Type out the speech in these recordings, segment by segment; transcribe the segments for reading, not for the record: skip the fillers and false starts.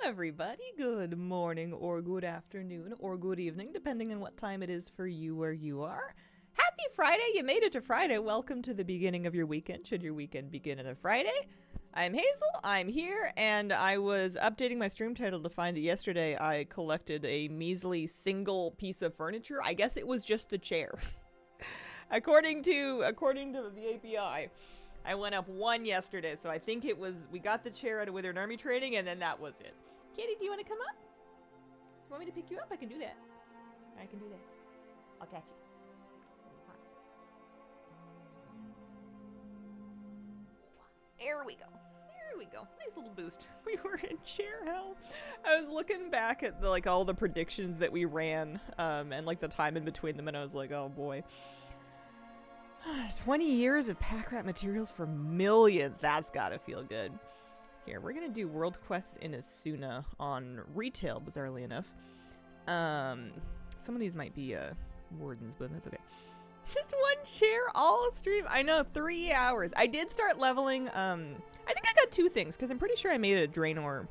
everybody. Good morning or good afternoon or good evening, depending on what time it is for you where you are. Happy Friday! You made it to Friday. Welcome to the beginning of your weekend, should your weekend begin on a Friday. I'm Hazel, I'm here, and I was updating my stream title to find that yesterday I collected a measly single piece of furniture. I guess it was just the chair. according to the API. I went up one yesterday, so I think it was, we got the chair out of Withered Army training, and then that was it. Katie, do you want to come up? You want me to pick you up? I can do that. I can do that. I'll catch you. There we go. There we go. Nice little boost. We were in chair hell. I was looking back at the, all the predictions that we ran, and the time in between them, and I was like, oh boy. 20 years of pack rat materials for millions. That's gotta feel good. Here, we're gonna do world quests in Asuna on retail, bizarrely enough. Some of these might be wardens, but that's okay. Just one chair all stream. I know, 3 hours. I did start leveling. I think I got 2 things because I'm pretty sure I made a Draenor.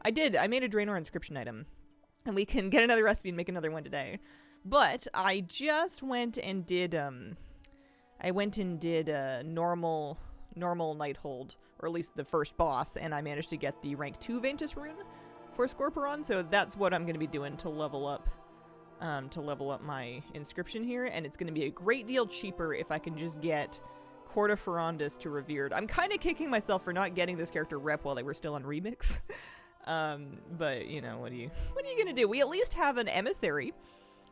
I made a Draenor inscription item, and we can get another recipe and make another one today. But I just went and did normal Nighthold, or at least the first boss, and I managed to get the rank 2 Ventus rune for Scorpion, so that's what I'm going to be doing to level up my inscription here, and it's going to be a great deal cheaper if I can just get Corda Ferondis to Revered. I'm kind of kicking myself for not getting this character rep while they were still on Remix. But, you know, what are you going to do? We at least have an emissary,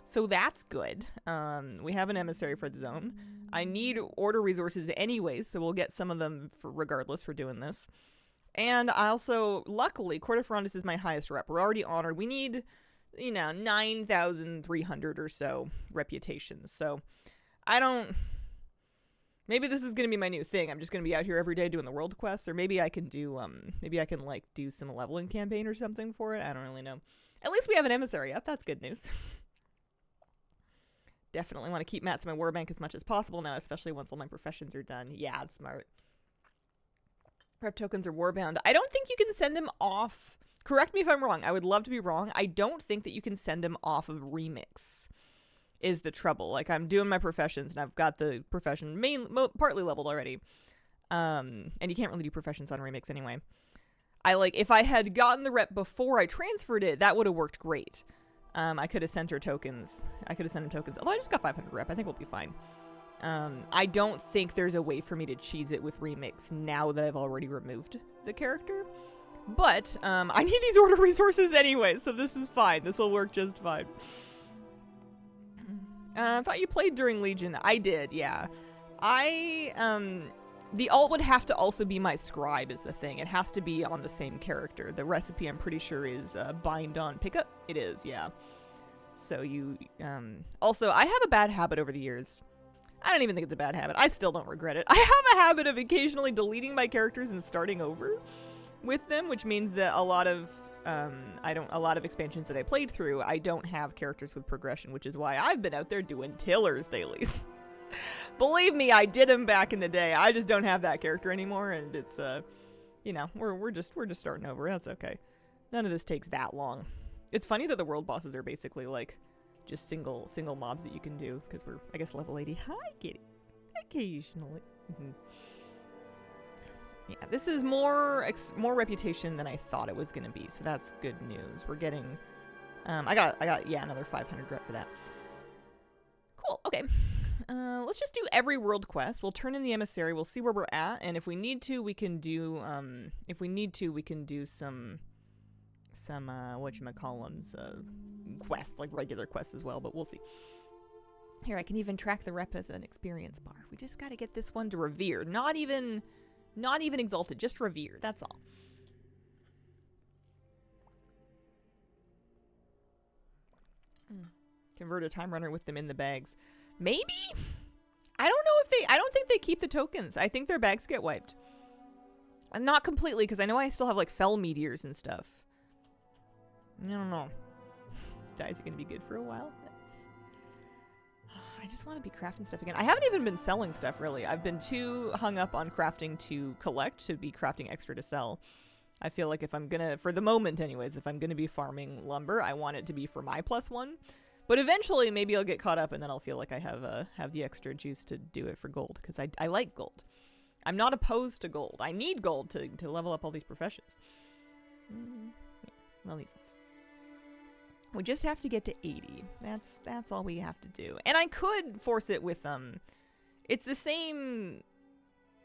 so that's good. We have an emissary for the zone. I need order resources anyways, so we'll get some of them regardless for doing this. And I also, luckily, Corda Ferondis is my highest rep. We're already honored. We need, 9,300 or so reputations. So maybe this is going to be my new thing. I'm just going to be out here every day doing the world quests, or maybe I can do, do some leveling campaign or something for it. I don't really know. At least we have an emissary up. That's good news. Definitely want to keep mats in my warbank as much as possible now, especially once all my professions are done. Yeah, it's smart. Rep tokens are warbound. I don't think you can send them off. Correct me if I'm wrong. I would love to be wrong. I don't think that you can send them off of Remix is the trouble. I'm doing my professions, and I've got the profession partly leveled already. And you can't really do professions on Remix anyway. If I had gotten the rep before I transferred it, that would have worked great. I could have sent her tokens. Although I just got 500 rep. I think we'll be fine. I don't think there's a way for me to cheese it with Remix now that I've already removed the character. But I need these order resources anyway, so this is fine. This will work just fine. I thought you played during Legion. I did, yeah. The alt would have to also be my scribe is the thing. It has to be on the same character. The recipe, I'm pretty sure, is bind on pickup. It is, yeah. So you, also, I have a bad habit over the years. I don't even think it's a bad habit. I still don't regret it. I have a habit of occasionally deleting my characters and starting over with them, which means that a lot of expansions that I played through, I don't have characters with progression, which is why I've been out there doing Tillers dailies. Believe me, I did them back in the day. I just don't have that character anymore, and it's we're just starting over. That's okay. None of this takes that long. It's funny that the world bosses are basically just single mobs that you can do, because we're, I guess, level 80. Hi, Kitty. Occasionally. Yeah, this is more reputation than I thought it was gonna be, so that's good news. We're getting, I got another 500 rep for that. Cool. Okay. Let's just do every world quest. We'll turn in the emissary. We'll see where we're at, and if we need to, we can do some whatchamacallums, quests, regular quests as well, but we'll see. Here, I can even track the rep as an experience bar. We just got to get this one to Revered. Not even exalted, just Revered. That's all. Convert a time runner with them in the bags. Maybe? I don't think they keep the tokens. I think their bags get wiped. Not completely, because I know I still have fell meteors and stuff. I don't know. Dyes are going to be good for a while. I just want to be crafting stuff again. I haven't even been selling stuff, really. I've been too hung up on crafting to collect to be crafting extra to sell. I feel like if I'm gonna, for the moment anyways, if I'm gonna be farming lumber, I want it to be for my +1. But eventually, maybe I'll get caught up, and then I'll feel like I have the extra juice to do it for gold, because I like gold. I'm not opposed to gold. I need gold to level up all these professions. Yeah. Well, these ones. We just have to get to 80. That's all we have to do. And I could force it with it's the same.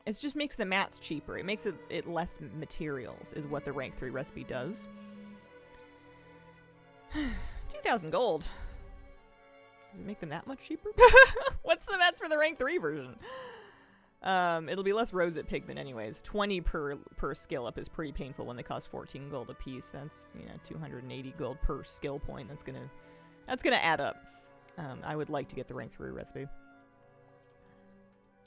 It just makes the mats cheaper. It makes it less materials is what the rank 3 recipe does. 2,000 gold. Does it make them that much cheaper? What's the mats for the rank 3 version? It'll be less rosette pigment anyways. 20 per skill up is pretty painful when they cost 14 gold a piece. That's, 280 gold per skill point. That's gonna add up. I would like to get the rank 3 recipe.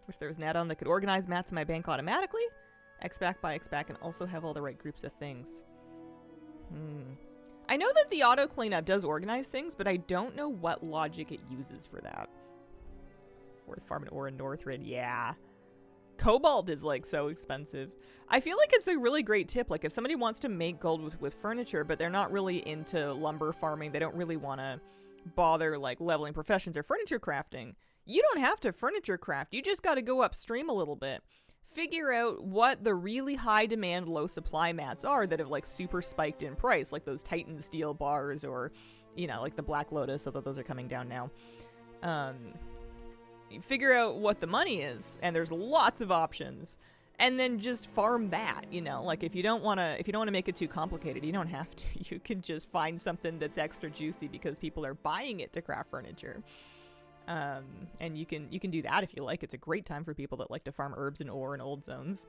Wish there was an add-on that could organize mats in my bank automatically, X-back by X-back, and also have all the right groups of things. I know that the auto cleanup does organize things, but I don't know what logic it uses for that. Worth farming ore in Northrid, yeah. Cobalt is like so expensive. I feel like it's a really great tip. Like if somebody wants to make gold with furniture, but they're not really into lumber farming, they don't really want to bother like leveling professions or furniture crafting. You don't have to furniture craft. You just got to go upstream a little bit. Figure out what the really high demand, low supply mats are that have like super spiked in price, like those Titan steel bars or, like the Black Lotus, although those are coming down now. You figure out what the money is, and there's lots of options, and then just farm that. Like if you don't want to make it too complicated, you don't have to. You can just find something that's extra juicy because people are buying it to craft furniture. And you can do that if you like. It's a great time for people that like to farm herbs and ore in old zones.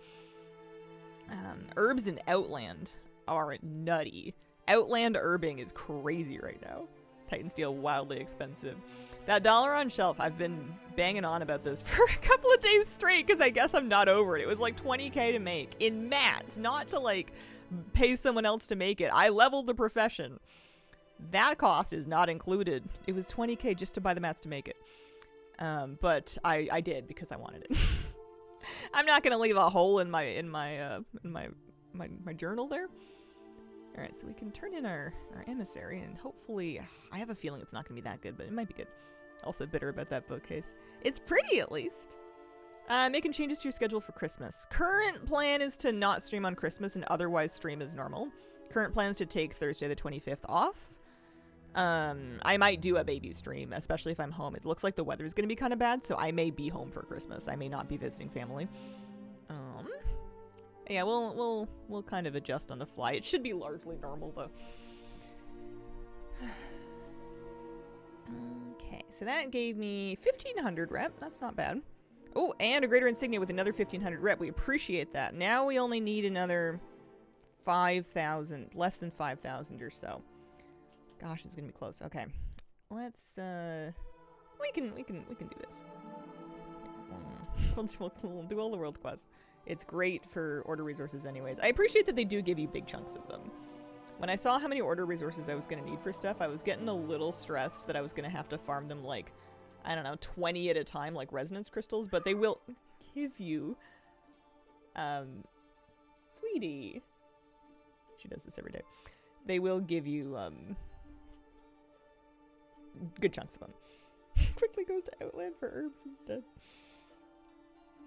Herbs in Outland are nutty. Outland herbing is crazy right now. Titan steel wildly expensive. That dollar on shelf, I've been banging on about this for a couple of days straight because I guess I'm not over it. It was like 20k to make in mats, not to like pay someone else to make it. I leveled the profession. That cost is not included. It was 20k just to buy the mats to make it. But I did because I wanted it. I'm not gonna leave a hole in my journal there. All right, so we can turn in our emissary, and hopefully, I have a feeling it's not gonna be that good, but it might be good. Also bitter about that bookcase. It's pretty at least. Making changes to your schedule for Christmas. Current plan is to not stream on Christmas and otherwise stream as normal. Current plan is to take Thursday the 25th off. I might do a baby stream, especially if I'm home. It looks like the weather is going to be kind of bad, so I may be home for Christmas. I may not be visiting family. Yeah, we'll kind of adjust on the fly. It should be largely normal, though. Okay, so that gave me 1,500 rep. That's not bad. Oh, and a greater insignia with another 1,500 rep. We appreciate that. Now we only need another 5,000, less than 5,000 or so. Gosh, it's gonna be close. Okay, let's we can do this. We'll do all the world quests. It's great for order resources anyways. I appreciate that they do give you big chunks of them. When I saw how many order resources I was gonna need for stuff, I was getting a little stressed that I was gonna have to farm them like, I don't know, 20 at a time like resonance crystals, but they will give you sweetie. She does this every day. They will give you good chunks of them. Quickly goes to Outland for herbs instead.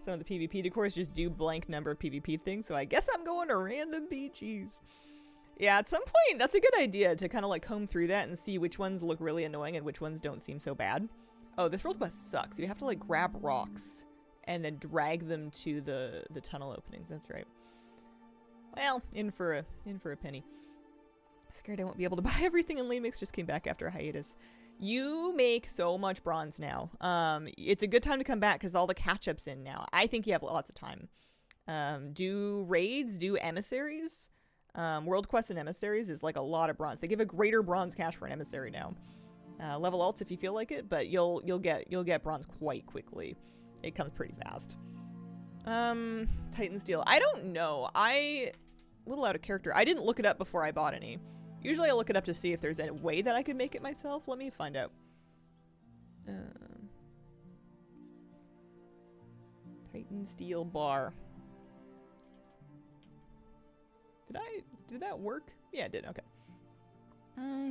Some of the PvP decors just do blank number of PvP things, so I guess I'm going to random PGs. Yeah, at some point, that's a good idea to kind of like comb through that and see which ones look really annoying and which ones don't seem so bad. Oh, this world quest sucks. You have to like grab rocks and then drag them to the tunnel openings. That's right. Well, in for a penny. Scared I won't be able to buy everything, and Lamix just came back after a hiatus. You make so much bronze now. It's a good time to come back because all the catch-up's in now. I think you have lots of time. Do raids, do emissaries. World quests and emissaries is like a lot of bronze. They give a greater bronze cache for an emissary now. Level alts if you feel like it, but you'll get bronze quite quickly. It comes pretty fast. Titan steel. I don't know. A little out of character. I didn't look it up before I bought any. Usually I look it up to see if there's a way that I could make it myself. Let me find out. Titan steel bar. Did that work? Yeah, it did. Okay.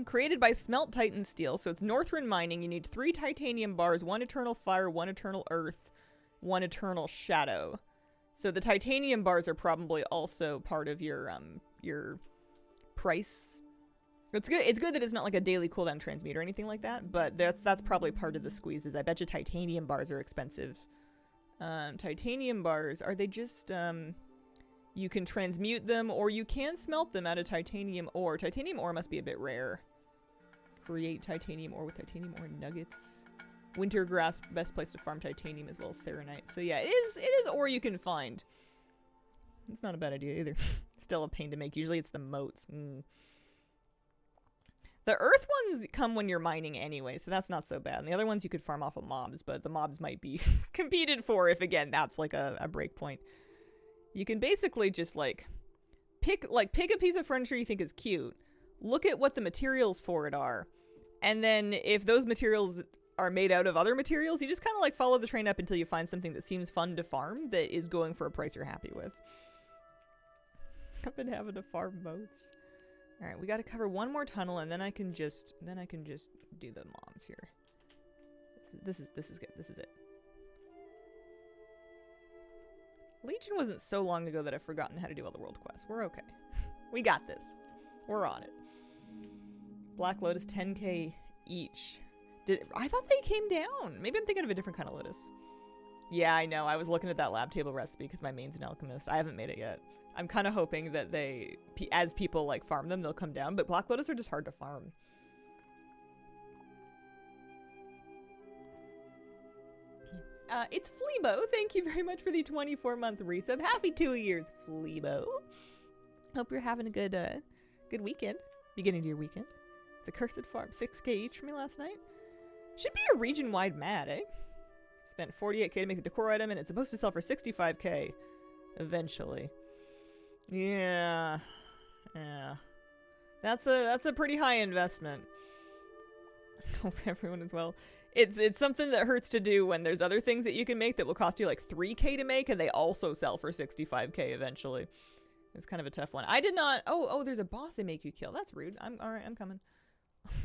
Created by Smelt Titan Steel. So it's Northrend Mining. You need 3 titanium bars, 1 eternal fire, 1 eternal earth, 1 eternal shadow. So the titanium bars are probably also part of your price. It's good. It's good that it's not like a daily cooldown transmute or anything like that. But that's probably part of the squeezes. I bet you titanium bars are expensive. Titanium bars, are they just you can transmute them, or you can smelt them out of titanium ore. Titanium ore must be a bit rare. Create titanium ore with titanium ore nuggets. Winter grass, best place to farm titanium as well as serenite. So yeah, it is ore you can find. It's not a bad idea either. Still a pain to make. Usually it's the moats. The earth ones come when you're mining anyway, so that's not so bad. And the other ones you could farm off of mobs, but the mobs might be competed for if, again, that's like a break point. You can basically just pick a piece of furniture you think is cute, look at what the materials for it are, and then if those materials are made out of other materials, you just kind of like follow the train up until you find something that seems fun to farm that is going for a price you're happy with. I've been having to farm moats. All right, we got to cover one more tunnel, and then I can just do the mobs here. This is good. This is it. Legion wasn't so long ago that I've forgotten how to do all the world quests. We're okay. We got this. We're on it. Black Lotus, 10k each. I thought they came down. Maybe I'm thinking of a different kind of lotus. Yeah, I know. I was looking at that lab table recipe because my main's an alchemist. I haven't made it yet. I'm kind of hoping that as people like farm them, they'll come down. But Black Lotus are just hard to farm. It's Fleebo. Thank you very much for the 24-month resub. Happy 2 years, Fleebo. Hope you're having a good weekend. Beginning to your weekend. It's a cursed farm. 6k each for me last night. Should be a region-wide mat, eh? Spent 48k to make the decor item, and it's supposed to sell for 65k eventually. Yeah. That's a pretty high investment. Hope everyone is well. It's something that hurts to do when there's other things that you can make that will cost you like 3k to make, and they also sell for 65k eventually. It's kind of a tough one. I did not... Oh, there's a boss they make you kill. That's rude. Alright, I'm coming.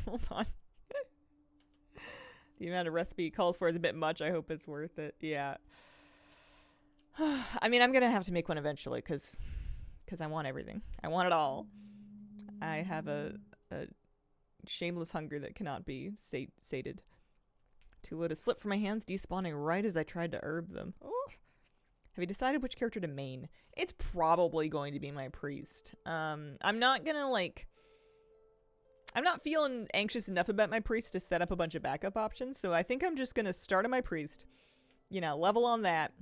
Hold on. The amount of recipe calls for is a bit much. I hope it's worth it. Yeah. I mean, I'm going to have to make one eventually because I want everything. I want it all. I have a shameless hunger that cannot be sated. 2 lotus slipped from my hands, despawning right as I tried to herb them. Oh. Have you decided which character to main? It's probably going to be my priest. I'm not feeling anxious enough about my priest to set up a bunch of backup options, so I think I'm just going to start on my priest, level on that.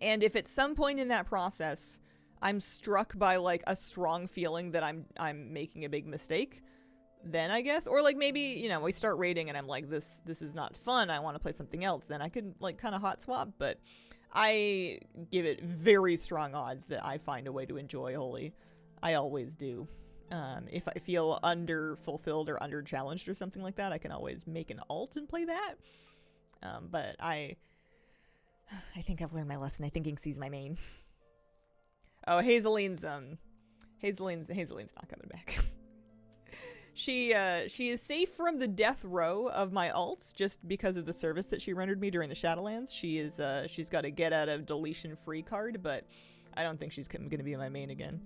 And if at some point in that process I'm struck by like a strong feeling that I'm making a big mistake, then I guess, or like maybe, we start raiding and I'm like, this is not fun, I want to play something else, then I could like kind of hot swap. But I give it very strong odds that I find a way to enjoy Holy. I always do. If I feel under-fulfilled or under-challenged or something like that, I can always make an alt and play that. But I think I've learned my lesson. I think Inksy's my main. Oh, Hazeline's not coming back. She is safe from the death row of my alts just because of the service that she rendered me during the Shadowlands. She's got a get out of deletion free card, but I don't think she's going to be my main again.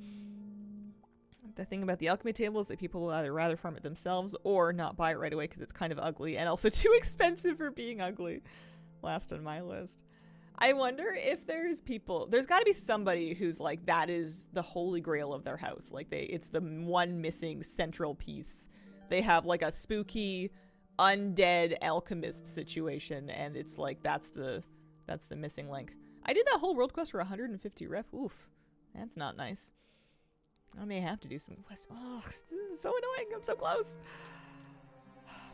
The thing about the alchemy table is that people will either rather farm it themselves or not buy it right away because it's kind of ugly and also too expensive for being ugly. Last on my list. I wonder if there's got to be somebody who's like, that is the holy grail of their house. Like it's the one missing central piece. They have like a spooky undead alchemist situation, and it's like, that's the missing link. I did that whole world quest for 150 rep. Oof. That's not nice. I may have to do some quest. Oh, this is so annoying. I'm so close.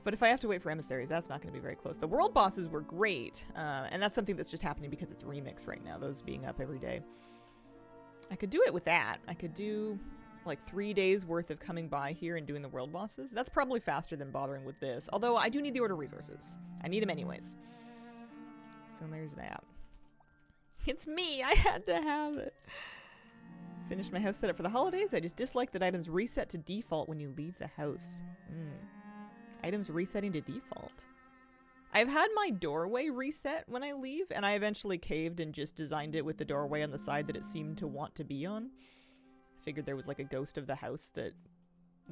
But if I have to wait for emissaries, that's not going to be very close. The world bosses were great, and that's something that's just happening because it's remix right now, those being up every day. I could do it with that. I could do like 3 days worth of coming by here and doing the world bosses. That's probably faster than bothering with this, although I do need the order resources. I need them anyways. So there's that. It's me. I had to have it. Finished my house setup for the holidays. I just dislike that items reset to default when you leave the house. Items resetting to default. I've had my doorway reset when I leave, and I eventually caved and just designed it with the doorway on the side that it seemed to want to be on. Figured there was like a ghost of the house that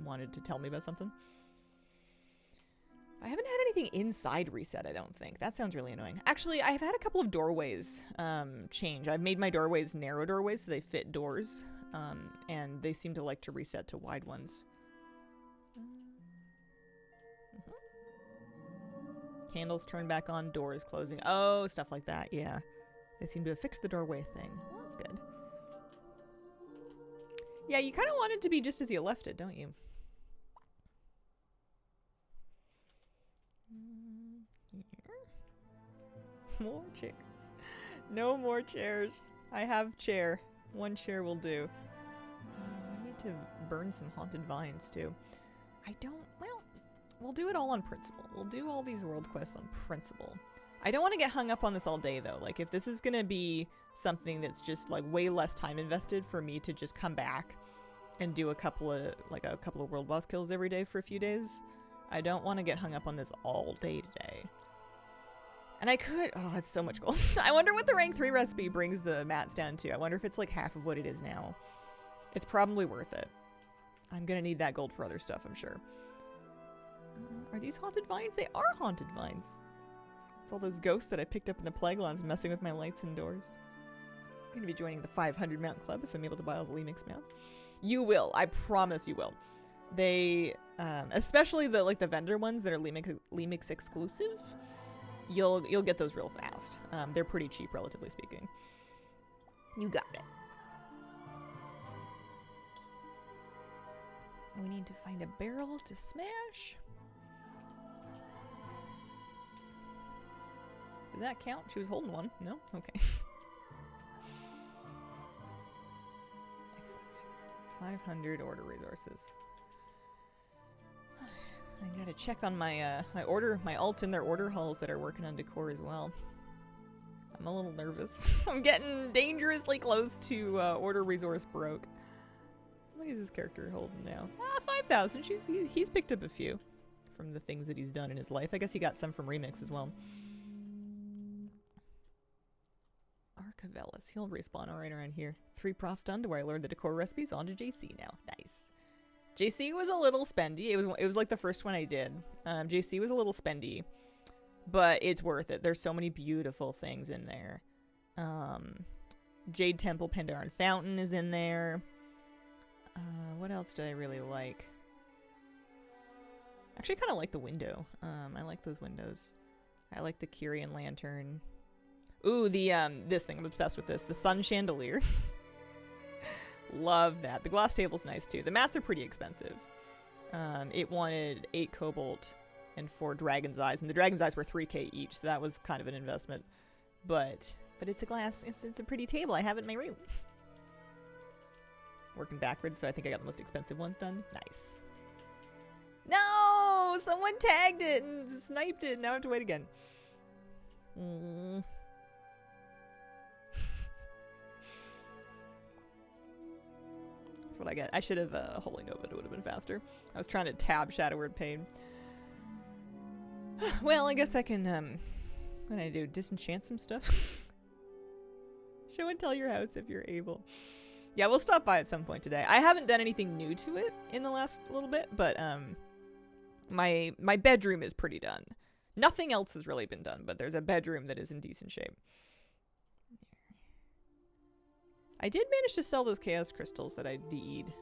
wanted to tell me about something. I haven't had anything inside reset, I don't think. That sounds really annoying. Actually, I've had a couple of doorways change. I've made my doorways narrow doorways so they fit doors, and they seem to like to reset to wide ones. Candles turn back on, doors closing. Oh, stuff like that, yeah. They seem to have fixed the doorway thing. Well, that's good. Yeah, you kind of want it to be just as you left it, don't you? More chairs. No more chairs. I have chair. One chair will do. I need to burn some haunted vines, too. Well, we'll do it all on principle. We'll do all these world quests on principle. I don't want to get hung up on this all day, though. Like, if this is going to be something that's just, like, way less time invested for me to just come back and do a couple of world boss kills every day for a few days, I don't want to get hung up on this all day today. And I could... Oh, it's so much gold. I wonder what the rank 3 recipe brings the mats down to. I wonder if it's, like, half of what it is now. It's probably worth it. I'm going to need that gold for other stuff, I'm sure. Are these haunted vines? They are haunted vines. It's all those ghosts that I picked up in the Plague Lands messing with my lights indoors. I'm going to be joining the 500 mount club if I'm able to buy all the Lemix mounts. You will. I promise you will. They, especially the vendor ones that are Lemix exclusive, you'll get those real fast. They're pretty cheap, relatively speaking. You got it. We need to find a barrel to smash. Does that count? She was holding one. No? Okay. Excellent. 500 order resources. I gotta check on my my alts in their order halls that are working on decor as well. I'm a little nervous. I'm getting dangerously close to order resource broke. How many is this character holding now? 5,000. He's picked up a few from the things that he's done in his life. I guess he got some from Remix as well. Arcavellis. He'll respawn all right around here. 3 profs done to where I learned the decor recipes. On to JC now. Nice. JC was a little spendy. It was like the first one I did. JC was a little spendy, but it's worth it. There's so many beautiful things in there. Jade Temple Pandaren Fountain is in there. What else did I really like? Actually, I kind of like the window. I like those windows. I like the Kyrian Lantern. Ooh, the this thing. I'm obsessed with this. The Sun Chandelier. Love that. The glass table's nice too. The mats are pretty expensive. It wanted 8 cobalt and 4 dragon's eyes, and the dragon's eyes were 3k each, so that was kind of an investment. But it's a glass. It's a pretty table. I have it in my room. Working backwards, so I think I got the most expensive ones done. Nice. No! Someone tagged it and sniped it. Now I have to wait again. That's what I get. I should have Holy Nova. It would have been faster. I was trying to tab Shadow Word Pain. Well, I guess I can, what do I do? Disenchant some stuff? Show and tell your house if you're able. Yeah, we'll stop by at some point today. I haven't done anything new to it in the last little bit, but my bedroom is pretty done. Nothing else has really been done, but there's a bedroom that is in decent shape. I did manage to sell those chaos crystals that I DE'd.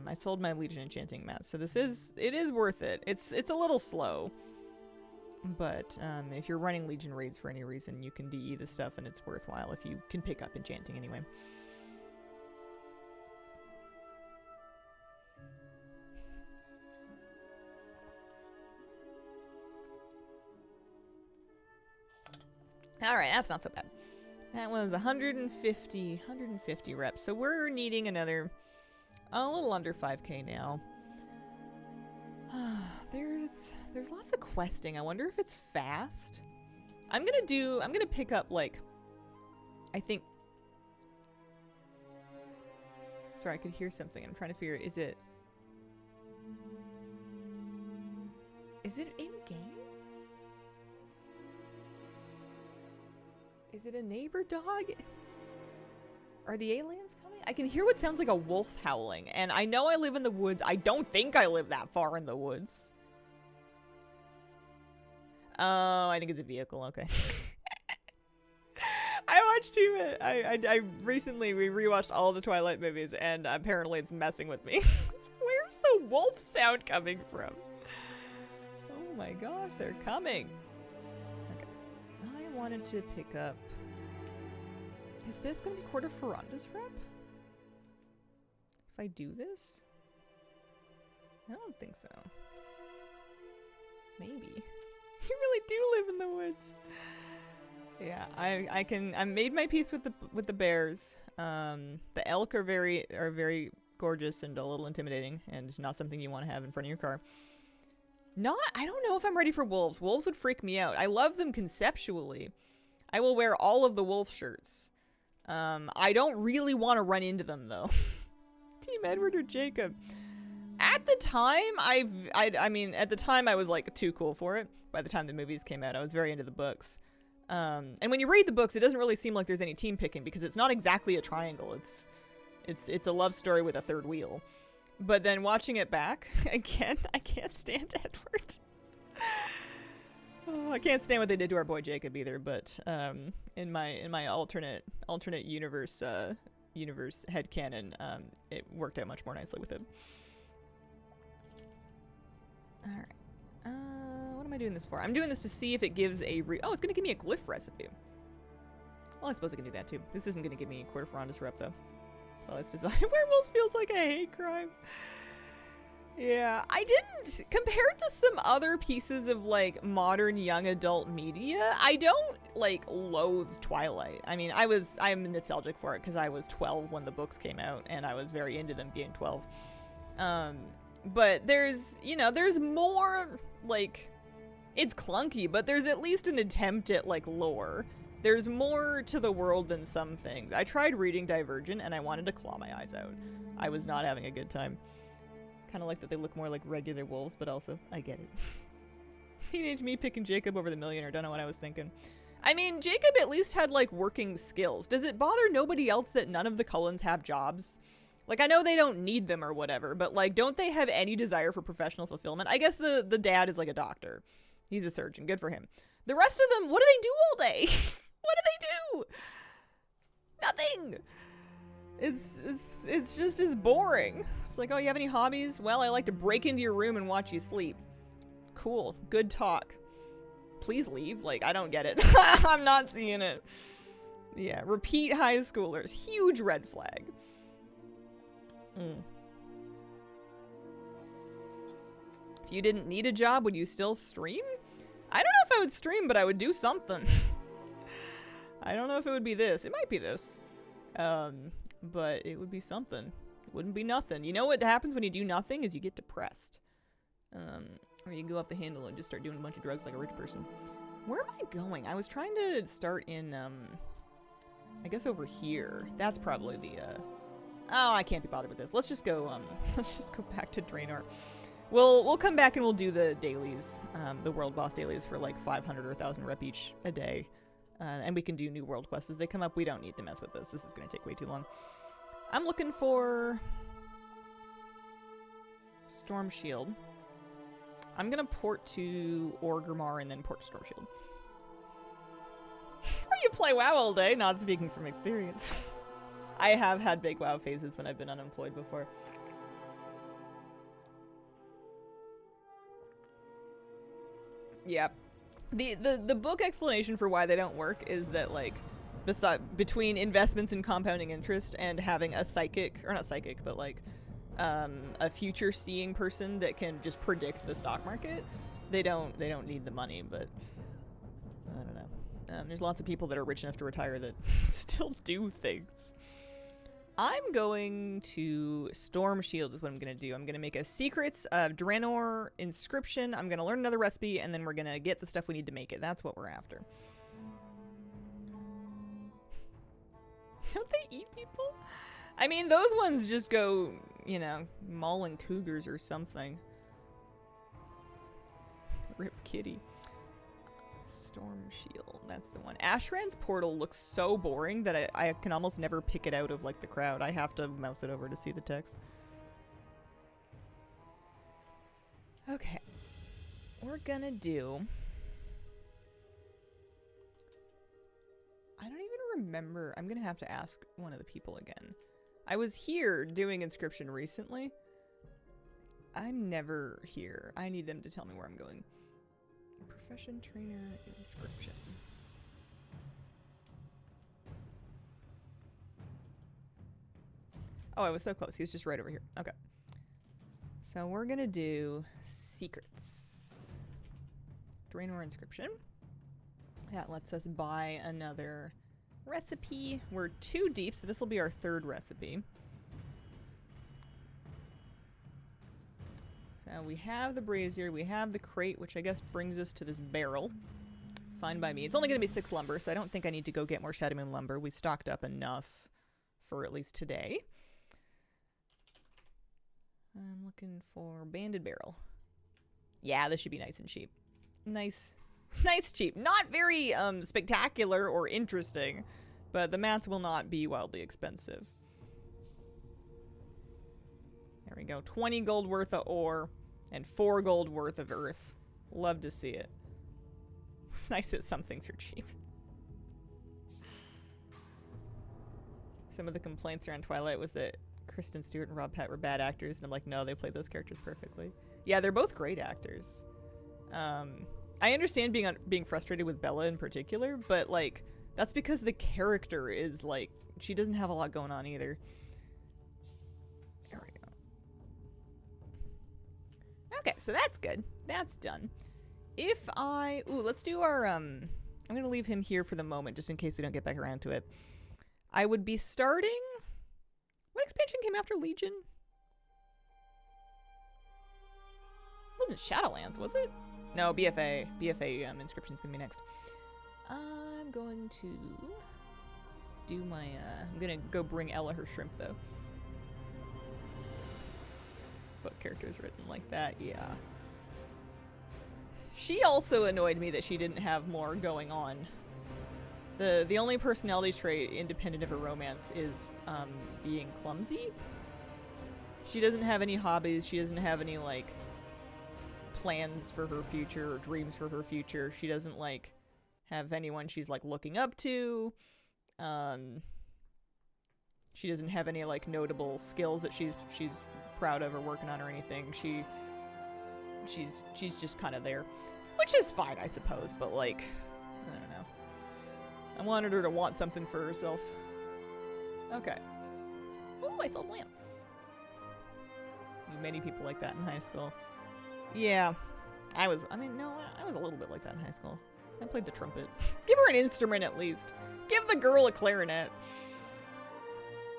I sold my Legion enchanting mat, so it is worth it. It's a little slow, but if you're running Legion raids for any reason, you can DE the stuff, and it's worthwhile if you can pick up enchanting anyway. All right, that's not so bad. That was 150 reps. So we're needing another, a little under 5k now. There's lots of questing. I wonder if it's fast. I'm gonna pick up, like, I think Sorry, I could hear something. I'm trying to figure, is it in-game? Is it a neighbor dog? Are the aliens coming? I can hear what sounds like a wolf howling, and I know I live in the woods. I don't think I live that far in the woods. Oh, I think it's a vehicle. Okay. I watched too many. I recently we rewatched all the Twilight movies, and apparently it's messing with me. Where's the wolf sound coming from? Oh my gosh, they're coming. Okay. I wanted to pick up. Is this gonna be Court of Ferranda's rep? If I do this? I don't think so. Maybe. You really do live in the woods. Yeah, I made my peace with the bears. The elk are very gorgeous and a little intimidating, and not something you want to have in front of your car. I don't know if I'm ready for wolves. Wolves would freak me out. I love them conceptually. I will wear all of the wolf shirts. I don't really want to run into them though. Team Edward or Jacob? At the time, I mean, at the time I was like too cool for it. By the time the movies came out, I was very into the books. And when you read the books, it doesn't really seem like there's any team picking because it's not exactly a triangle. It's a love story with a third wheel. But then watching it back again, I can't stand Edward. Oh, I can't stand what they did to our boy Jacob either. But in my alternate universe headcanon, it worked out much more nicely with him. All right. What am I doing this for? I'm doing this to see if it gives a oh, it's gonna give me a glyph recipe. Well, I suppose I can do that too. This isn't gonna give me Court of Ferranda's rep though. Well, it's designed. Werewolves feels like a hate crime. Yeah, I didn't, compared to some other pieces of like modern young adult media, I don't like loathe Twilight. I mean, I'm nostalgic for it because I was 12 when the books came out and I was very into them being 12. But there's more like, it's clunky, but there's at least an attempt at like lore. There's more to the world than some things. I tried reading Divergent and I wanted to claw my eyes out. I was not having a good time. Kind of like that they look more like regular wolves, but also, I get it. Teenage me picking Jacob over the millionaire, don't know what I was thinking. I mean, Jacob at least had like working skills. Does it bother nobody else that none of the Cullens have jobs? Like, I know they don't need them or whatever, but like, don't they have any desire for professional fulfillment? I guess the dad is like a doctor. He's a surgeon, good for him. The rest of them, what do they do all day? What do they do? Nothing. It's just as boring. It's like, oh, you have any hobbies? Well, I like to break into your room and watch you sleep. Cool. Good talk. Please leave. Like, I don't get it. I'm not seeing it. Yeah, repeat high schoolers. Huge red flag. If you didn't need a job, would you still stream? I don't know if I would stream, but I would do something. I don't know if it would be this. It might be this. But it would be something. It wouldn't be nothing. You know what happens when you do nothing is you get depressed. Or you go off the handle and just start doing a bunch of drugs like a rich person. Where am I going? I was trying to start in, I guess over here. That's probably the, oh, I can't be bothered with this. Let's just go back to Draenor. We'll come back and we'll do the dailies, the world boss dailies for like 500 or 1,000 rep each a day. And we can do new world quests as they come up. We don't need to mess with this. This is going to take way too long. I'm looking for Storm Shield. I'm going to port to Orgrimmar and then port to Storm Shield. Or you play WoW all day, not speaking from experience. I have had big WoW phases when I've been unemployed before. Yeah. The book explanation for why they don't work is that, like, between investments in compounding interest and having a psychic, or not psychic, but like a future seeing person that can just predict the stock market, they don't need the money. But I don't know. There's lots of people that are rich enough to retire that still do things. I'm going to Storm Shield is what I'm going to do. I'm going to make a Secrets of Draenor inscription. I'm going to learn another recipe, and then we're going to get the stuff we need to make it. That's what we're after. Don't they eat people? I mean, those ones just go, you know, mauling cougars or something. Rip Kitty. Storm Shield, that's the one. Ashrand's portal looks so boring that I can almost never pick it out of, like, the crowd. I have to mouse it over to see the text. Okay. We're gonna do... I don't even remember. I'm gonna have to ask one of the people again. I was here doing Inscription recently. I'm never here. I need them to tell me where I'm going. Profession trainer Inscription. Oh, I was so close. He's just right over here. Okay. So we're gonna do secrets. Draenor Inscription. That lets us buy another recipe. We're 2 deep, so this will be our 3rd recipe. So we have the brazier, we have the crate, which I guess brings us to this barrel. Fine by me. It's only going to be 6 lumber, so I don't think I need to go get more Shadow Moon lumber. We stocked up enough for at least today. I'm looking for banded barrel. Yeah, this should be nice and cheap. Nice cheap. Not very spectacular or interesting, but the mats will not be wildly expensive. There we go. 20 gold worth of ore and 4 gold worth of earth. Love to see it. It's nice that some things are cheap. Some of the complaints around Twilight was that Kristen Stewart and Rob Pett were bad actors, and I'm like, no, they played those characters perfectly. Yeah, they're both great actors. I understand being frustrated with Bella in particular, but, like, that's because the character is, like, she doesn't have a lot going on either. There we go. Okay, so that's good. That's done. If I... Ooh, let's do our... I'm going to leave him here for the moment, just in case we don't get back around to it. I would be starting... What expansion came after Legion? It wasn't Shadowlands, was it? No, BFA. BFA Inscription's going to be next. I'm going to do my... I'm going to go bring Ella her shrimp, though. Book characters written like that, yeah. She also annoyed me that she didn't have more going on. The only personality trait independent of her romance is being clumsy. She doesn't have any hobbies. She doesn't have any, like, plans for her future or dreams for her future. She doesn't, like, have anyone she's, like, looking up to. She doesn't have any, like, notable skills that she's proud of or working on or anything. She's just kind of there, which is fine, I suppose, but, like, I don't know. I wanted her to want something for herself. Okay. Ooh, I sold lamp. Many people like that in high school. Yeah. I was a little bit like that in high school. I played the trumpet. Give her an instrument at least. Give the girl a clarinet.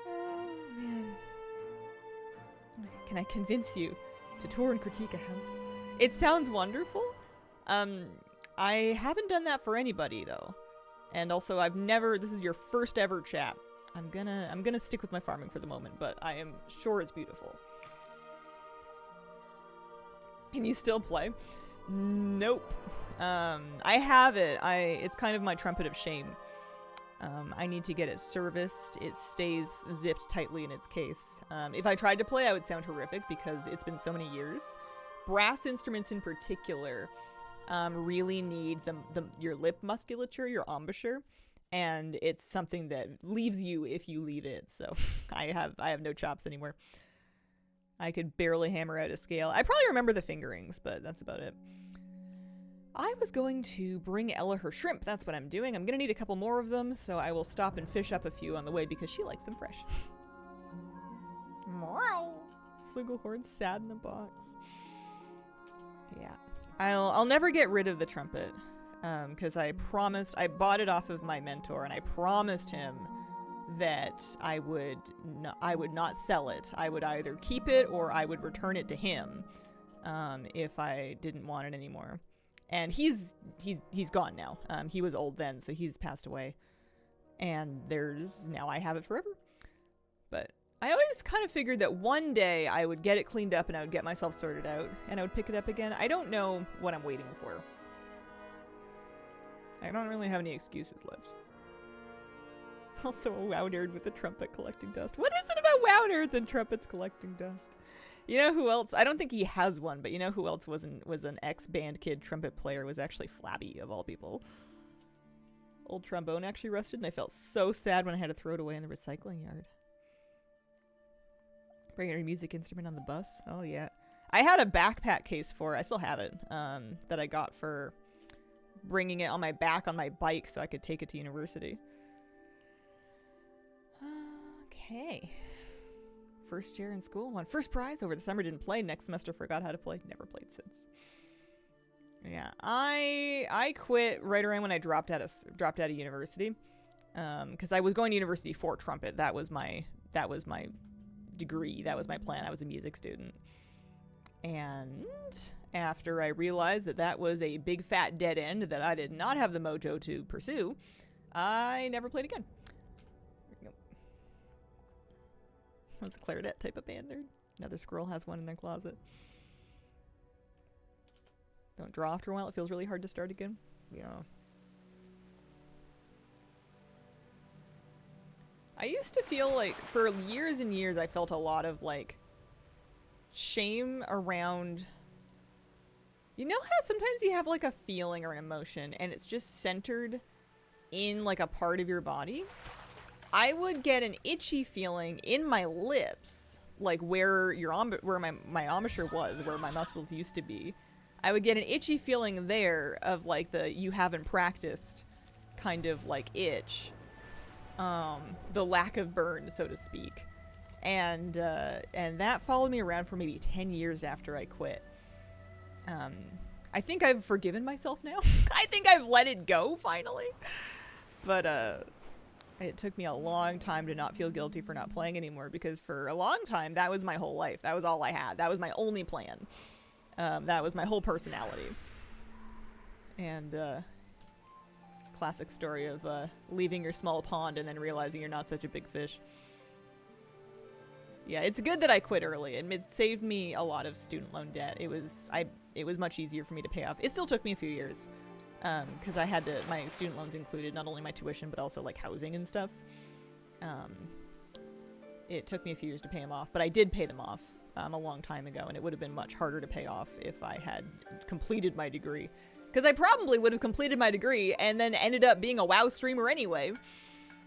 Oh, man. Can I convince you to tour and critique a house? It sounds wonderful. I haven't done that for anybody, though. And also, this is your first ever chat. I'm gonna stick with my farming for the moment, but I am sure it's beautiful. Can you still play? Nope. I have it. It's kind of my trumpet of shame. I need to get it serviced. It stays zipped tightly in its case. If I tried to play, I would sound horrific because it's been so many years. Brass instruments in particular really need your lip musculature, your embouchure, and it's something that leaves you if you leave it. So I have no chops anymore. I could barely hammer out a scale. I probably remember the fingerings, but that's about it. I was going to bring Ella her shrimp. That's what I'm doing. I'm going to need a couple more of them, so I will stop and fish up a few on the way because she likes them fresh. Meow. Flugelhorn sad in a box. Yeah. I'll never get rid of the trumpet because I bought it off of my mentor, and I promised him that I would not sell it. I would either keep it or I would return it to him if I didn't want it anymore. And he's gone now. He was old then, so he's passed away. And now I have it forever. But I always kind of figured that one day I would get it cleaned up and I would get myself sorted out and I would pick it up again. I don't know what I'm waiting for. I don't really have any excuses left. Also a WoW nerd with a trumpet collecting dust. What is it about WoW nerds and trumpets collecting dust? You know who else? I don't think he has one, but you know who else was an ex-band kid trumpet player, was actually Flabby, of all people. Old trombone actually rusted, and I felt so sad when I had to throw it away in the recycling yard. Bring your music instrument on the bus? Oh, yeah. I had a backpack case for it. I still have it, that I got for bringing it on my back on my bike so I could take it to university. Okay. First year in school, won first prize over the summer, didn't play. Next semester forgot how to play. Never played since. Yeah, I quit right around when I dropped out of university, because I was going to university for trumpet. That was my degree. That was my plan. I was a music student. And after I realized that that was a big fat dead end that I did not have the mojo to pursue, I never played again. I was a clarinet type of band nerd. Another squirrel has one in their closet. Don't draw after a while. It feels really hard to start again. Yeah. I used to feel like, for years and years, I felt a lot of, like, shame around... You know how sometimes you have, like, a feeling or an emotion, and it's just centered in, like, a part of your body? I would get an itchy feeling in my lips, like where where my embouchure was, where my muscles used to be. I would get an itchy feeling there of like the you haven't practiced kind of like itch, the lack of burn, so to speak, and that followed me around for maybe 10 years after I quit. I think I've forgiven myself now. I think I've let it go finally, but it took me a long time to not feel guilty for not playing anymore, because for a long time, that was my whole life. That was all I had. That was my only plan. That was my whole personality. And, classic story of, leaving your small pond and then realizing you're not such a big fish. Yeah, it's good that I quit early, and it saved me a lot of student loan debt. It was much easier for me to pay off. It still took me a few years. Because I had to, my student loans included not only my tuition, but also like housing and stuff. It took me a few years to pay them off, but I did pay them off a long time ago, and it would have been much harder to pay off if I had completed my degree. Because I probably would have completed my degree and then ended up being a WoW streamer anyway,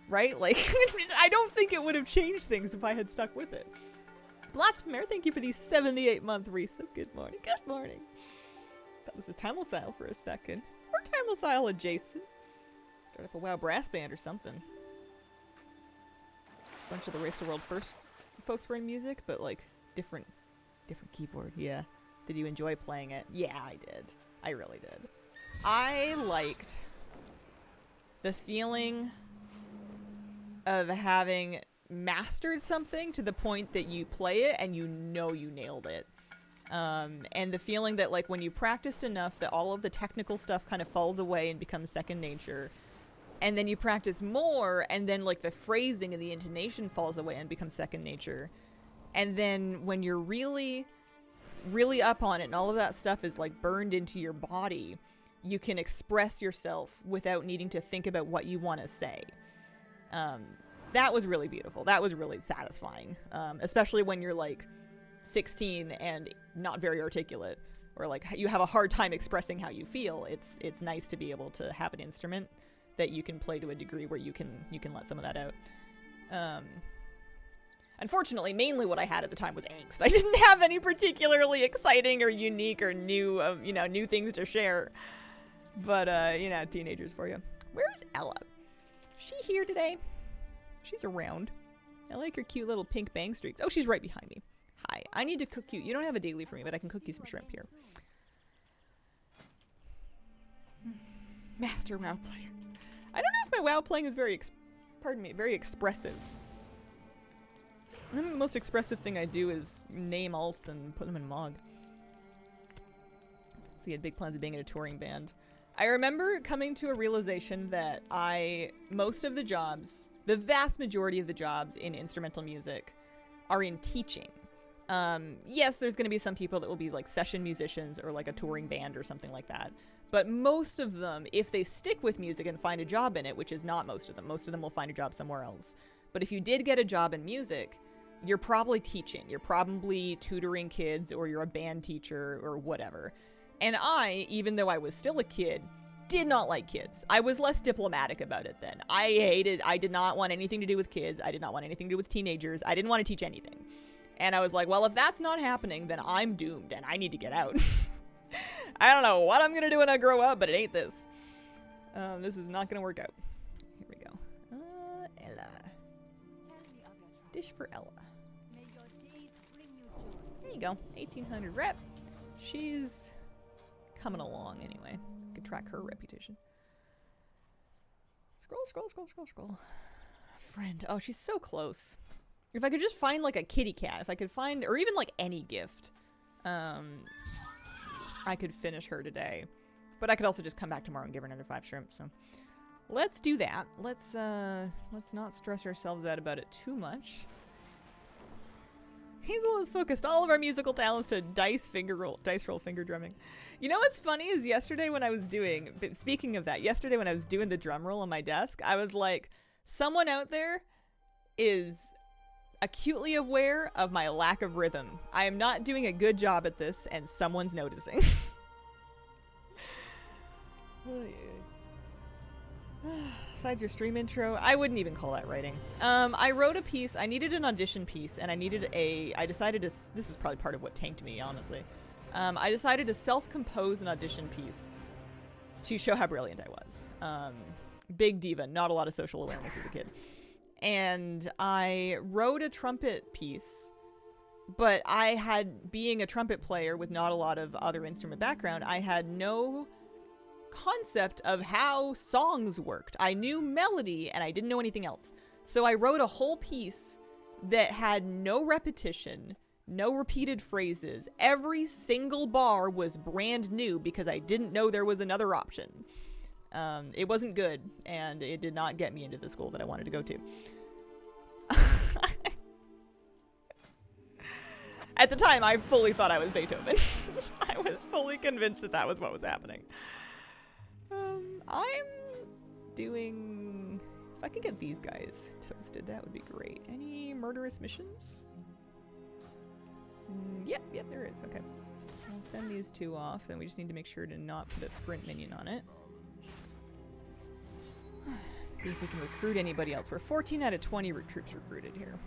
right? Like, I don't think it would have changed things if I had stuck with it. Blasphemous, thank you for the 78-month resub. Good morning, good morning. Thought this was Tamilsile for a second. Or Tamilsile adjacent. Start up a WoW brass band or something. A bunch of the Race to World First folks were in music, but like different keyboard. Yeah. Did you enjoy playing it? Yeah, I did. I really did. I liked the feeling of having mastered something to the point that you play it and you know you nailed it. And the feeling that like when you practiced enough that all of the technical stuff kind of falls away and becomes second nature, and then you practice more and then like the phrasing and the intonation falls away and becomes second nature, and then when you're really up on it and all of that stuff is like burned into your body, you can express yourself without needing to think about what you want to say. That was really beautiful. That was really satisfying, especially when you're like 16 and not very articulate, or like you have a hard time expressing how you feel. It's nice to be able to have an instrument that you can play to a degree where you can let some of that out. Unfortunately, mainly what I had at the time was angst. I didn't have any particularly exciting or unique or new new things to share. But teenagers for you. Where's Ella? Is she here today? She's around. I like her cute little pink bang streaks. Oh, she's right behind me. Hi, I need to cook you. You don't have a daily for me, but I can cook you some shrimp here. Master WoW player. I don't know if my WoW playing is very expressive. I think the most expressive thing I do is name alts and put them in Mog. So he had big plans of being in a touring band. I remember coming to a realization that the vast majority of the jobs in instrumental music are in teaching. Yes, there's going to be some people that will be like session musicians or like a touring band or something like that. But most of them, if they stick with music and find a job in it, which is not most of them will find a job somewhere else. But if you did get a job in music, you're probably teaching. You're probably tutoring kids, or you're a band teacher or whatever. And I, even though I was still a kid, did not like kids. I was less diplomatic about it then. I did not want anything to do with kids. I did not want anything to do with teenagers. I didn't want to teach anything. And I was like, well, if that's not happening, then I'm doomed and I need to get out. I don't know what I'm going to do when I grow up, but it ain't this. This is not going to work out. Here we go. Ella. Dish for Ella. There you go. 1800 rep. She's coming along anyway. Could track her reputation. Scroll. Friend. Oh, she's so close. If I could just find like a kitty cat, if I could find, or even like any gift, I could finish her today. But I could also just come back tomorrow and give her another 5 shrimp. So let's do that. Let's not stress ourselves out about it too much. Hazel has focused all of our musical talents to dice roll finger drumming. You know what's funny is yesterday when I was doing, speaking of that, yesterday when I was doing the drum roll on my desk, I was like, someone out there is acutely aware of my lack of rhythm. I am not doing a good job at this, and someone's noticing. Besides your stream intro, I wouldn't even call that writing. I wrote a piece. I needed an audition piece, and I decided to, this is probably part of what tanked me, honestly. I decided to self-compose an audition piece to show how brilliant I was. Big diva, not a lot of social awareness as a kid. And I wrote a trumpet piece, but being a trumpet player with not a lot of other instrument background, I had no concept of how songs worked. I knew melody and I didn't know anything else. So I wrote a whole piece that had no repetition, no repeated phrases. Every single bar was brand new because I didn't know there was another option. It wasn't good, and it did not get me into the school that I wanted to go to. At the time, I fully thought I was Beethoven. I was fully convinced that that was what was happening. I'm doing... If I could get these guys toasted, that would be great. Any murderous missions? Yep, there is. Okay. I'll send these 2 off, and we just need to make sure to not put a sprint minion on it. See if we can recruit anybody else. We're 14 out of 20 troops recruited here.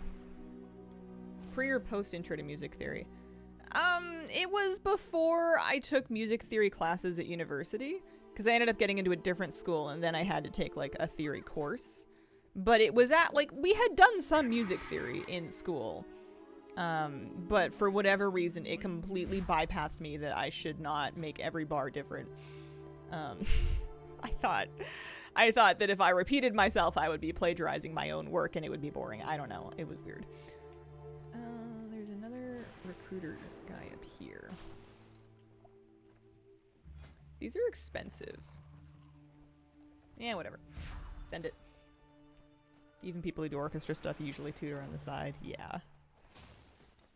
Pre or post intro to music theory? It was before I took music theory classes at university, because I ended up getting into a different school, and then I had to take like a theory course. But it was at like, we had done some music theory in school, but for whatever reason it completely bypassed me that I should not make every bar different. I thought that if I repeated myself, I would be plagiarizing my own work and it would be boring. I don't know. It was weird. There's another recruiter guy up here. These are expensive. Yeah, whatever. Send it. Even people who do orchestra stuff usually tutor on the side. Yeah.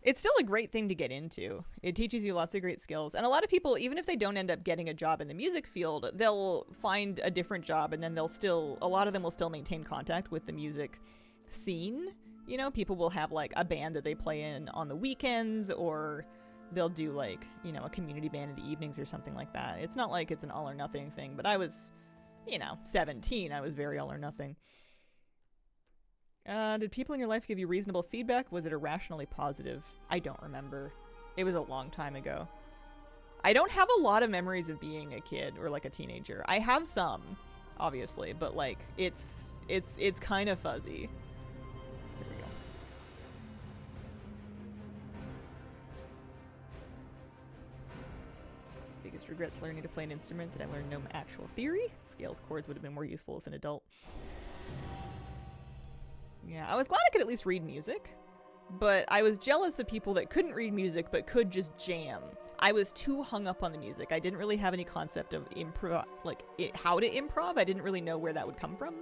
It's still a great thing to get into. It teaches you lots of great skills. And a lot of people, even if they don't end up getting a job in the music field, they'll find a different job, and then a lot of them will still maintain contact with the music scene. You know, people will have like a band that they play in on the weekends, or they'll do like, you know, a community band in the evenings or something like that. It's not like it's an all or nothing thing, but I was, you know, 17. I was very all or nothing. Did people in your life give you reasonable feedback? Was it irrationally positive? I don't remember. It was a long time ago. I don't have a lot of memories of being a kid or like a teenager. I have some, obviously, but like it's kind of fuzzy. There we go. Biggest regrets learning to play an instrument that I learned no actual theory. Scales, chords would have been more useful as an adult. Yeah, I was glad I could at least read music, but I was jealous of people that couldn't read music but could just jam. I was too hung up on the music. I didn't really have any concept of improv, like how to improv. I didn't really know where that would come from.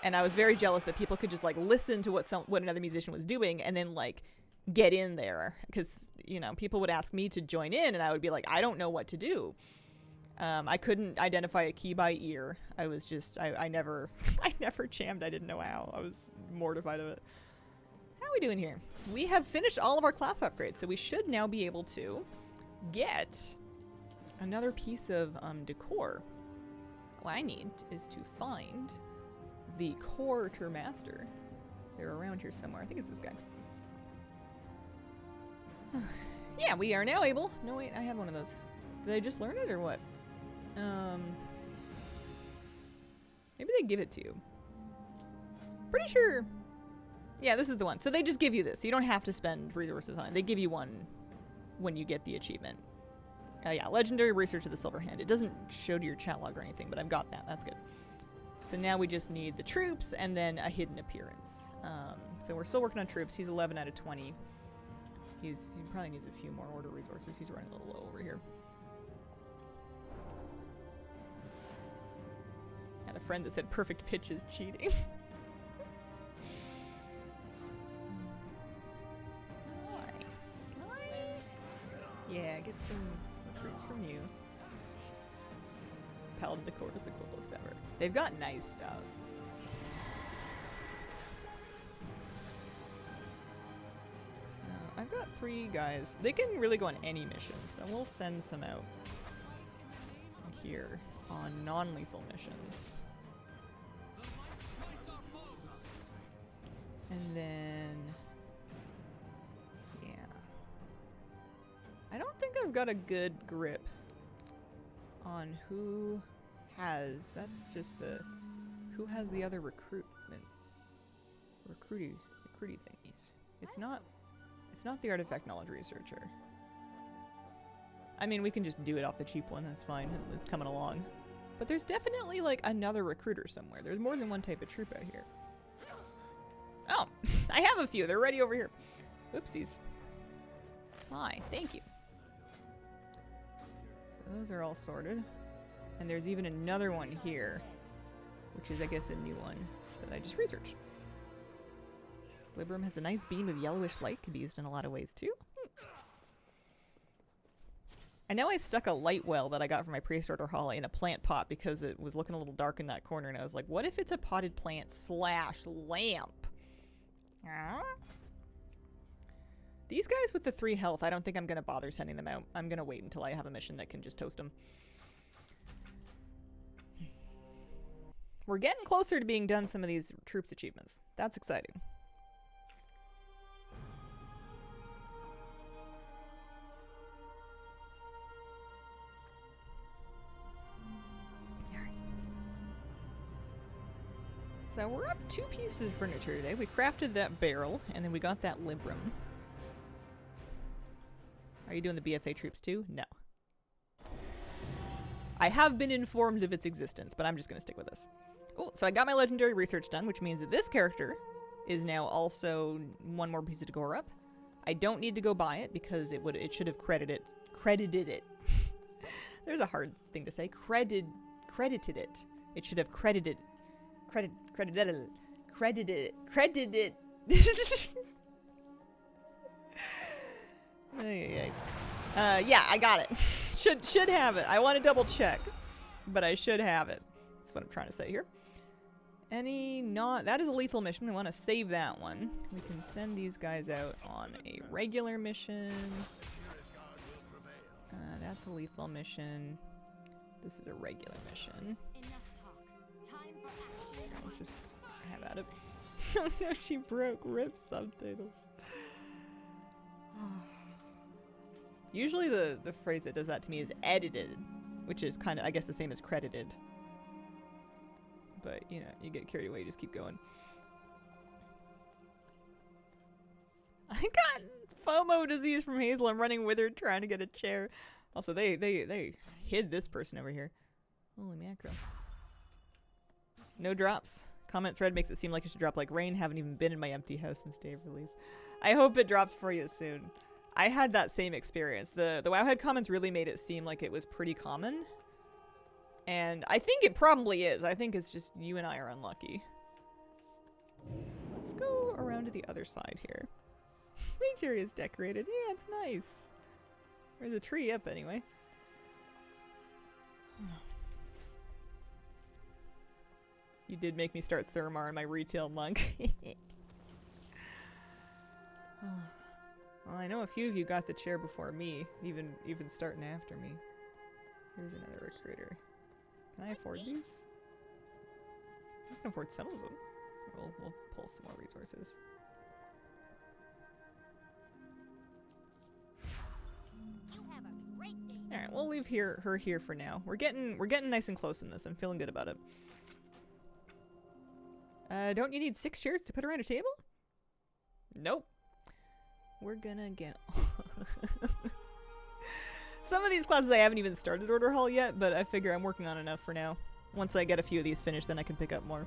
And I was very jealous that people could just like listen to what another musician was doing and then like get in there, because you know people would ask me to join in and I would be like, I don't know what to do. I couldn't identify a key by ear. I was just I never I never jammed. I didn't know how. I was mortified of it. How are we doing here? We have finished all of our class upgrades, so we should now be able to get another piece of decor. What I need is to find the quartermaster. They're around here somewhere. I think it's this guy. Yeah, we are now able. No, wait, I have one of those. Did I just learn it or what? Maybe they give it to you. Pretty sure. Yeah, this is the one. So they just give you this. You don't have to spend resources on it. They give you one when you get the achievement. Yeah, legendary research of the silver hand. It doesn't show to your chat log or anything, but I've got that. That's good. So now we just need the troops and then a hidden appearance. So we're still working on troops. He's 11 out of 20. He probably needs a few more order resources. He's running a little low over here. Had a friend that said perfect pitch is cheating. Yeah, get some recruits from you. Paladin decor is the coolest ever. They've got nice stuff. So I've got 3 guys. They can really go on any mission, so we'll send some out here on non-lethal missions. And then, yeah. I don't think I've got a good grip on who has, that's just who has the other recruity thingies. It's not the artifact knowledge researcher. I mean, we can just do it off the cheap one, that's fine, it's coming along. But there's definitely like another recruiter somewhere. There's more than one type of troop out here. Oh, I have a few, they're ready over here. Oopsies. Hi, thank you. So those are all sorted. And there's even another one here, which is, I guess, a new one that I just researched. Libram has a nice beam of yellowish light, can be used in a lot of ways too. I know I stuck a light well that I got from my pre-starter haul in a plant pot because it was looking a little dark in that corner, and I was like, what if it's a potted plant / lamp? These guys with the 3 health, I don't think I'm going to bother sending them out. I'm going to wait until I have a mission that can just toast them. We're getting closer to being done some of these troops achievements. That's exciting. So we're up 2 pieces of furniture today. We crafted that barrel, and then we got that Libram. Are you doing the BFA troops too? No. I have been informed of its existence, but I'm just going to stick with this. Oh, so I got my legendary research done, which means that this character is now also 1 more piece of decor up. I don't need to go buy it because it should have credited it. There's a hard thing to say. Credited it. It should have credited it. Yeah, I got it. should have it. I want to double check, but I should have it. That's what I'm trying to say here. That is a lethal mission. We want to save that one. We can send these guys out on a regular mission. That's a lethal mission. This is a regular mission. Let's just have at it. Oh no, she broke RIP subtitles. Usually the phrase that does that to me is edited, which is kind of, I guess, the same as credited. But, you know, you get carried away, you just keep going. I got FOMO disease from Hazel. I'm running with her trying to get a chair. Also, they hid this person over here. Holy macro. No drops. Comment thread makes it seem like it should drop like rain. Haven't even been in my empty house since day of release. I hope it drops for you soon. I had that same experience. The Wowhead comments really made it seem like it was pretty common. And I think it probably is. I think it's just you and I are unlucky. Let's go around to the other side here. Mage area is decorated. Yeah, it's nice. There's a tree up anyway. You did make me start Suramar in my retail monk. Well, I know a few of you got the chair before me, even starting after me. Here's another recruiter. Can I afford these? I can afford some of them. We'll pull some more resources. Alright, we'll leave her here for now. We're getting nice and close in this. I'm feeling good about it. Don't you need 6 chairs to put around a table? Nope. We're gonna get some of these classes I haven't even started Order Hall yet, but I figure I'm working on enough for now. Once I get a few of these finished, then I can pick up more.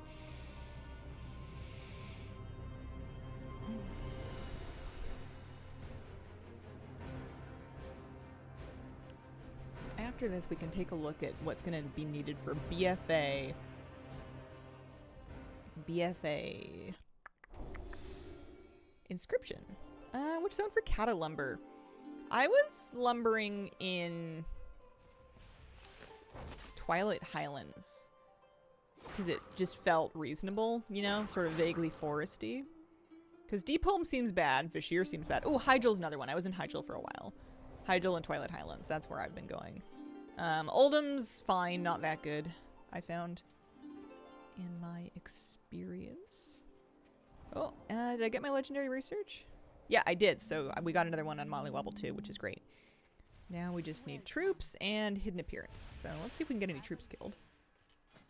After this, we can take a look at what's going to be needed for BFA. BFA. Inscription. Which zone for Cata lumber? I was lumbering in Twilight Highlands. Because it just felt reasonable, you know? Sort of vaguely foresty. Because Deep Home seems bad. Vashir seems bad. Oh, Hygel's another one. I was in Hygel for a while. Hygel and Twilight Highlands. That's where I've been going. Oldham's fine. Not that good, I found. In my experience. Oh, did I get my legendary research? Yeah, I did. So we got another one on Molly Wobble too, which is great. Now we just need troops and hidden appearance. So let's see if we can get any troops killed.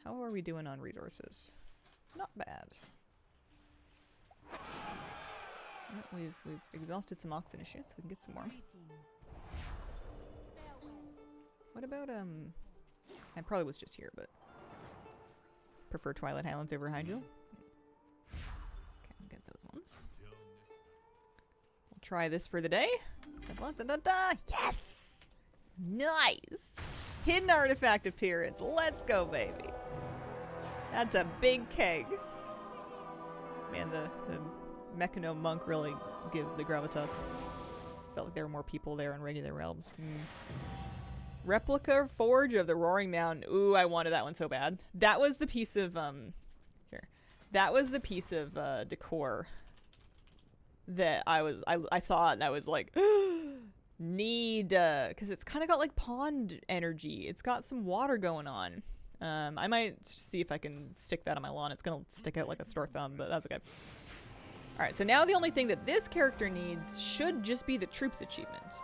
How are we doing on resources? Not bad. We've exhausted some oxen shit, so we can get some more. What about I probably was just here, but prefer Twilight Highlands over Hygel. Okay, I'll get those ones. We'll try this for the day. Da, da, da, da. Yes! Nice! Hidden artifact appearance. Let's go, baby. That's a big keg. Man, the Mechano monk really gives the gravitas. Felt like there were more people there in regular realms. Replica forge of the Roaring Mountain. Ooh, I wanted that one so bad. That was the piece of here. That was the piece of decor that I saw it and I was like need because it's kind of got like pond energy. It's got some water going on. I might see if I can stick that on my lawn. It's gonna stick out like a sore thumb, but that's okay. Alright, so now the only thing that this character needs should just be the troops achievement.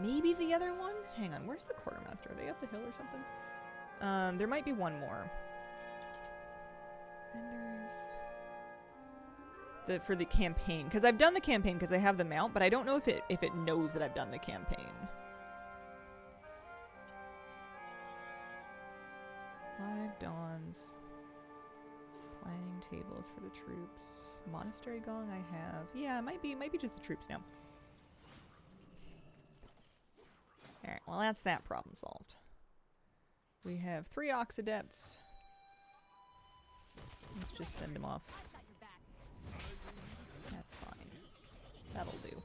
Maybe the other one? Hang on, where's the quartermaster? Are they up the hill or something? There might be one more. Vendors. For the campaign. Because I've done the campaign because I have the mount, but I don't know if it knows that I've done the campaign. 5 dawns. Planning tables for the troops. Monastery gong I have. Yeah, it might be just the troops now. Alright, well that's that problem solved. We have 3 Oxadepts. Let's just send them off. That's fine. That'll do.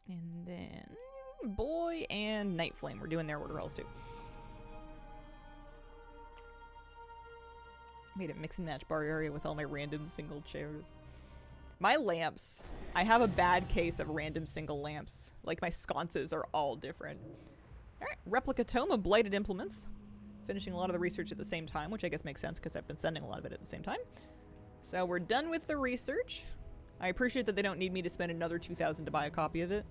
And then Boy and Night Flame. We're doing their order rolls too. Made a mix and match bar area with all my random single chairs. My lamps, I have a bad case of random single lamps. Like my sconces are all different. Alright, replica tome of blighted implements. Finishing a lot of the research at the same time, which I guess makes sense because I've been sending a lot of it at the same time. So we're done with the research. I appreciate that they don't need me to spend another 2,000 to buy a copy of it.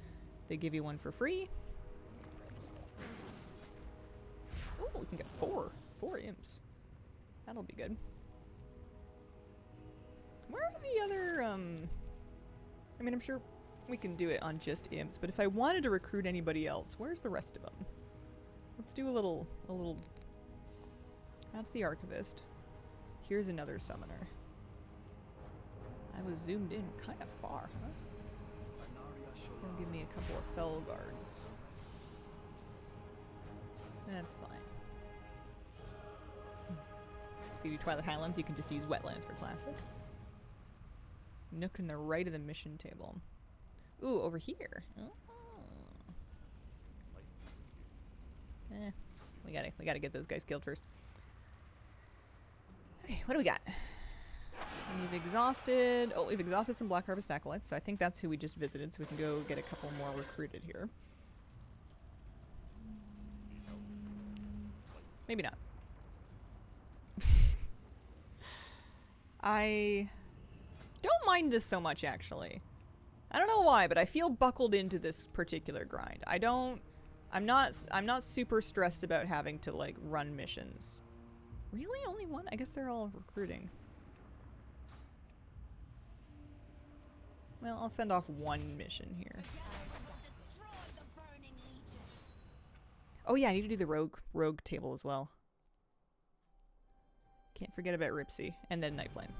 They give you one for free. Oh, we can get 4 imps. That'll be good. Where are the other, I mean, I'm sure we can do it on just imps, but if I wanted to recruit anybody else, where's the rest of them? Let's do a little, that's the Archivist. Here's another summoner. I was zoomed in kind of far, huh? They'll give me a couple of Fell Guards. That's fine. If you do Twilight Highlands, you can just use Wetlands for Classic. Nook in the right of the mission table. Ooh, over here. Oh. We gotta get those guys killed first. Okay, what do we got? We've exhausted some Black Harvest Acolytes, so I think that's who we just visited, so we can go get a couple more recruited here. Maybe not. I don't mind this so much, actually. I don't know why, but I feel buckled into this particular grind. I'm not super stressed about having to, like, run missions. Really? Only one? I guess they're all recruiting. Well, I'll send off one mission here. Oh yeah, I need to do the rogue table as well. Can't forget about Ripsy. And then Night Flame.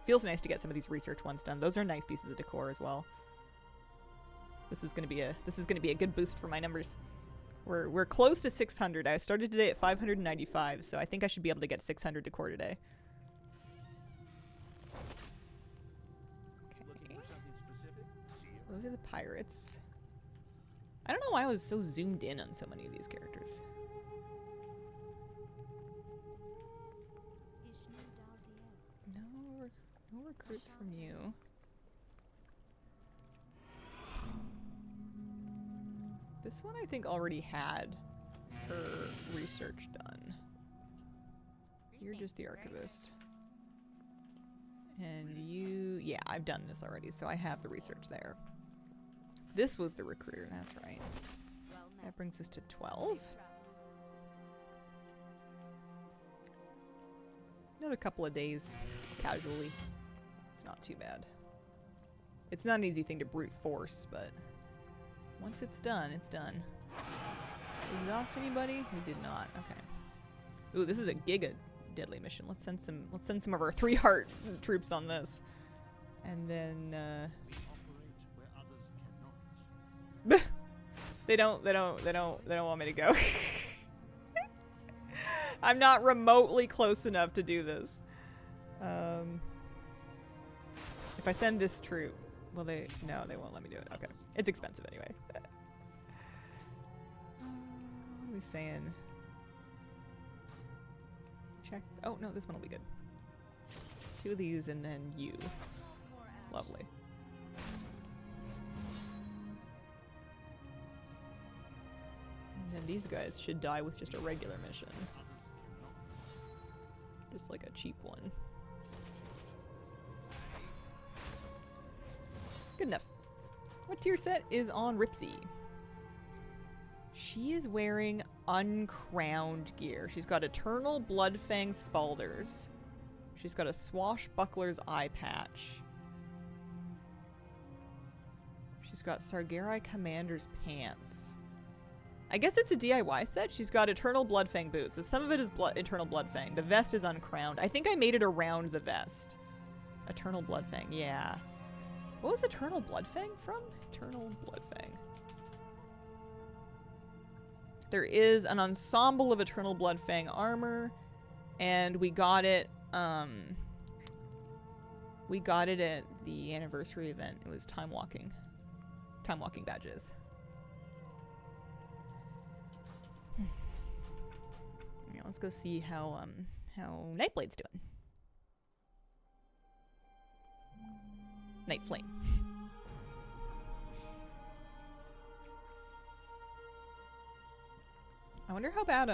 Feels nice to get some of these research ones done. Those are nice pieces of decor as well. This is gonna be a good boost for my numbers. We're close to 600. I started today at 595, so I think I should be able to get 600 decor today. Okay. Those are the pirates. I don't know why I was so zoomed in on so many of these characters. No recruits from you. This one I think already had her research done. You're just the archivist. And you... yeah, I've done this already, so I have the research there. This was the recruiter, that's right. That brings us to 12. Another couple of days, casually. It's not too bad. It's not an easy thing to brute force, but once it's done, it's done. Exhaust anybody? We did not. Okay. Ooh, this is a giga deadly mission. Let's send some of our 3 heart troops on this. And then they don't want me to go. I'm not remotely close enough to do this. If I send this troop, will they? No, they won't let me do it. Okay. It's expensive anyway. What are we saying? Check. Oh, no, this one will be good. 2 of these and then you. Lovely. And then these guys should die with just a regular mission. Just like a cheap one. Good enough. What tier set is on Ripsy? She is wearing uncrowned gear. She's got Eternal Bloodfang Spalders. She's got a Swashbuckler's eye patch. She's got Sargerai Commander's pants. I guess it's a DIY set. She's got Eternal Bloodfang boots. So some of it is Eternal Bloodfang. The vest is uncrowned. I think I made it around the vest. Eternal Bloodfang, yeah. What was Eternal Bloodfang from? Eternal Bloodfang. There is an ensemble of Eternal Bloodfang armor, and we got it at the anniversary event. It was time walking badges. Yeah, let's go see how Nightblade's doing. Night Flame. I wonder how bad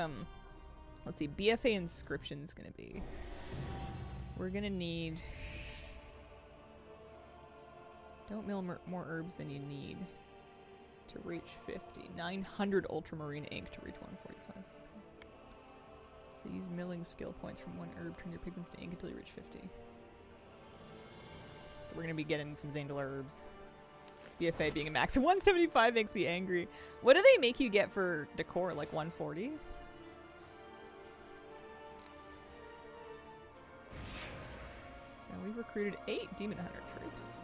let's see, BFA inscription's gonna be. We're gonna need... don't mill more herbs than you need to reach 50. 900 ultramarine ink to reach 145. Okay. So use milling skill points from 1 herb, turn your pigments to ink until you reach 50. So we're gonna be getting some Zandal herbs. BFA being a max of 175 makes me angry. What do they make you get for decor? Like 140? So we've recruited 8 Demon Hunter troops.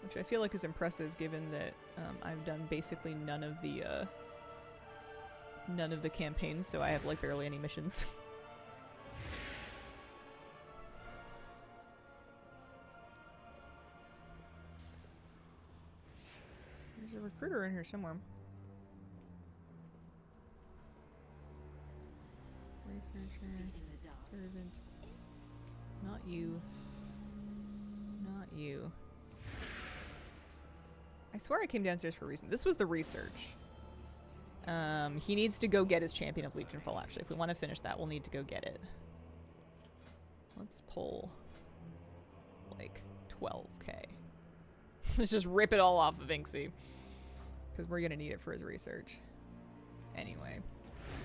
Which I feel like is impressive given that I've done basically none of the none of the campaigns, so I have like barely any missions. There's a recruiter in here somewhere. Researcher, servant. Not you. Not you. I swear I came downstairs for a reason. This was the research. He needs to go get his Champion of Legionfall, actually. If we want to finish that, we'll need to go get it. Let's pull, like, 12k. Let's just rip it all off of Inksy. Because we're going to need it for his research. Anyway.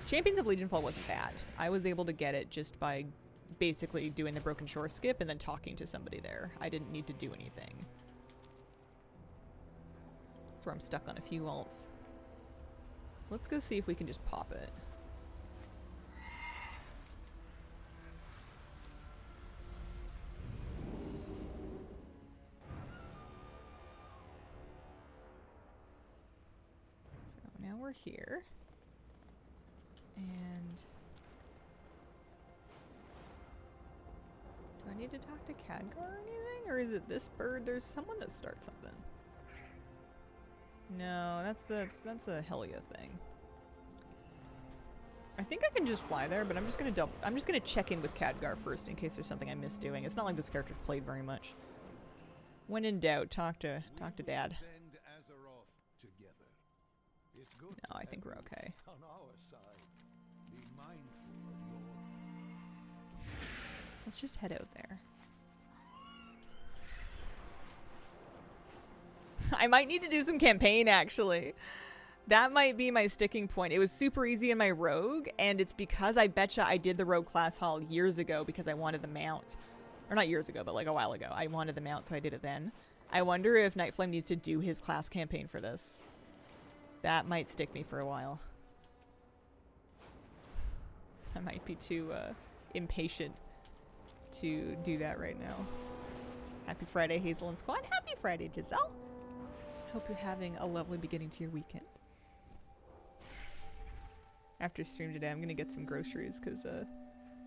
Champions of Legionfall wasn't bad. I was able to get it just by basically doing the Broken Shore skip and then talking to somebody there. I didn't need to do anything. That's where I'm stuck on a few alts. Let's go see if we can just pop it. So now we're here. And do I need to talk to Khadgar or anything? Or is it this bird? There's someone that starts something. No, that's a Helia thing. I think I can just fly there, but I'm just gonna check in with Khadgar first in case there's something I missed doing. It's not like this character's played very much. When in doubt, talk to Dad. No, I think we're okay. Let's just head out there. I might need to do some campaign, actually. That might be my sticking point. It was super easy in my rogue, and it's because I betcha I did the rogue class haul years ago because I wanted the mount. Or not years ago, but like a while ago. I wanted the mount, so I did it then. I wonder if Nightflame needs to do his class campaign for this. That might stick me for a while. I might be too impatient to do that right now. Happy Friday, Hazel and Squad. Happy Friday, Giselle. Hope you're having a lovely beginning to your weekend. After stream today, I'm going to get some groceries because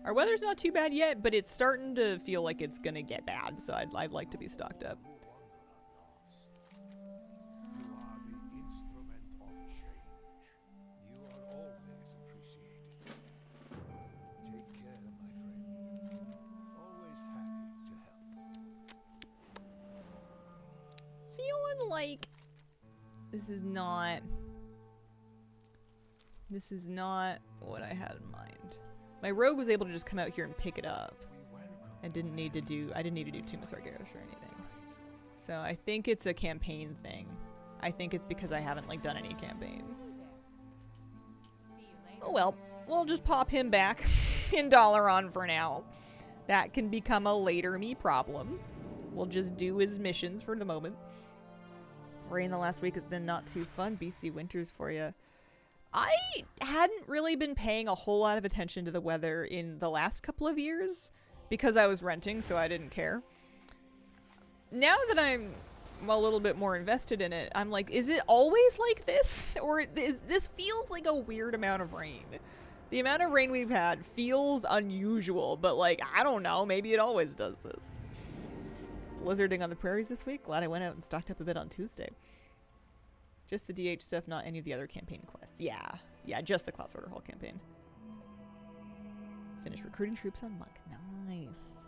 our weather's not too bad yet, but it's starting to feel like it's going to get bad, so I'd like to be stocked up. Feeling like this is not what I had in mind. My rogue was able to just come out here and pick it up. I didn't need to do Tomb Sargeras or anything. So I think it's a campaign thing. I think it's because I haven't like done any campaign. Oh well, we'll just pop him back in Dalaran for now. That can become a later me problem. We'll just do his missions for the moment. Rain the last week has been not too fun. BC winters for you. I hadn't really been paying a whole lot of attention to the weather in the last couple of years because I was renting, so I didn't care. Now that I'm a little bit more invested in it, I'm like, is it always like this? Or this feels like a weird amount of rain. The amount of rain we've had feels unusual, but like, I don't know, maybe it always does this. Blizzarding on the prairies this week. Glad I went out and stocked up a bit on Tuesday. Just the DH stuff, not any of the other campaign quests. Yeah, just the Class Order Hall campaign. Finish recruiting troops on Monk. Nice.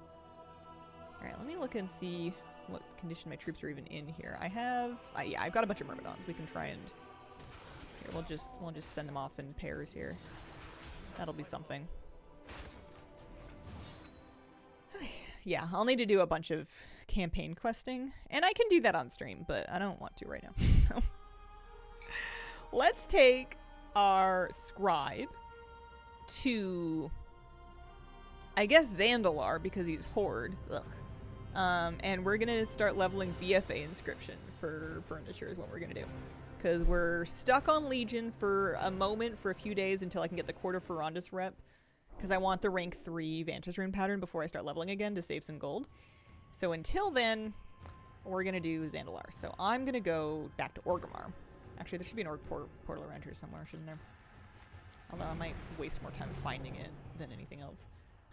Alright, let me look and see what condition my troops are even in here. Yeah, I've got a bunch of Myrmidons. We can try and... Here, we'll just send them off in pairs here. That'll be something. Yeah, I'll need to do a bunch of campaign questing, and I can do that on stream, but I don't want to right now. So let's take our scribe to, I guess, Zandalar because he's Horde. Ugh. And we're gonna start leveling BFA inscription for furniture is what we're gonna do, because we're stuck on Legion for a moment, for a few days, until I can get the Court of Ferondis rep, because I want the rank 3 Vantage Rune pattern before I start leveling again to save some gold. So until then, we're going to do Zandalar. So I'm going to go back to Orgrimmar. Actually, there should be an Orc portal around here somewhere, shouldn't there? Although I might waste more time finding it than anything else.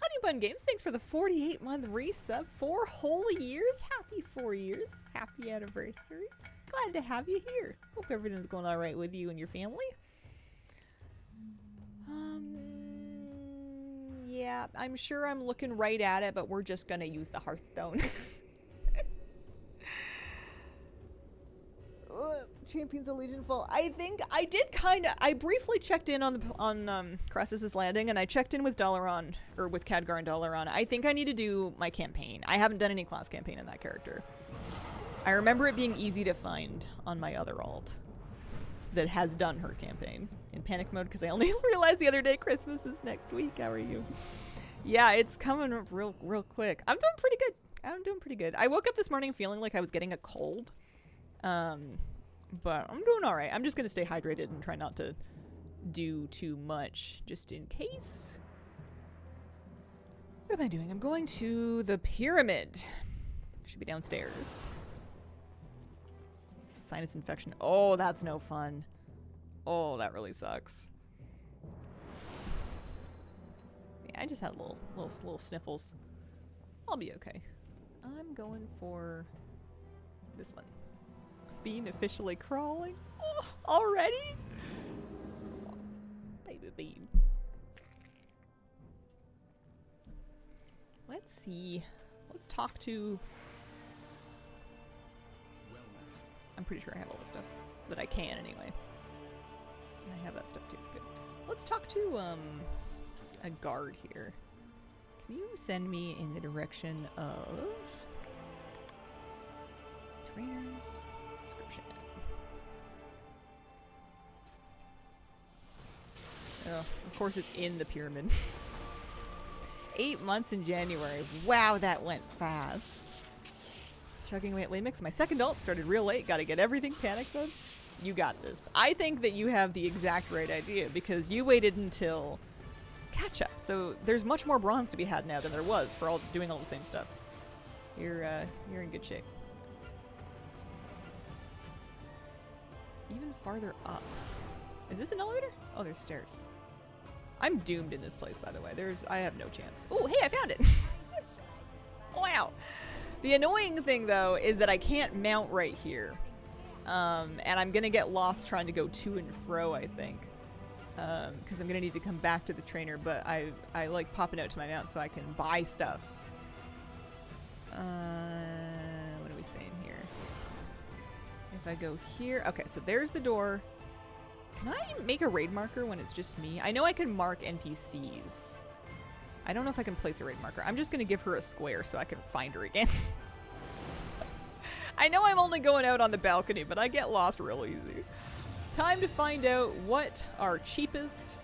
Honey Bun Games, thanks for the 48-month resub. 4 whole years? Happy 4 years. Happy anniversary. Glad to have you here. Hope everything's going alright with you and your family. Yeah, I'm sure I'm looking right at it, but we're just gonna use the Hearthstone. Champions of Legion Fall. I think I did I briefly checked in on Crassus's Landing, and I checked in with Dalaran, or with Khadgar and Dalaran. I think I need to do my campaign. I haven't done any class campaign in that character. I remember it being easy to find on my other alt that has done her campaign in panic mode, because I only realized the other day Christmas is next week. How are you? Yeah, it's coming real quick. I'm doing pretty good. I woke up this morning feeling like I was getting a cold. But I'm doing alright. I'm just gonna stay hydrated and try not to do too much, just in case. What am I doing? I'm going to the pyramid. Should be downstairs. Sinus infection. Oh, that's no fun. Oh, that really sucks. Yeah, I just had little sniffles. I'll be okay. I'm going for this one. Bean officially crawling. Oh, already? Baby Bean. Let's see. Let's talk to... I'm pretty sure I have all the stuff that I can anyway. And I have that stuff too. Good. Let's talk to a guard here. Can you send me in the direction of trainers? Description. Oh, of course it's in the pyramid. 8 months in January. Wow, that went fast. Chugging away at late mix. My second ult started real late. Gotta get everything panic mode. You got this. I think that you have the exact right idea, because you waited until catch up. So there's much more bronze to be had now than there was for doing all the same stuff. You're in good shape. Even farther up. Is this an elevator? Oh, there's stairs. I'm doomed in this place, by the way. I have no chance. Oh, hey, I found it. Wow. The annoying thing, though, is that I can't mount right here. And I'm going to get lost trying to go to and fro, I think. Because I'm going to need to come back to the trainer, but I like popping out to my mount so I can buy stuff. What are we saying here? If I go here... Okay, so there's the door. Can I make a raid marker when it's just me? I know I can mark NPCs. I don't know if I can place a raid marker. I'm just going to give her a square so I can find her again. I know I'm only going out on the balcony, but I get lost real easy. Time to find out what our cheapest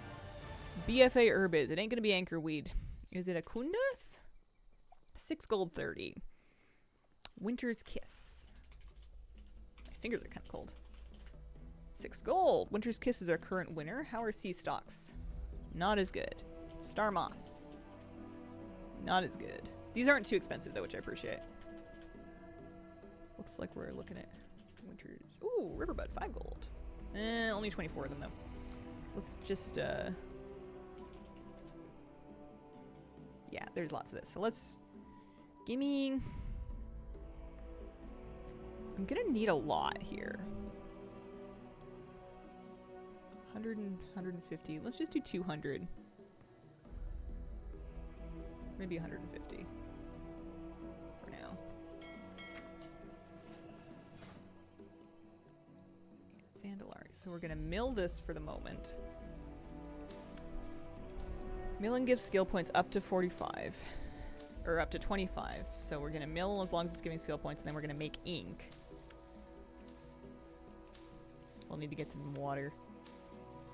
BFA herb is. It ain't going to be anchorweed. Is it Acundas? 6 gold 30. Winter's Kiss. Fingers are kind of cold. 6 gold. Winter's Kiss is our current winner. How are sea stocks? Not as good. Star Moss. Not as good. These aren't too expensive though, which I appreciate. Looks like we're looking at Winter's... Ooh, Riverbud, 5 gold. Only 24 of them though. Let's just, yeah, there's lots of this. So let's... Gimme... I'm gonna need a lot here. 100 and 150. Let's just do 200. Maybe 150 for now. Sandalari. So we're gonna mill this for the moment. Milling gives skill points up to 45. Or up to 25. So we're gonna mill as long as it's giving skill points, and then we're gonna make ink. We'll need to get some water.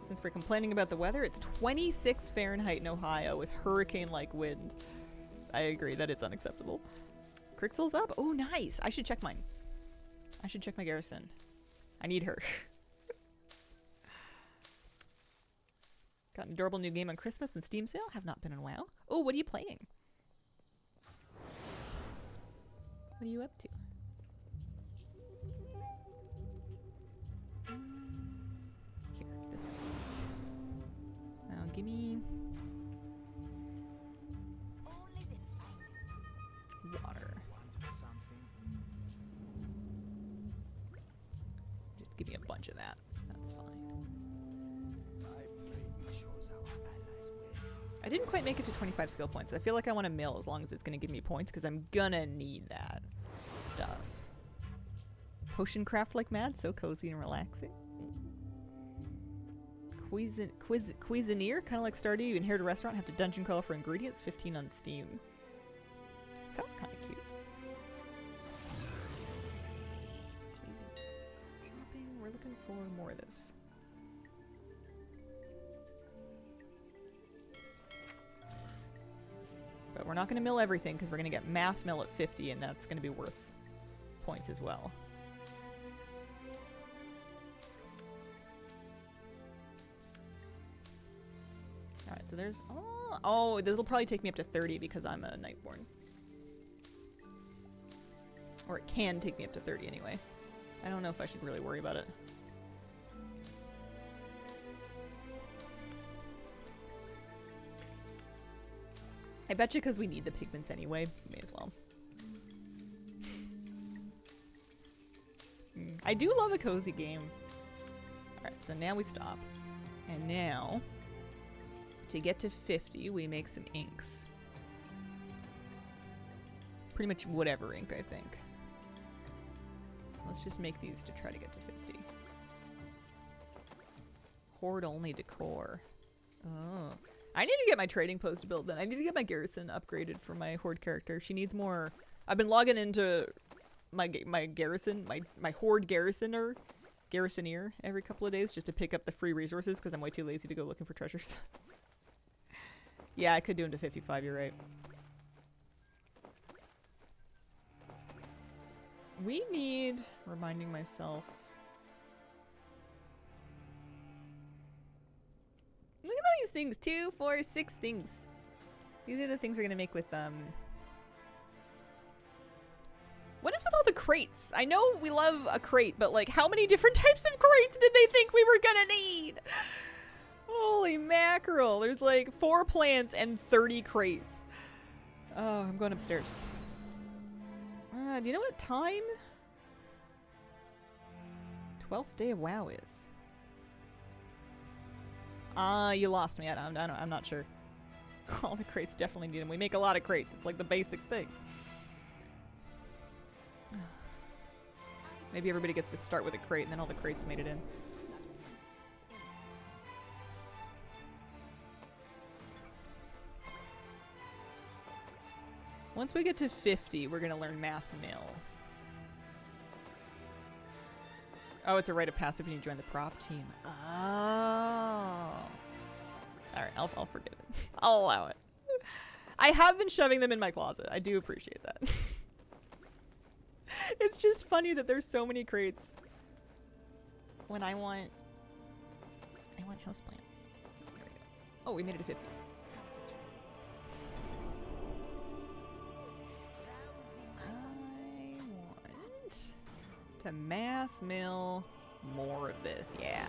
Since we're complaining about the weather, it's 26 Fahrenheit in Ohio with hurricane-like wind. I agree, that is unacceptable. Crixel's up? Oh, nice! I should check mine. I should check my garrison. I need her. Got an adorable new game on Christmas and Steam sale. Have not been in a while. Oh, what are you playing? What are you up to? Here, this one. give me a bunch of that. That's fine. I didn't quite make it to 25 skill points. I feel like I want to mill as long as it's going to give me points because I'm gonna need that stuff. Potion craft like mad, so cozy and relaxing. Cuisinier, kind of like Stardew. You inherit a restaurant, have to dungeon crawl for ingredients. 15 on Steam. Sounds kind of cute. Shopping. We're looking for more of this. But we're not going to mill everything because we're going to get mass mill at 50, and that's going to be worth points as well. Alright, so there's... Oh, this will probably take me up to 30 because I'm a Nightborn. Or it can take me up to 30 anyway. I don't know if I should really worry about it. I bet you because we need the pigments anyway, may as well. I do love a cozy game. Alright, so now we stop. And now, to get to 50, we make some inks. Pretty much whatever ink, I think. Let's just make these to try to get to 50. Horde only decor. Oh. I need to get my trading post built then. I need to get my garrison upgraded for my horde character. She needs more. I've been logging into my garrison, my horde garrisoneer every couple of days just to pick up the free resources because I'm way too lazy to go looking for treasures. Yeah, I could do them to 55, you're right. We need, reminding myself. Look at all these things. 2, 4, 6 things. These are the things we're gonna make with what is with all the crates? I know we love a crate, but like how many different types of crates did they think we were gonna need? Holy mackerel. There's like 4 plants and 30 crates. Oh, I'm going upstairs. Do you know what time 12th day of WoW is? You lost me. I'm not sure. All the crates definitely need them. We make a lot of crates. It's like the basic thing. Maybe everybody gets to start with a crate and then all the crates made it in. Once we get to 50, we're gonna learn mass mill. Oh, it's a rite of passage when you join the prop team. Oh. Alright, I'll forgive it. I'll allow it. I have been shoving them in my closet. I do appreciate that. It's just funny that there's so many crates when I want houseplants. There we go. Oh, we made it to 50. To mass mill more of this, yeah.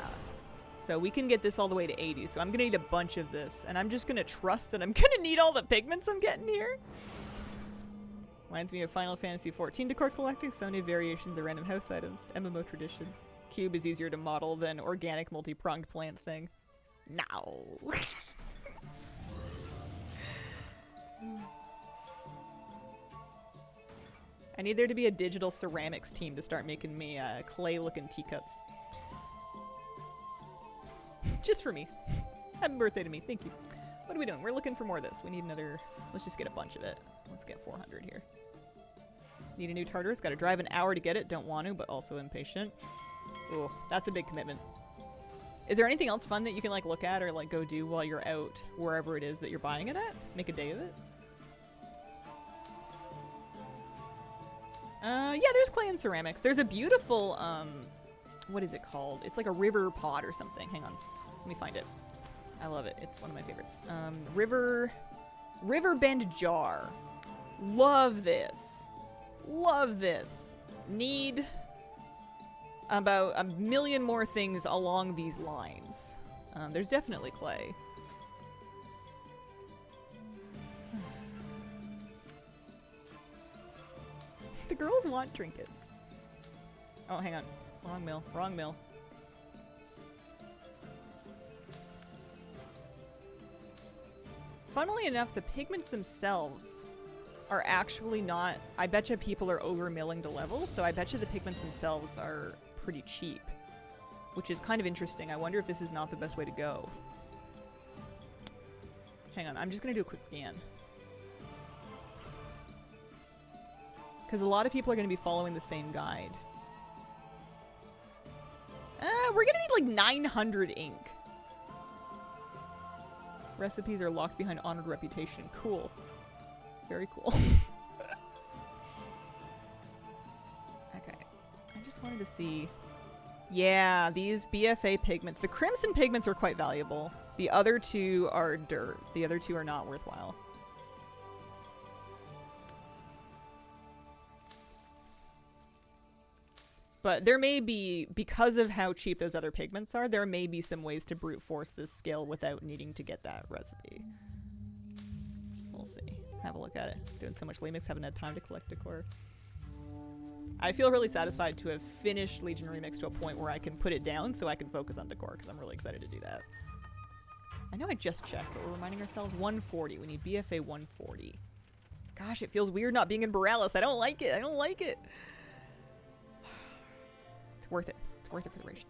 So we can get this all the way to 80, so I'm gonna need a bunch of this, and I'm just gonna trust that I'm gonna need all the pigments I'm getting here. Reminds me of Final Fantasy XIV decor collecting, so many variations of random house items. MMO tradition. Cube is easier to model than organic multi-pronged plant thing. No. I need there to be a digital ceramics team to start making me clay-looking teacups. Just for me. Happy birthday to me. Thank you. What are we doing? We're looking for more of this. We need another... Let's just get a bunch of it. Let's get 400 here. Need a new Tartarus. Got to drive an hour to get it. Don't want to, but also impatient. Ooh, that's a big commitment. Is there anything else fun that you can like look at or like go do while you're out wherever it is that you're buying it at? Make a day of it? Yeah, there's clay and ceramics. There's a beautiful, what is it called? It's like a river pot or something. Hang on. Let me find it. I love it. It's one of my favorites. Riverbend jar. Love this. Love this. Need about a million more things along these lines. There's definitely clay. The girls want trinkets. Oh, hang on. Wrong mill. Wrong mill. funnily enough, the pigments themselves are actually not... I betcha people are over milling to level, so I betcha the pigments themselves are pretty cheap. Which is kind of interesting. I wonder if this is not the best way to go. Hang on, I'm just gonna do a quick scan. Because a lot of people are gonna be following the same guide. We're gonna need like 900 ink. Recipes are locked behind honored reputation. Cool. Very cool. Okay. I just wanted to see... Yeah, these BFA pigments. The crimson pigments are quite valuable. The other two are dirt. The other two are not worthwhile. But there may be, because of how cheap those other pigments are, there may be some ways to brute force this skill without needing to get that recipe. We'll see. Have a look at it. Doing so much Remix, haven't had time to collect decor. I feel really satisfied to have finished Legion Remix to a point where I can put it down so I can focus on decor, because I'm really excited to do that. I know I just checked, but we're reminding ourselves 140. We need BFA 140. Gosh, it feels weird not being in Borealis. I don't like it. I don't like it. It's worth it. It's worth it for the ration.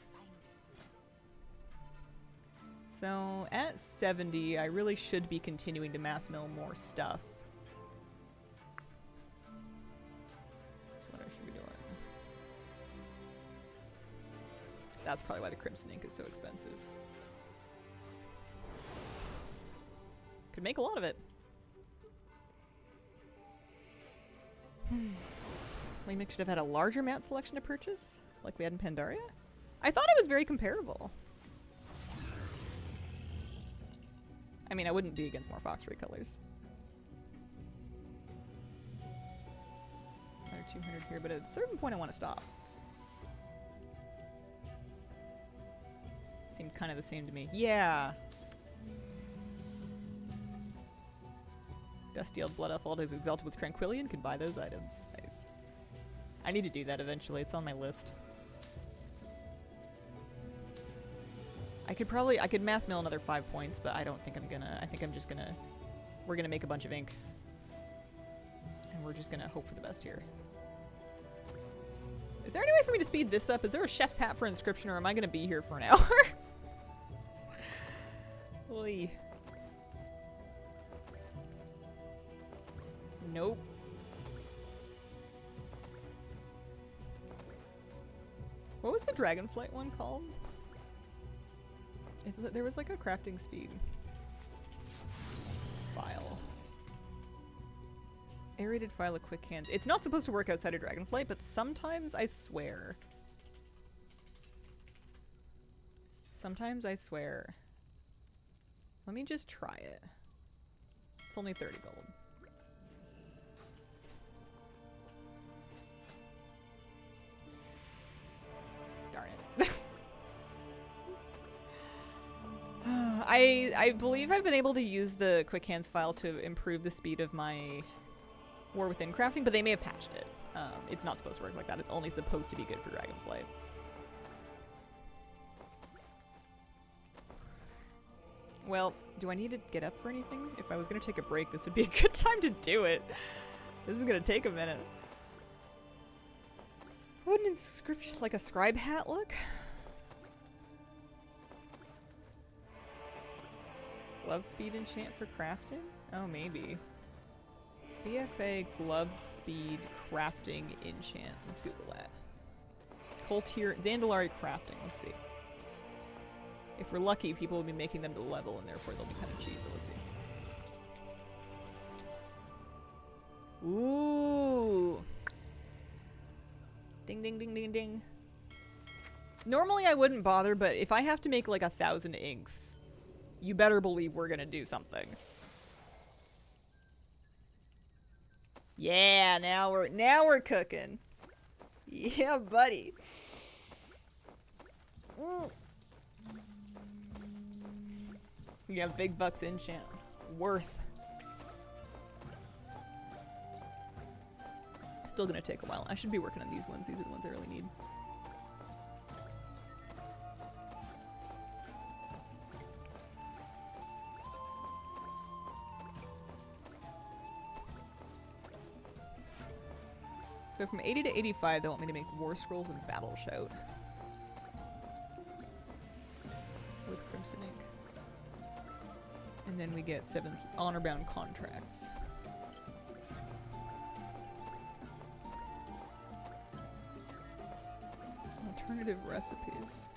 So at 70, I really should be continuing to mass mill more stuff. That's what I should be doing. That's probably why the Crimson ink is so expensive. Could make a lot of it. Lamix should have had a larger mount selection to purchase, like we had in Pandaria. I thought it was very comparable. I mean, I wouldn't be against more Fox Ray colors. Another 200 here, but at a certain point I want to stop. Seemed kind of the same to me. Yeah! Dustiel Blood Elf is exalted with Tranquility and can buy those items. Nice. I need to do that eventually. It's on my list. I could mass mill another 5 points, but I don't think I'm gonna. I think I'm just gonna... We're gonna make a bunch of ink. And we're just gonna hope for the best here. Is there any way for me to speed this up? Is there a chef's hat for inscription, or am I gonna be here for an hour? Oy. Nope. What was the Dragonflight one called? There was like a crafting speed file. Aerated file of quick hands. It's not supposed to work outside of Dragonflight, but sometimes I swear. Sometimes I swear. Let me just try it. It's only 30 gold. Darn it. I believe I've been able to use the quick hands file to improve the speed of my War Within crafting, but they may have patched it. It's not supposed to work like that. It's only supposed to be good for Dragonflight. Well, do I need to get up for anything? If I was going to take a break, this would be a good time to do it. This is going to take a minute. Would an inscription, like a scribe hat look? Glove speed enchant for crafting? Oh, maybe. BFA glove speed crafting enchant. Let's Google that. Coltier Zandalari crafting. Let's see. If we're lucky, people will be making them to level, and therefore they'll be kind of cheap. But let's see. Ooh. Ding, ding, ding, ding, ding. Normally I wouldn't bother, but if I have to make like 1,000 inks, you better believe we're gonna do something. Yeah, now we're cooking. Yeah, buddy. We have big bucks enchant. Worth. Still gonna take a while. I should be working on these ones. These are the ones I really need. So from 80 to 85, they want me to make War Scrolls and Battle Shout. With Crimson Ink. And then we get 7 honor-bound contracts. Alternative recipes.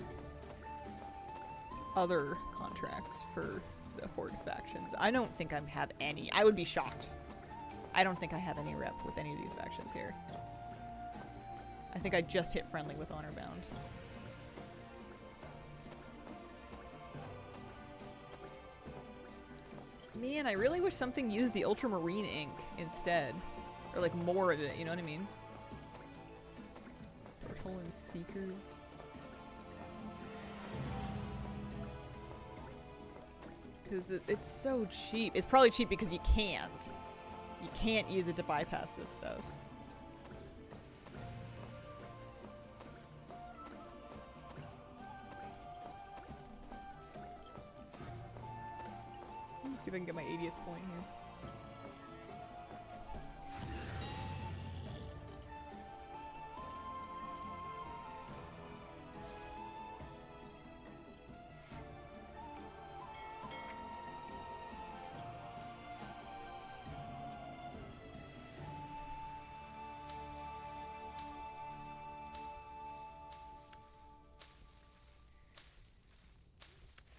Other contracts for the Horde factions. I don't think I have any. I would be shocked. I don't think I have any rep with any of these factions here. I think I just hit friendly with Honor Bound. Man, I really wish something used the ultramarine ink instead. Or like more of it, you know what I mean? Portal and Seekers. Because it's so cheap. It's probably cheap because you can't. You can't use it to bypass this stuff. Let's see if I can get my 80th point here.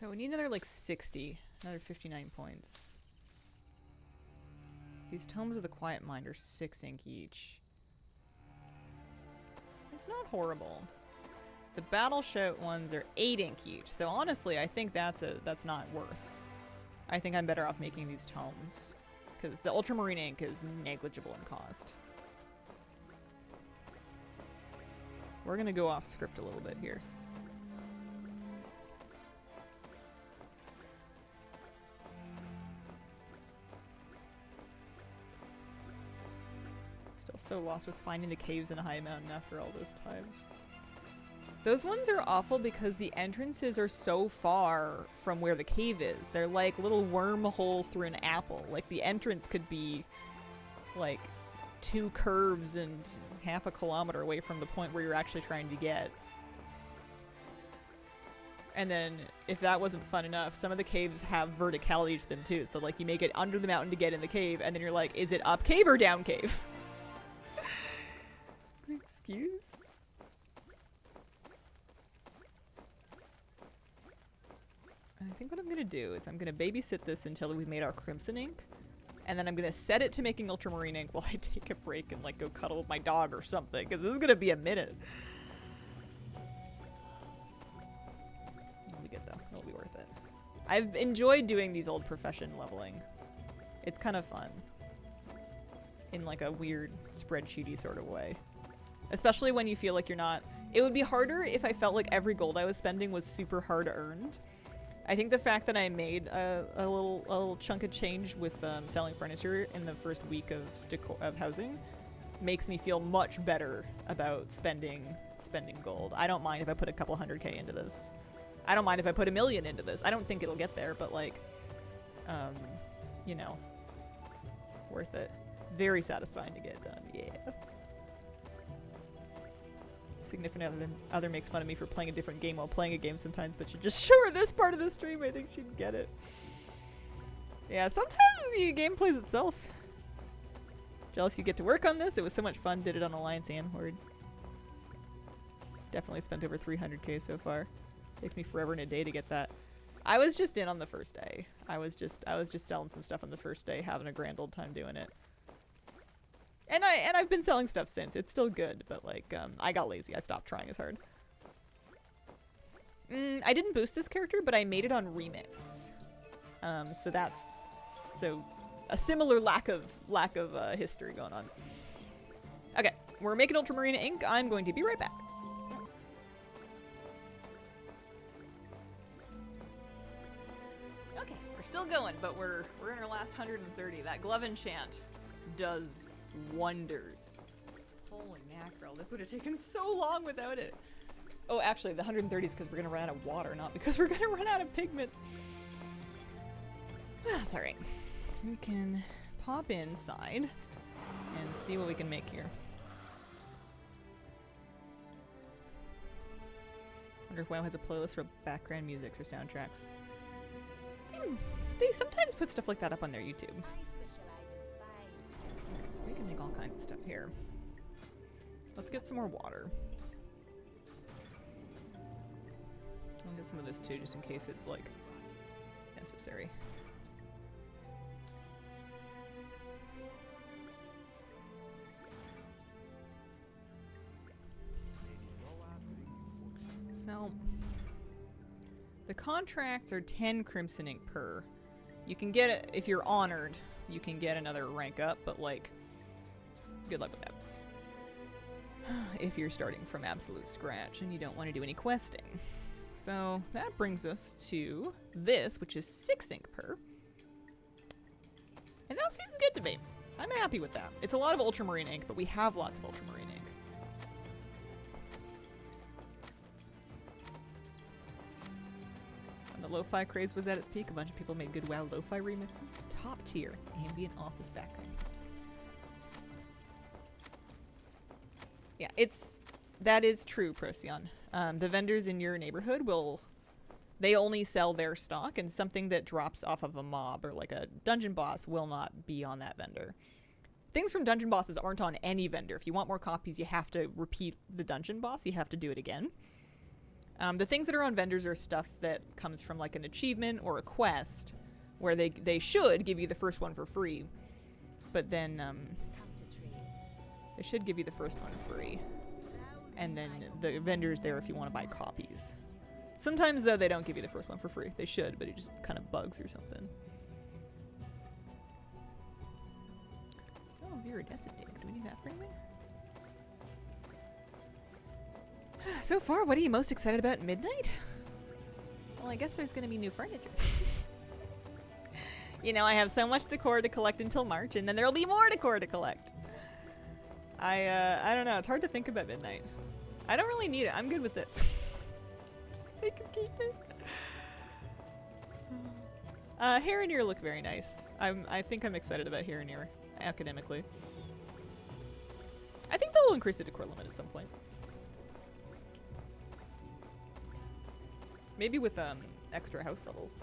So we need another like 60, another 59 points. These Tomes of the Quiet Mind are 6 ink each. It's not horrible. The Battle Shout ones are 8 ink each, so honestly I think that's not worth. I think I'm better off making these Tomes, because the Ultramarine ink is negligible in cost. We're gonna go off script a little bit here. So lost with finding the caves in a high mountain after all this time. Those ones are awful because the entrances are so far from where the cave is. They're like little wormholes through an apple. Like the entrance could be like 2 curves and half a kilometer away from the point where you're actually trying to get. And then if that wasn't fun enough, some of the caves have verticality to them too. So like you make it under the mountain to get in the cave and then you're like, is it up cave or down cave? Excuse? I think what I'm gonna do is I'm gonna babysit this until we made our Crimson ink, and then I'm gonna set it to making Ultramarine ink while I take a break and like go cuddle with my dog or something, because this is gonna be a minute. It'll be good though. It'll be worth it. I've enjoyed doing these old profession leveling. It's kind of fun. In like a weird spreadsheety sort of way. Especially when you feel like you're not... It would be harder if I felt like every gold I was spending was super hard earned. I think the fact that I made a little chunk of change with selling furniture in the first week of housing makes me feel much better about spending gold. I don't mind if I put a couple 100K into this. I don't mind if I put $1 million into this. I don't think it'll get there, but like, you know, worth it. Very satisfying to get done. Yeah. Significant other makes fun of me for playing a different game while playing a game sometimes, but you just show her this part of the stream. I think she'd get it. Yeah, sometimes the game plays itself. Jealous you get to work on this. It was so much fun. Did it on Alliance and Horde. Definitely spent over 300K so far. Takes me forever and a day to get that. I was just in on the first day. I was just selling some stuff on the first day, having a grand old time doing it. And I've been selling stuff since. It's still good, but like I got lazy. I stopped trying as hard. I didn't boost this character, but I made it on remix. So a similar lack of history going on. Okay, we're making Ultramarine ink. I'm going to be right back. Okay, we're still going, but we're in our last 130. That glove enchant does wonders. Holy mackerel, this would have taken so long without it. Oh, actually, the 130 is because we're going to run out of water, not because we're going to run out of pigment. That's alright. We can pop inside and see what we can make here. Wonder if WoW has a playlist for background music or soundtracks. They sometimes put stuff like that up on their YouTube. So we can make all kinds of stuff here. Let's get some more water. I'll get some of this too, just in case it's like necessary. So the contracts are 10 crimson ink per. You can get it if you're honored. You can get another rank up, but like, good luck with that. If you're starting from absolute scratch and you don't want to do any questing. So that brings us to this, which is 6 ink per. And that seems good to me. I'm happy with that. It's a lot of ultramarine ink, but we have lots of ultramarine ink. When the lo-fi craze was at its peak, a bunch of people made good WoW lo-fi remixes. Top tier ambient office background. Yeah, that is true, Procyon. The vendors in your neighborhood they only sell their stock, and something that drops off of a mob or like a dungeon boss will not be on that vendor. Things from dungeon bosses aren't on any vendor. If you want more copies, you have to repeat the dungeon boss. You have to do it again. The things that are on vendors are stuff that comes from like an achievement or a quest, where they should give you the first one for free, but then they should give you the first one free, and then the vendor's there if you want to buy copies. Sometimes though they don't give you the first one for free. They should, but it just kind of bugs or something. Oh, viridescent ink. Do we need that for anything? So far, what are you most excited about at midnight? Well, I guess there's gonna be new furniture. You know, I have so much decor to collect until March, and then there'll be more decor to collect. I don't know. It's hard to think about midnight. I don't really need it. I'm good with this. I can keep it. Hair look very nice. I think I'm excited about Hair academically. I think they'll increase the decor limit at some point. Maybe with extra house levels.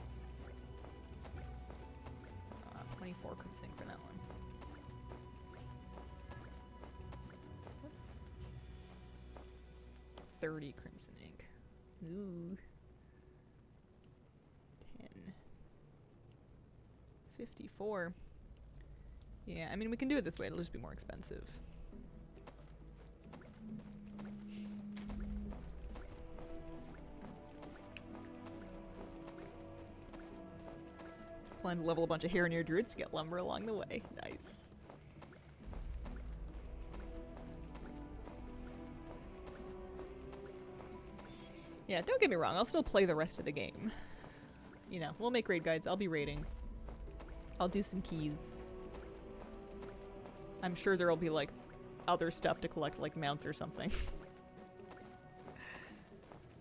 24 crimson for that one. What's 30 crimson ink? Ooh. 10. 54. Yeah, I mean, we can do it this way. It'll just be more expensive. Plan to level a bunch of Hair druids to get lumber along the way. Nice. Yeah, don't get me wrong. I'll still play the rest of the game. You know, we'll make raid guides. I'll be raiding. I'll do some keys. I'm sure there'll be, like, other stuff to collect, like mounts or something.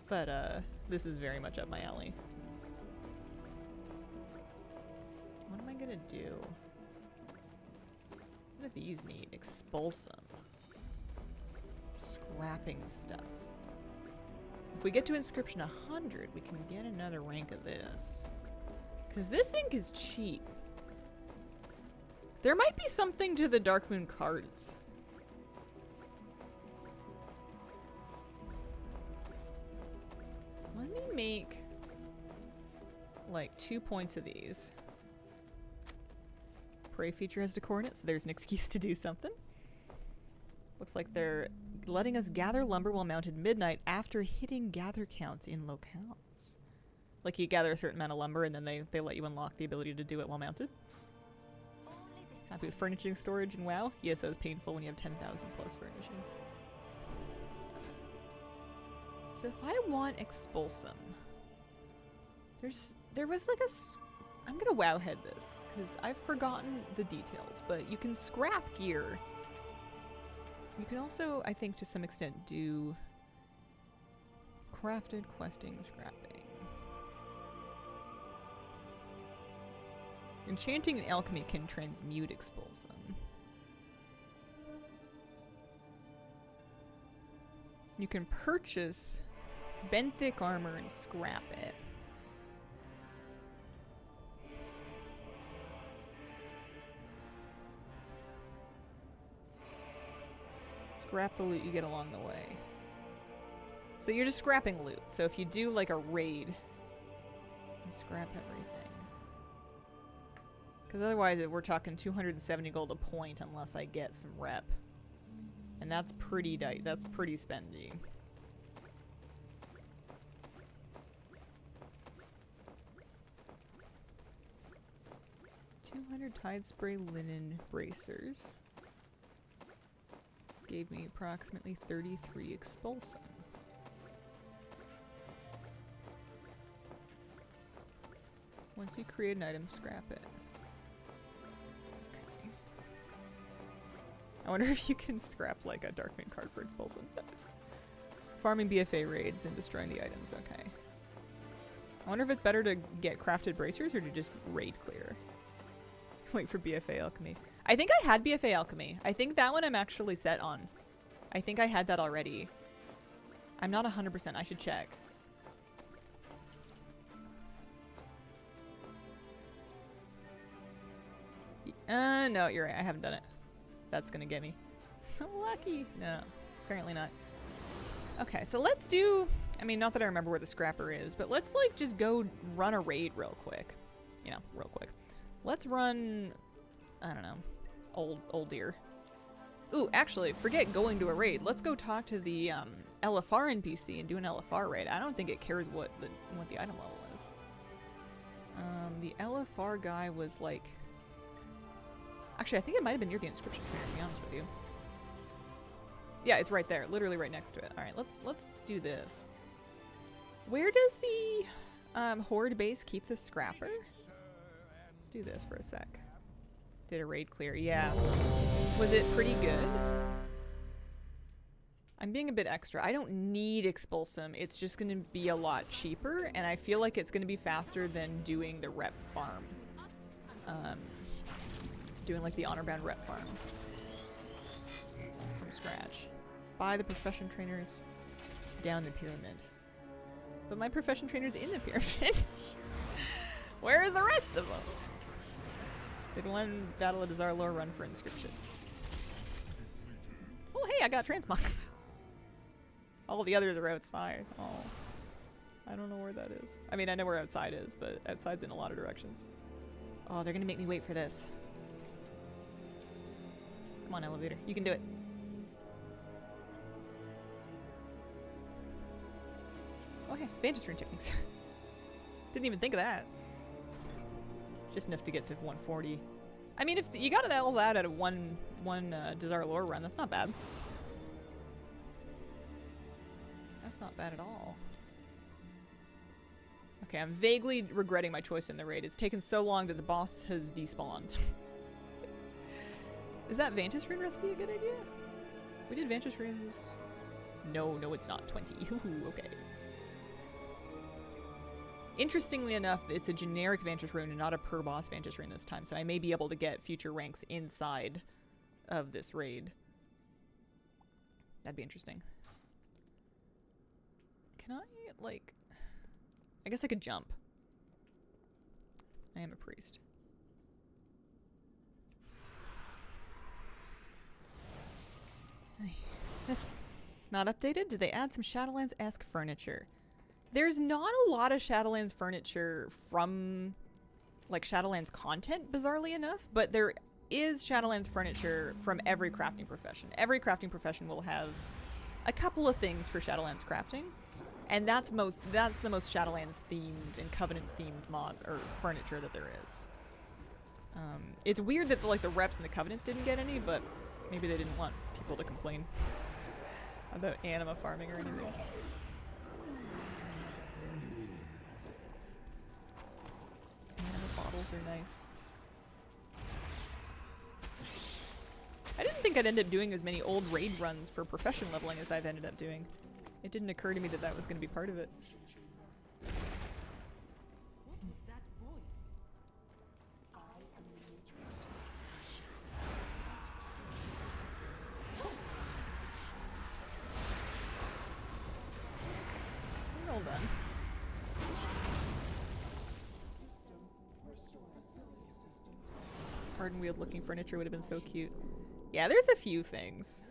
But, this is very much up my alley. What am I gonna do? What do these need? Expulsum. Scrapping stuff. If we get to inscription 100, we can get another rank of this. Because this ink is cheap. There might be something to the Darkmoon cards. Let me make like 2 points of these. Prey feature has decor in it, so there's an excuse to do something. Looks like they're letting us gather lumber while mounted midnight after hitting gather counts in locales. Like you gather a certain amount of lumber and then they let you unlock the ability to do it while mounted. Happy with furnishing storage in WoW? Yes, that was painful when you have 10,000 plus furnishings. So if I want Expulsum, there was like a... I'm gonna WoW head this, because I've forgotten the details, but you can scrap gear. You can also, I think, to some extent do crafted, questing, scrapping. Enchanting and alchemy can transmute Expulsum. You can purchase Bend thick armor and scrap it. Scrap the loot you get along the way. So you're just scrapping loot. So if you do like a raid, you scrap everything. Because otherwise we're talking 270 gold a point unless I get some rep. And that's pretty spendy. 200 Tide Spray linen bracers. Gave me approximately 33 expulsum. Once you create an item, scrap it. Okay. I wonder if you can scrap like a Darkman card for expulsum. Farming BFA raids and destroying the items, okay. I wonder if it's better to get crafted bracers or to just raid clear. Wait for BFA alchemy. I think I had BFA alchemy. I think that one I'm actually set on. I think I had that already. I'm not 100%. I should check. No, you're right. I haven't done it. That's gonna get me. So lucky. No, apparently not. Okay, so let's do... I mean, not that I remember where the scrapper is, but let's like just go run a raid real quick. You know, real quick. Let's run... I don't know. Old deer. Ooh, actually, forget going to a raid. Let's go talk to the LFR NPC and do an LFR raid. I don't think it cares what the item level is. The LFR guy was like... Actually, I think it might have been near the inscription trainer, to be honest with you. Yeah, it's right there. Literally right next to it. Alright, let's do this. Where does the horde base keep the scrapper? Let's do this for a sec. Did a raid clear. Yeah. Was it pretty good? I'm being a bit extra. I don't need expulsum. It's just going to be a lot cheaper, and I feel like it's going to be faster than doing the rep farm. Doing like the honor bound rep farm from scratch. Buy the profession trainers down the pyramid. But my profession trainer's in the pyramid. Where are the rest of them? Did one Battle of Desire lore run for inscription? Oh hey, I got transmog. All the others are outside. Oh. I don't know where that is. I mean, I know where outside is, but outside's in a lot of directions. Oh, they're gonna make me wait for this. Come on, elevator. You can do it. Oh, hey. Vantage Rune techniques. Didn't even think of that. Just enough to get to 140. I mean, if you got all that at a one Desire Lore run, that's not bad. That's not bad at all. Okay, I'm vaguely regretting my choice in the raid. It's taken so long that the boss has despawned. Is that Vantage Rune recipe a good idea? We did Vantage Runes... No, it's not. 20. Ooh, okay. Interestingly enough, it's a generic Vantage Rune and not a per-boss Vantage Rune this time, so I may be able to get future ranks inside of this raid. That'd be interesting. Can I, like... I guess I could jump. I am a priest. This not updated? Did they add some Shadowlands-esque furniture? There's not a lot of Shadowlands furniture from, like, Shadowlands content, bizarrely enough, but there is Shadowlands furniture from every crafting profession. Every crafting profession will have a couple of things for Shadowlands crafting, and that's the most Shadowlands-themed and Covenant-themed mod or furniture that there is. It's weird that the reps and the Covenants didn't get any, but maybe they didn't want people to complain about anima farming or anything. Anima bottles are nice. I didn't think I'd end up doing as many old raid runs for profession leveling as I've ended up doing. It didn't occur to me that that was going to be part of it. Arden Wheeled looking furniture would have been so cute. Yeah, there's a few things.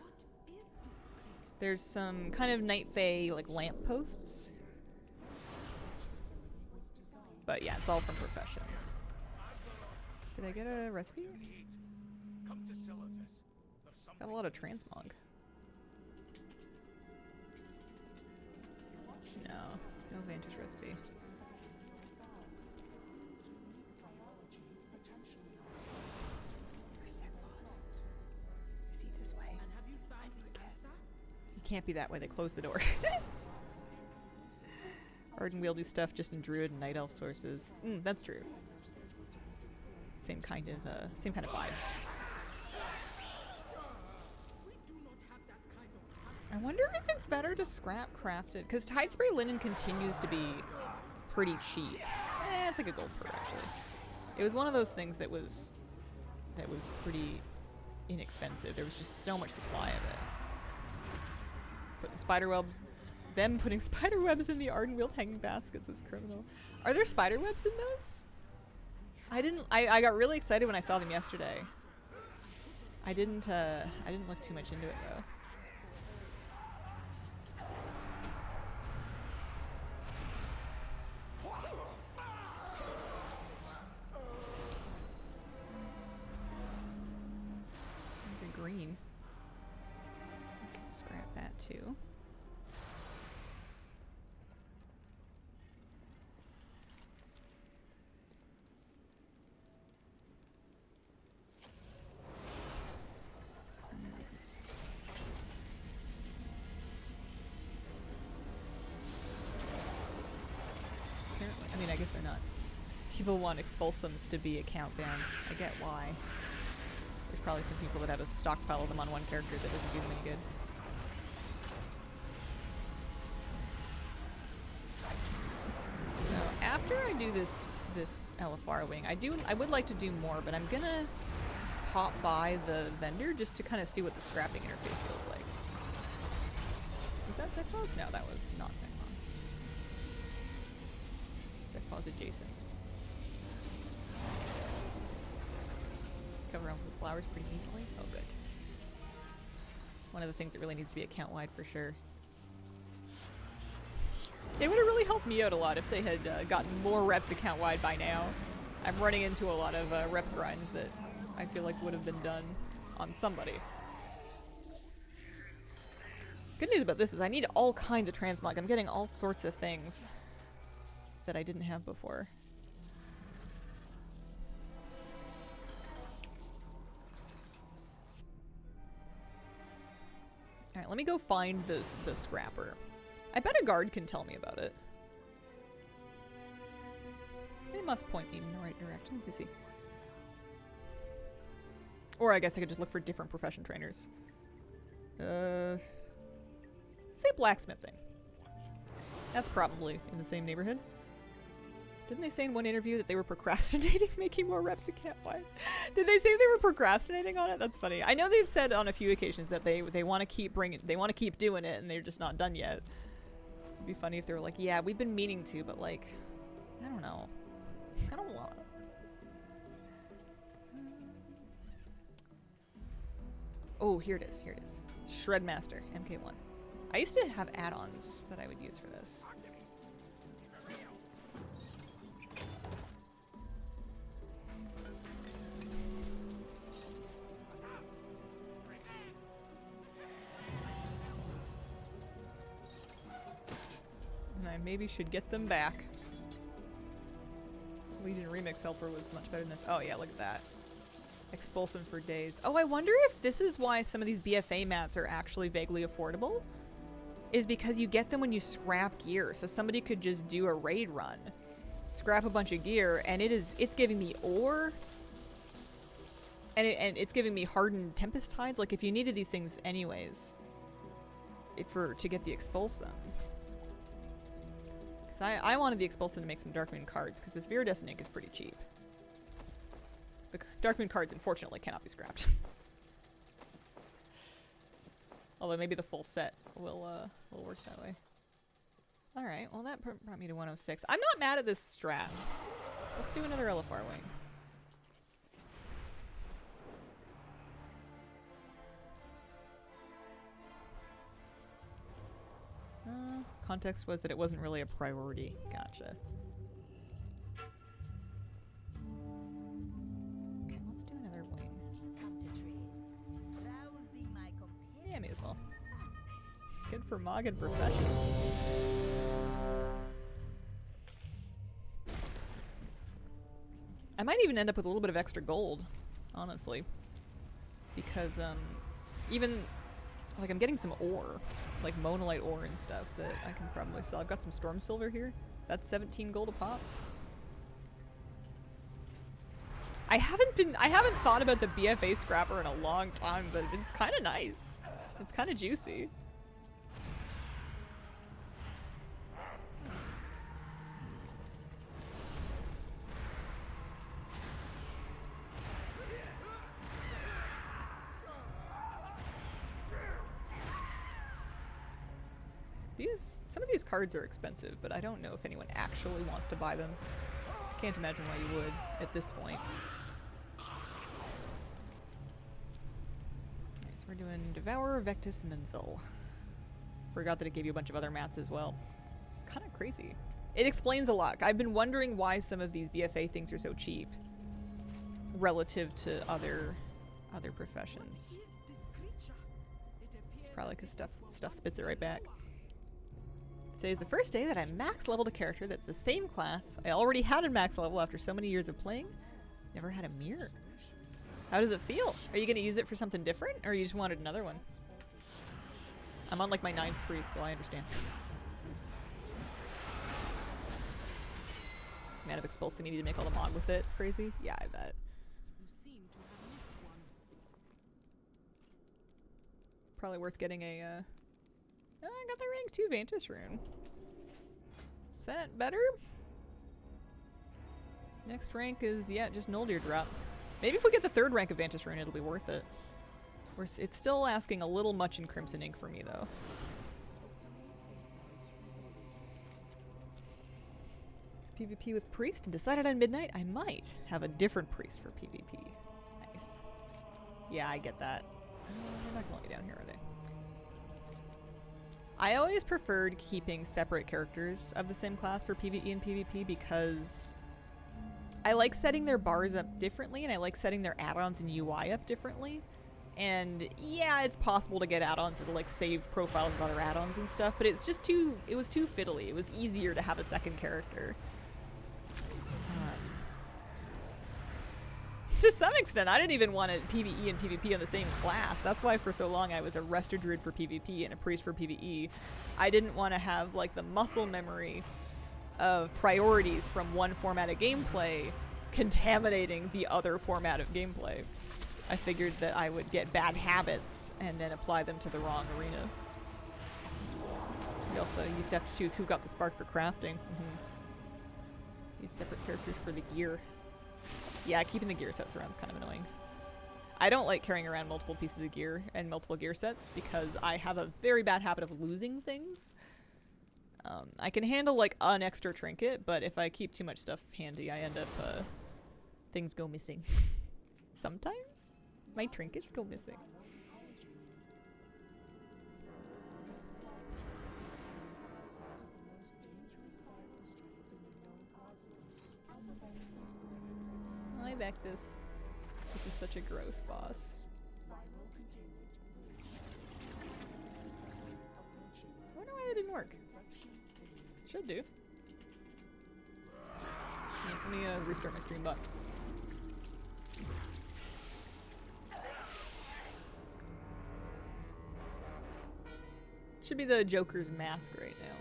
There's some kind of Night Fae like lamp posts. But yeah, it's all from Professions. Did I get a recipe? Got a lot of transmog. No Vantage recipe. Where's Sekvaz? Is he this way? I forget. He can't be that way, they closed the door. Arden wieldy stuff just in Druid and Night Elf sources. That's true. Same kind of vibes. I wonder if it's better to scrap craft it, because Tidespray linen continues to be pretty cheap. It's like a gold per actually. It was one of those things that was pretty inexpensive. There was just so much supply of it. Putting spider webs, them putting spider webs in the Arden Wheel hanging baskets was criminal. Are there spider webs in those? I got really excited when I saw them yesterday. I didn't look too much into it though. Green. Scrap that too. Apparently, I mean, I guess they're not. People want expulsums to be account banned. I get why. There's probably some people that have a stockpile of them on one character that doesn't do them any good. So after I do this LFR wing, I would like to do more, but I'm gonna pop by the vendor just to kind of see what the scrapping interface feels like. Was that Sekvaz? No, that was not Sekvaz. Sekvaz adjacent. Cover them with flowers pretty easily. Oh, good. One of the things that really needs to be account-wide for sure. It would have really helped me out a lot if they had gotten more reps account-wide by now. I'm running into a lot of rep grinds that I feel like would have been done on somebody. Good news about this is I need all kinds of transmog. I'm getting all sorts of things that I didn't have before. Alright, let me go find the scrapper. I bet a guard can tell me about it. They must point me in the right direction. Let me see. Or I guess I could just look for different profession trainers. Let's say blacksmithing. That's probably in the same neighborhood. Didn't they say in one interview that they were procrastinating making more reps account-wide? Did they say they were procrastinating on it? That's funny. I know they've said on a few occasions that they want to keep doing it and they're just not done yet. It'd be funny if they were like, yeah, we've been meaning to, but like, I don't know. I don't want it. Oh, here it is. Here it is. Shredmaster, MK1. I used to have add-ons that I would use for this. And I maybe should get them back. Legion Remix Helper was much better than this. Oh yeah, look at that. Expulsum for days. Oh, I wonder if this is why some of these BFA mats are actually vaguely affordable. Is because you get them when you scrap gear. So somebody could just do a raid run, scrap a bunch of gear, and it's giving me ore. And it's giving me hardened Tempest Tides. Like if you needed these things anyways, to get the Expulsum. Because I wanted the Expulsum to make some Darkmoon cards, because this Viridescent ink is pretty cheap. The Darkmoon cards, unfortunately, cannot be scrapped. Although maybe the full set will work that way. Alright, well that brought me to 106. I'm not mad at this strat. Let's do another LFR wing. context was that it wasn't really a priority. Gotcha. Okay, let's do another wing. Yeah, may as well. Good for Mog and Professionals. I might even end up with a little bit of extra gold, honestly. Because, even, like, I'm getting some ore. Like, monolite ore and stuff that I can probably sell. I've got some storm silver here. That's 17 gold a pop. I haven't thought about the BFA scrapper in a long time, but it's kind of nice. It's kind of juicy. Some of these cards are expensive, but I don't know if anyone actually wants to buy them. Can't imagine why you would at this point. Okay, so we're doing Devourer, Vectis, Menzel. Forgot that it gave you a bunch of other mats as well. Kind of crazy. It explains a lot. I've been wondering why some of these BFA things are so cheap relative to other professions. It's probably because stuff spits it right back. Today is the first day that I max leveled a character that's the same class I already had in max level after so many years of playing. Never had a mirror. How does it feel? Are you going to use it for something different, or you just wanted another one? I'm on like my 9th priest, so I understand. Man of Expulsing needed to make all the mod with it. Crazy? Yeah, I bet. Probably worth getting a, oh, I got the rank 2 Vantis rune. Is that better? Next rank is, yeah, just Noldir drop. Maybe if we get the 3rd rank of Vantis rune, it'll be worth it. It's still asking a little much in Crimson Ink for me, though. PvP with Priest, and decided on midnight I might have a different Priest for PvP. Nice. Yeah, I get that. They're not gonna let me down here, are they? I always preferred keeping separate characters of the same class for PvE and PvP because I like setting their bars up differently, and I like setting their add-ons and UI up differently. And yeah, it's possible to get add-ons that'll like save profiles of other add-ons and stuff, but it was too fiddly. It was easier to have a second character. To some extent, I didn't even want a PvE and PvP on the same class. That's why for so long I was a Resto Druid for PvP and a Priest for PvE. I didn't want to have like the muscle memory of priorities from one format of gameplay contaminating the other format of gameplay. I figured that I would get bad habits and then apply them to the wrong arena. We also used to have to choose who got the spark for crafting. Need separate characters for the gear. Yeah, keeping the gear sets around is kind of annoying. I don't like carrying around multiple pieces of gear and multiple gear sets because I have a very bad habit of losing things. I can handle like an extra trinket, but if I keep too much stuff handy, I end up, things go missing. Sometimes my trinkets go missing. Hi, Vectis. This is such a gross boss. I wonder why that didn't work. Should do. Yeah, let me restart my stream bot. Should be the Joker's mask right now.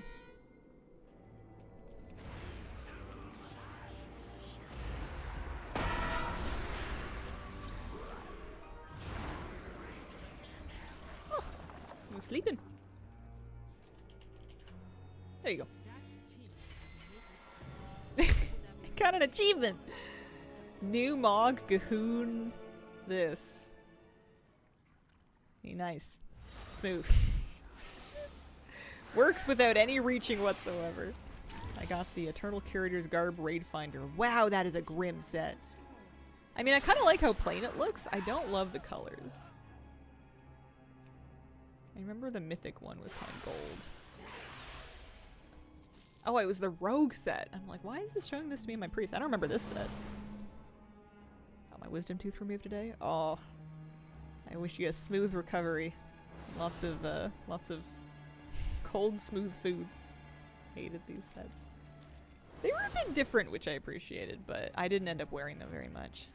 I'm sleeping. There you go. Got an achievement. New Mog Gahoon. This. Hey, nice. Smooth. Works without any reaching whatsoever. I got the Eternal Curator's Garb Raid Finder. Wow, that is a grim set. I mean, I kind of like how plain it looks. I don't love the colors. I remember the mythic one was kind of gold. Oh, it was the rogue set. I'm like, why is this showing this to me in my priest? I don't remember this set. Got my wisdom tooth removed today. Oh, I wish you a smooth recovery. Lots of cold, smooth foods. Hated these sets. They were a bit different, which I appreciated, but I didn't end up wearing them very much.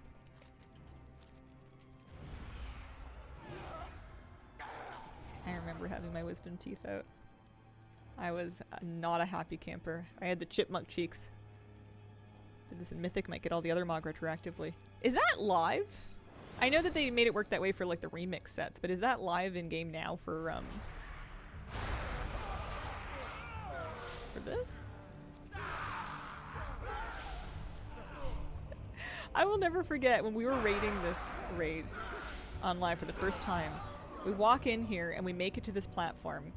I remember having my wisdom teeth out. I was not a happy camper. I had the chipmunk cheeks. Did this in Mythic, might get all the other Mog retroactively. Is that live? I know that they made it work that way for like the remix sets, but is that live in game now for this? I will never forget when we were raiding this raid online for the first time. We walk in here and we make it to this platform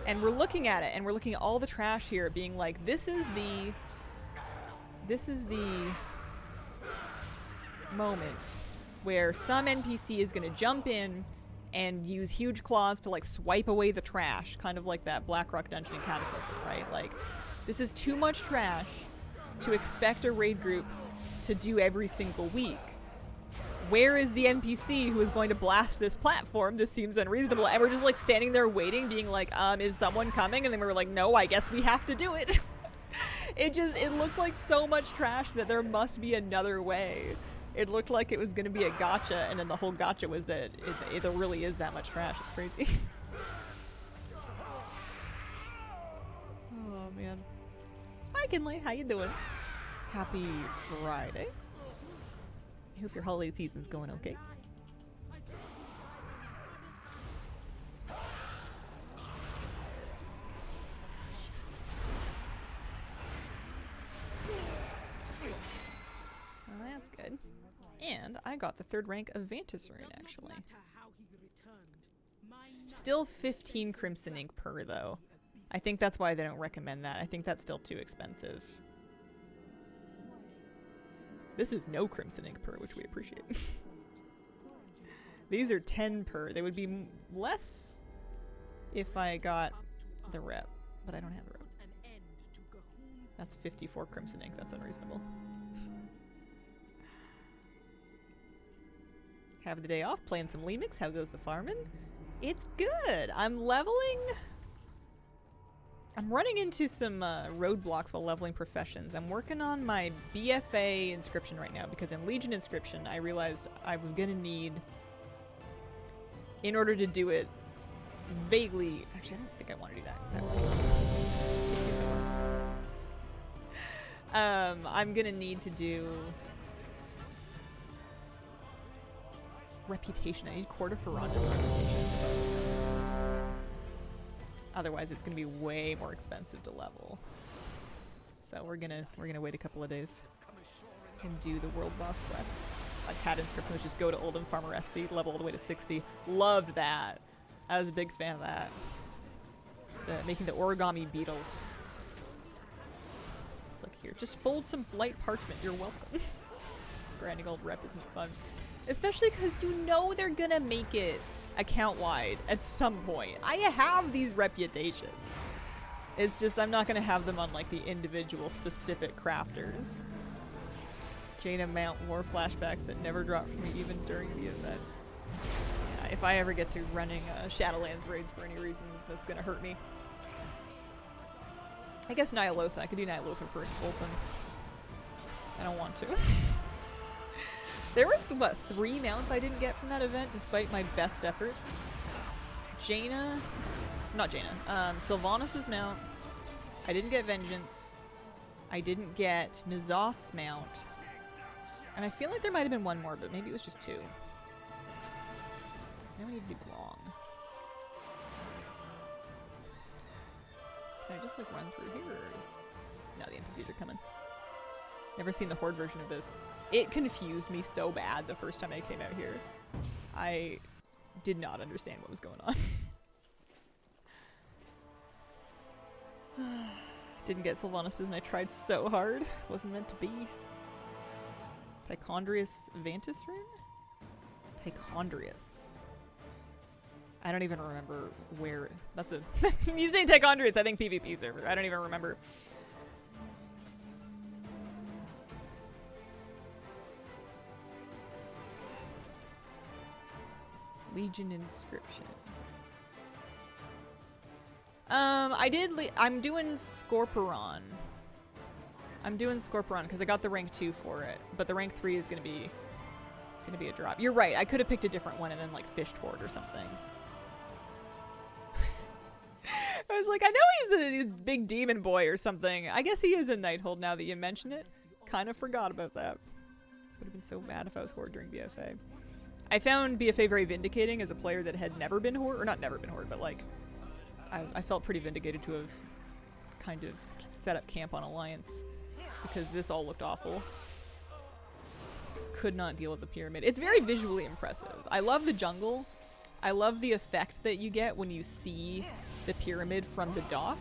and we're looking at it and we're looking at all the trash here being like, this is the moment where some NPC is gonna jump in and use huge claws to like swipe away the trash, kind of like that Blackrock dungeon in Cataclysm, right? Like, this is too much trash to expect a raid group to do every single week. Where is the NPC who is going to blast this platform? This seems unreasonable. And we're just like standing there waiting, being like, is someone coming? And then we were like, no, I guess we have to do it. It looked like so much trash that there must be another way. It looked like it was going to be a gotcha, and then the whole gotcha was that it really is that much trash. It's crazy. Oh, man. Hi, Kinley. How you doing? Happy Friday. I hope your holiday season's going okay. Well, that's good. And I got the 3rd rank of Vantis rune, actually. Still 15 Crimson Ink per, though. I think that's why they don't recommend that. I think that's still too expensive. This is no Crimson Ink per, which we appreciate. These are 10 per. They would be less if I got the rep, but I don't have the rep. That's 54 Crimson Ink. That's unreasonable. Have the day off, playing some Lemix. How goes the farming? It's good. I'm leveling. I'm running into some roadblocks while leveling professions. I'm working on my BFA inscription right now because in Legion inscription I realized I was gonna need, in order to do it vaguely, actually I don't think I want to do that way. Take me somewhere else. I'm gonna need to do reputation. I need Court of Ferranda's reputation. Otherwise, it's gonna be way more expensive to level. So we're gonna wait a couple of days and do the world boss quest. Like Cat Inscription, which just go to Oldham Farmer SP, level all the way to 60. Loved that. I was a big fan of that. Making the origami beetles. Let's look here. Just fold some light parchment. You're welcome. Grinding old rep isn't fun. Especially because you know they're gonna make it account-wide at some point. I have these reputations. It's just I'm not gonna have them on like the individual specific crafters. Jaina Mount War flashbacks that never drop for me even during the event. Yeah, if I ever get to running Shadowlands raids for any reason, that's gonna hurt me. I guess Nyalotha. I could do Nyalotha for Expulsion. I don't want to. There was, what, 3 mounts I didn't get from that event, despite my best efforts. Sylvanas' mount. I didn't get Vengeance. I didn't get N'Zoth's mount. And I feel like there might have been one more, but maybe it was just 2. Now we need to do Glong. Can I just, like, run through here? No, the NPCs are coming. Never seen the Horde version of this. It confused me so bad the first time I came out here. I did not understand what was going on. Didn't get Sylvanas' and I tried so hard. Wasn't meant to be. Tichondrius Vantis rune? Tichondrius. I don't even remember where. That's a Museum Tichondrius, I think PvP server. I don't even remember. Legion inscription. I'm doing Scorpion. I'm doing Scorpion because I got the rank 2 for it, but the rank 3 is gonna be a drop. You're right. I could have picked a different one and then like fished for it or something. I was like, I know he's a big demon boy or something. I guess he is a Nighthold now that you mention it. Kind of forgot about that. Would have been so bad if I was Horde during BFA. I found BFA very vindicating as a player that had never been Horde, or not never been Horde, but like I felt pretty vindicated to have kind of set up camp on Alliance because this all looked awful. Could not deal with the pyramid. It's very visually impressive. I love the jungle. I love the effect that you get when you see the pyramid from the dock.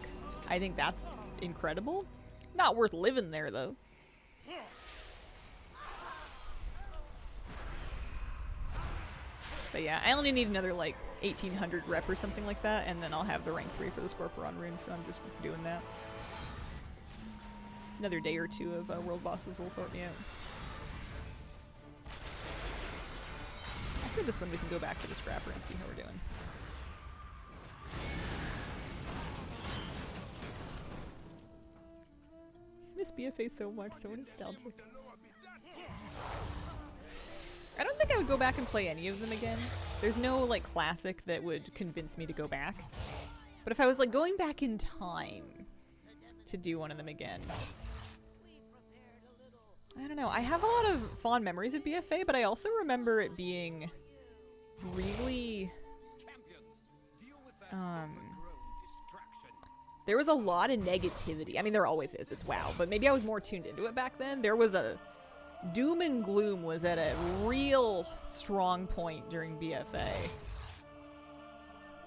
I think that's incredible. Not worth living there though. But yeah, I only need another like 1800 rep or something like that, and then I'll have the rank 3 for the Scorpion rune, so I'm just doing that. Another day or two of world bosses will sort me out. After this one we can go back to the Scrapper and see how we're doing. I miss BFA so much, so nostalgic. I don't think I would go back and play any of them again. There's no like classic that would convince me to go back. But if I was like going back in time to do one of them again, I don't know. I have a lot of fond memories of BFA, but I also remember it being really there was a lot of negativity. I mean, there always is. It's WoW, but maybe I was more tuned into it back then. There was a doom and gloom was at a real strong point during BFA.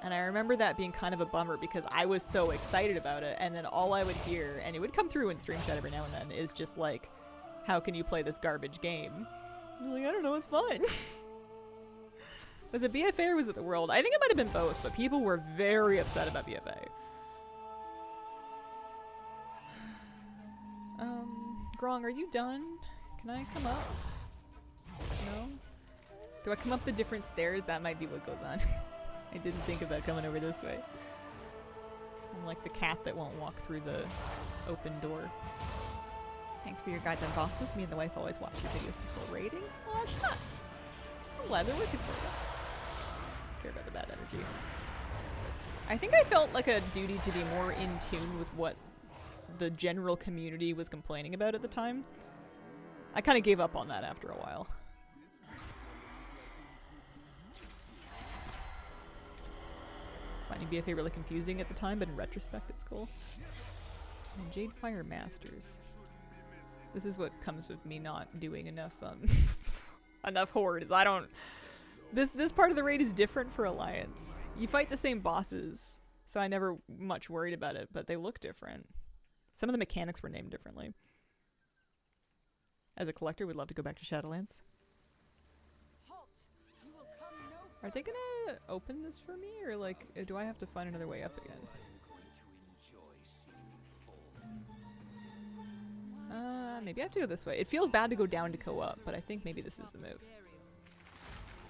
And I remember that being kind of a bummer because I was so excited about it, and then all I would hear, and it would come through in stream chat every now and then, is just like, how can you play this garbage game? I'm like, I don't know, it's fun. Was it BFA or was it the world? I think it might have been both, but people were very upset about BFA. Grong, are you done? Can I come up? No? Do I come up the different stairs? That might be what goes on. I didn't think about coming over this way. I'm like the cat that won't walk through the open door. Thanks for your guides on bosses. Me and the wife always watch your videos before raiding. Aw, shucks. I'm glad they're working for you. Care about the bad energy. I think I felt like a duty to be more in tune with what the general community was complaining about at the time. I kind of gave up on that after a while. Finding BFA really confusing at the time, but in retrospect it's cool. And Jade Fire Masters. This is what comes of me not doing enough enough Horde, is I don't... This part of the raid is different for Alliance. You fight the same bosses, so I never much worried about it, but they look different. Some of the mechanics were named differently. As a collector, we'd love to go back to Shadowlands. Are they gonna open this for me, or like, do I have to find another way up again? Maybe I have to go this way. It feels bad to go down to go up, but I think maybe this is the move.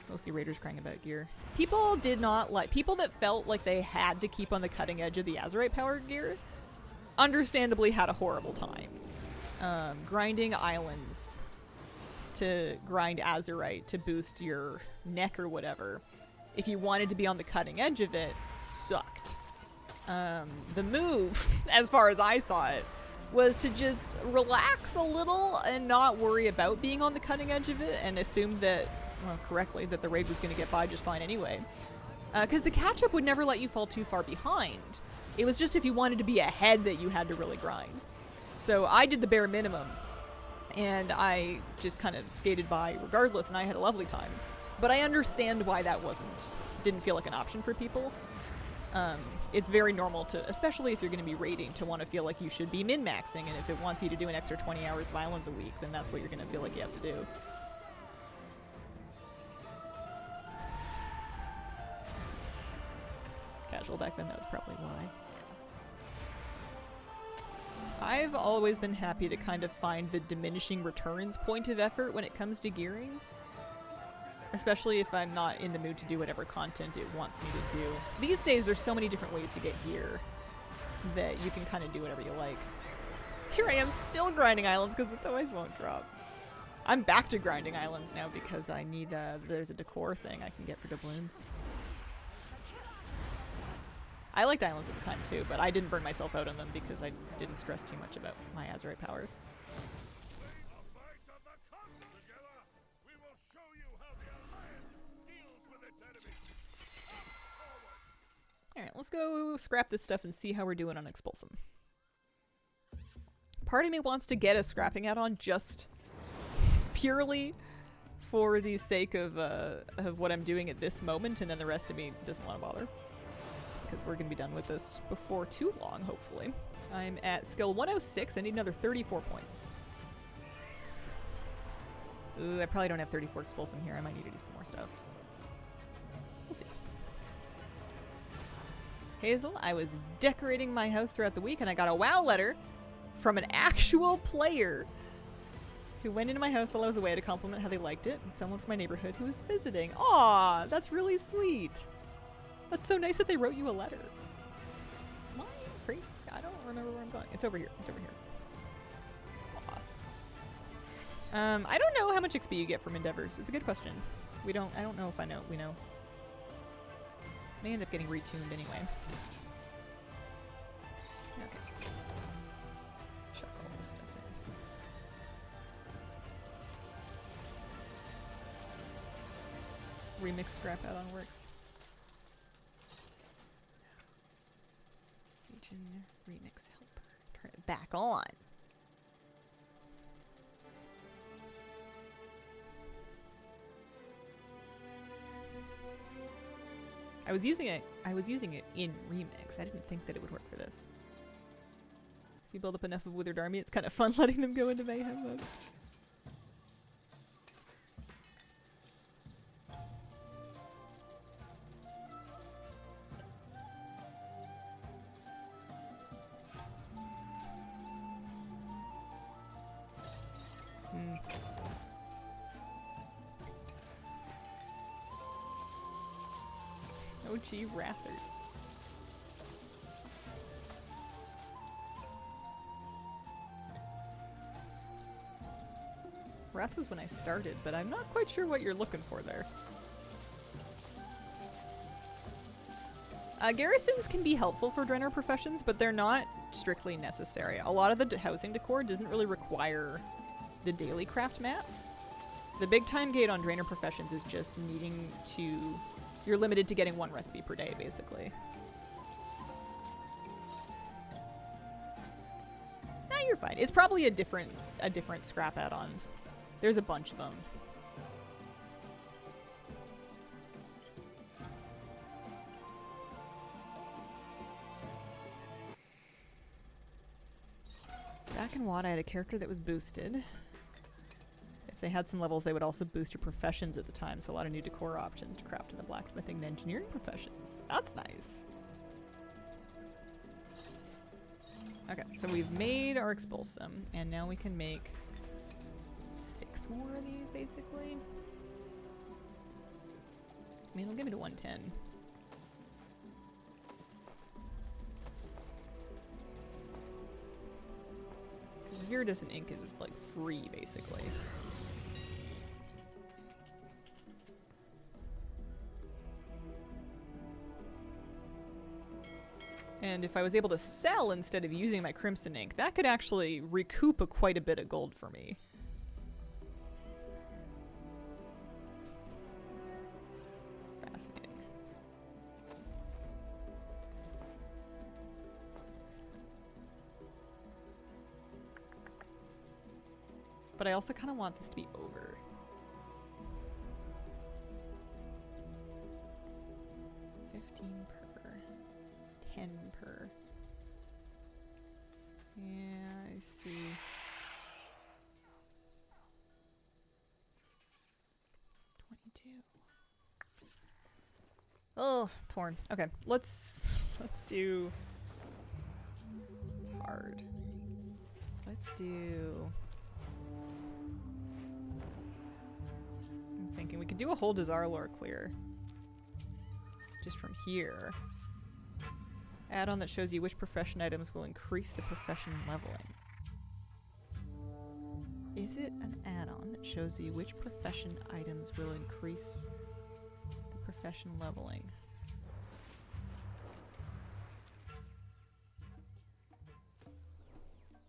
Mostly raiders crying about gear. People did not like, people that felt like they had to keep on the cutting edge of the Azerite powered gear, understandably had a horrible time. Grinding islands to grind Azerite to boost your neck or whatever, if you wanted to be on the cutting edge of it, sucked. The move, as far as I saw it, was to just relax a little and not worry about being on the cutting edge of it and assume that, well, correctly, that the raid was going to get by just fine anyway. Because the catch-up would never let you fall too far behind. It was just if you wanted to be ahead that you had to really grind. So I did the bare minimum, and I just kind of skated by regardless, and I had a lovely time. But I understand why that didn't feel like an option for people. It's very normal to, especially if you're going to be raiding, to want to feel like you should be min-maxing, and if it wants you to do an extra 20 hours of islands a week, then that's what you're going to feel like you have to do. casual back then, that was probably why. I've always been happy to kind of find the diminishing returns point of effort when it comes to gearing. Especially if I'm not in the mood to do whatever content it wants me to do. These days, there's so many different ways to get gear that you can kind of do whatever you like. Here I am still grinding islands because the toys won't drop. I'm back to grinding islands now because I need, there's a decor thing I can get for doubloons. I liked islands at the time too, but I didn't burn myself out on them because I didn't stress too much about my Azurite power. Alright, let's go scrap this stuff and see how we're doing on Expulsum. Part of me wants to get a scrapping add-on just purely for the sake of what I'm doing at this moment, and then the rest of me doesn't want to bother. Because we're going to be done with this before too long, hopefully. I'm at skill 106. I need another 34 points. Ooh, I probably don't have 34 Expulsum here. I might need to do some more stuff. We'll see. Hazel, I was decorating my house throughout the week, and I got a WoW letter from an actual player who went into my house while I was away to compliment how they liked it, and someone from my neighborhood who was visiting. Aw, that's really sweet. That's so nice that they wrote you a letter. Am I crazy? I don't remember where I'm going. It's over here. It's over here. Aw. I don't know how much XP you get from endeavors. It's a good question. I don't know if I know. We know. May end up getting retuned anyway. Okay. Chuck all this stuff in. Remix scrap add-on works. Remix helper. Turn it back on. I was using it in Remix. I didn't think that it would work for this. If you build up enough of Withered Army, it's kind of fun letting them go into mayhem mode. OG Wrathers. Wrath was when I started, but I'm not quite sure what you're looking for there. Garrisons can be helpful for Draenor professions, but they're not strictly necessary. A lot of the housing decor doesn't really require the daily craft mats. The big time gate on Draenor professions is just needing to... You're limited to getting one recipe per day, basically. Nah, you're fine. It's probably a different scrap add-on. There's a bunch of them. Back in WoD, I had a character that was boosted. If they had some levels, they would also boost your professions at the time, so a lot of new decor options to craft in the blacksmithing and engineering professions. That's nice. Okay, so we've made our Expulsum, and now we can make 6 more of these, basically. I mean, they'll give me to 110. Iridescent ink is like free, basically. And if I was able to sell instead of using my crimson ink, that could actually recoup quite a bit of gold for me. Fascinating. But I also kind of want this to be over. $15 per. 10 per. Yeah, I see. $22. Oh, torn. Okay, let's do. It's hard. Let's do. I'm thinking we could do a whole Desire Lore clear. Just from here. Add-on that shows you which profession items will increase the profession leveling. Is it an add-on that shows you which profession items will increase the profession leveling?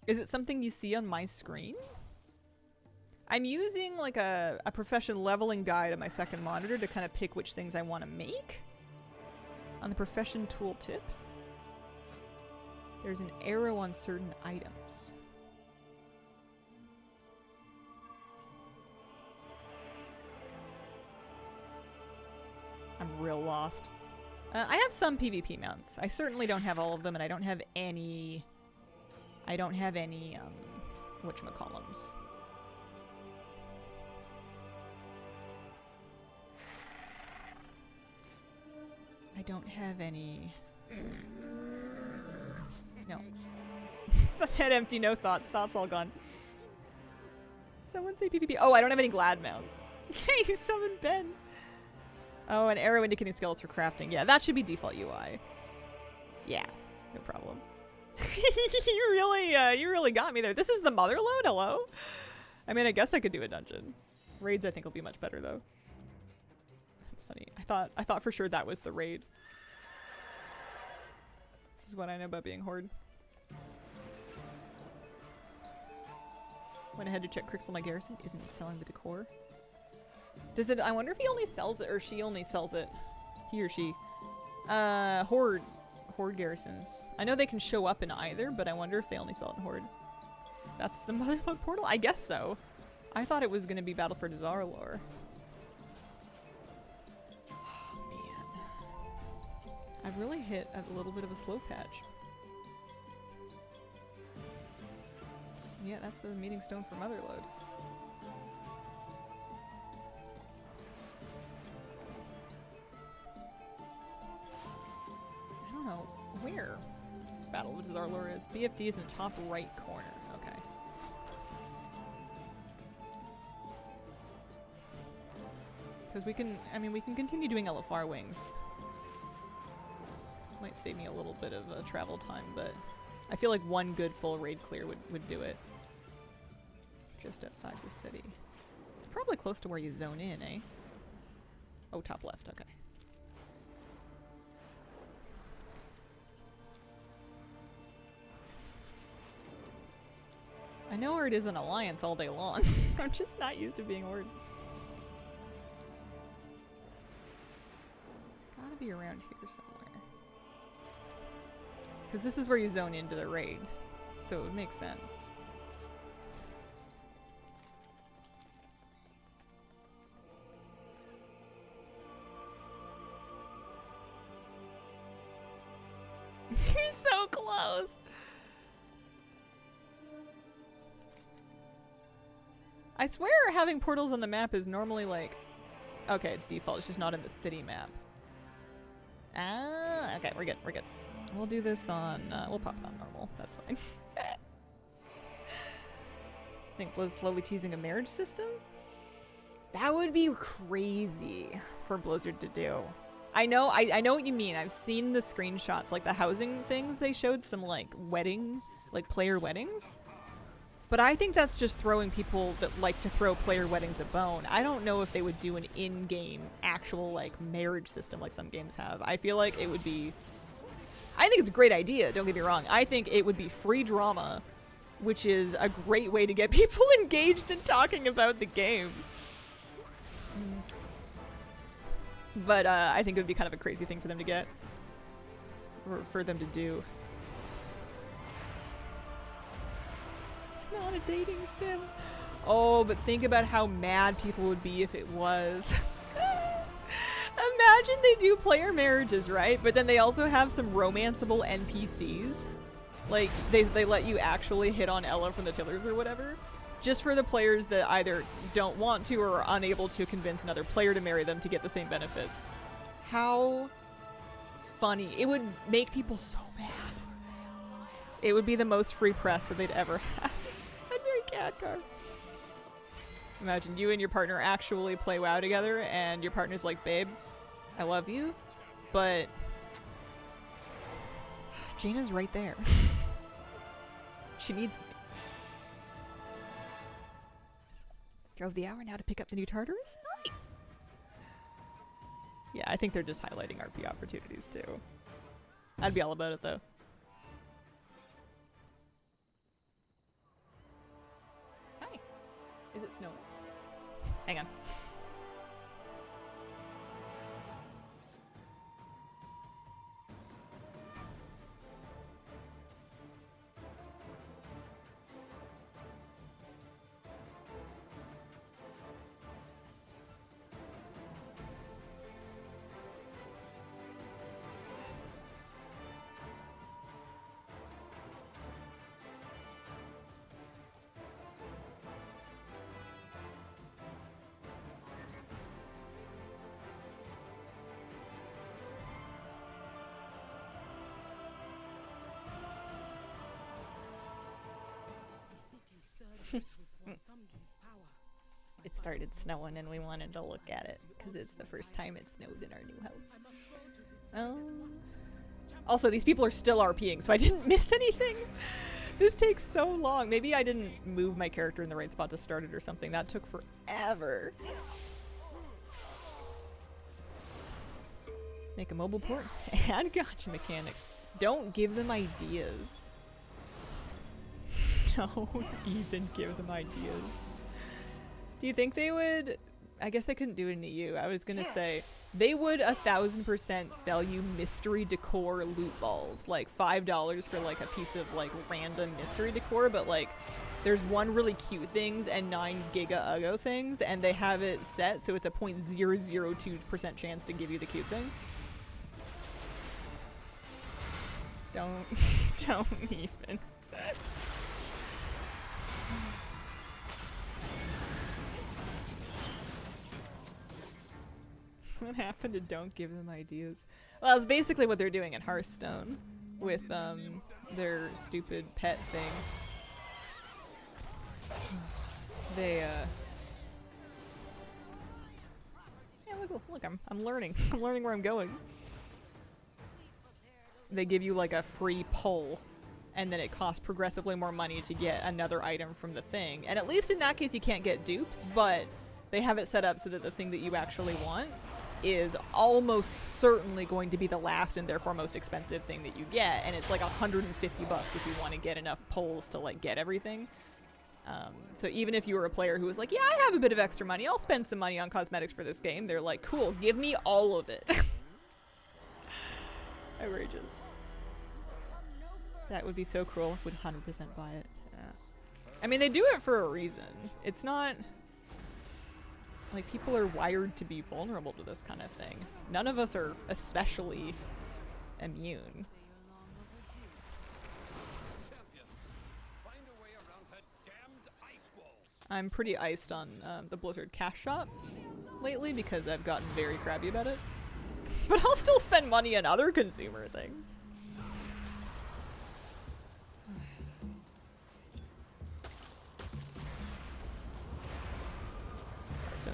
Is it something you see on my screen? I'm using like a profession leveling guide on my second monitor to kind of pick which things I want to make. On the profession tooltip, there's an arrow on certain items. I'm real lost. I have some PvP mounts. I certainly don't have all of them, and I don't have any... whatchamacallums. I don't have any... No. Head empty, no thoughts. Thoughts all gone. Someone say PvP. Oh, I don't have any glad mounts. Hey, summon Ben. Oh, an arrow indicating skills for crafting. Yeah, that should be default UI. Yeah, no problem. You really got me there. This is the mother load? Hello? I mean, I guess I could do a dungeon. Raids I think will be much better though. That's funny. I thought for sure that was the raid. This is what I know about being Horde. Went ahead to check Crixel my garrison. Isn't selling the decor. Does it? I wonder if he only sells it or she only sells it. He or she. Horde garrisons. I know they can show up in either, but I wonder if they only sell it in Horde. That's the Motherlode portal? I guess so. I thought it was going to be Battle for Desire Lore. Oh, man. I've really hit a little bit of a slow patch. Yeah, that's the meeting stone for Motherlode. I don't know where Battle of Desire Lore is. BFD is in the top right corner. Okay. Because we can, I mean, we can continue doing LFR wings. Might save me a little bit of travel time, but I feel like one good full raid clear would do it. Just outside the city. It's probably close to where you zone in, eh? Oh, top left, okay. I know where it is in Alliance all day long. I'm just not used to being Horde. Gotta be around here somewhere. Because this is where you zone into the raid. So it would make sense. You're so close! I swear having portals on the map is normally like... Okay, it's default, it's just not in the city map. Ah, okay, we're good, we're good. We'll do this on... we'll pop it on normal, that's fine. I think Blizz slowly teasing a marriage system? That would be crazy for Blizzard to do. I know what you mean. I've seen the screenshots, like the housing things they showed, some like wedding, like player weddings. But I think that's just throwing people that like to throw player weddings a bone. I don't know if they would do an in-game actual like marriage system like some games have. I feel like it would be... I think it's a great idea, don't get me wrong. I think it would be free drama, which is a great way to get people engaged in talking about the game. But I think it would be kind of a crazy thing for them to get. Or for them to do. It's not a dating sim. Oh, but think about how mad people would be if it was. Imagine they do player marriages, right? But then they also have some romanceable NPCs. Like, they let you actually hit on Ella from the Tillers or whatever. Just for the players that either don't want to or are unable to convince another player to marry them to get the same benefits. How funny. It would make people so mad. It would be the most free press that they'd ever have. I'd be a cat car. Imagine you and your partner actually play WoW together and your partner's like, babe, I love you, but Jaina's right there. She needs me. Drove the hour now to pick up the new Tartarus? Nice! Yeah, I think they're just highlighting RP opportunities too. I'd be all about it though. Hi. Is it snowing? Hang on. It started snowing and we wanted to look at it because it's the first time it snowed in our new house. Also, these people are still RPing, so I didn't miss anything. This takes so long. Maybe I didn't move my character in the right spot to start it or something. That took forever. Make a mobile port. Add gotcha mechanics. Don't give them ideas. Don't even give them ideas. Do you think they would? I guess they couldn't do it in EU. I was gonna say they would 1000% sell you mystery decor loot balls, like $5 for like a piece of like random mystery decor, but like there's one really cute things and 9 giga uggo things, and they have it set so it's a 0.002% chance to give you the cute thing. Don't even. What happened to don't give them ideas? Well, it's basically what they're doing at Hearthstone with their stupid pet thing. They yeah, look, I'm learning. I'm learning where I'm going. They give you like a free pull, and then it costs progressively more money to get another item from the thing. And at least in that case you can't get dupes, but they have it set up so that the thing that you actually want is almost certainly going to be the last and therefore most expensive thing that you get, and it's like $150 if you want to get enough pulls to like get everything. So even if you were a player who was like, yeah, I have a bit of extra money, I'll spend some money on cosmetics for this game, they're like, cool, give me all of it. Outrageous. That would be so cruel. Would 100% buy it. Yeah. I mean, they do it for a reason. It's not like people are wired to be vulnerable to this kind of thing. None of us are especially immune. I'm pretty iced on the Blizzard cash shop lately because I've gotten very crabby about it. But I'll still spend money on other consumer things.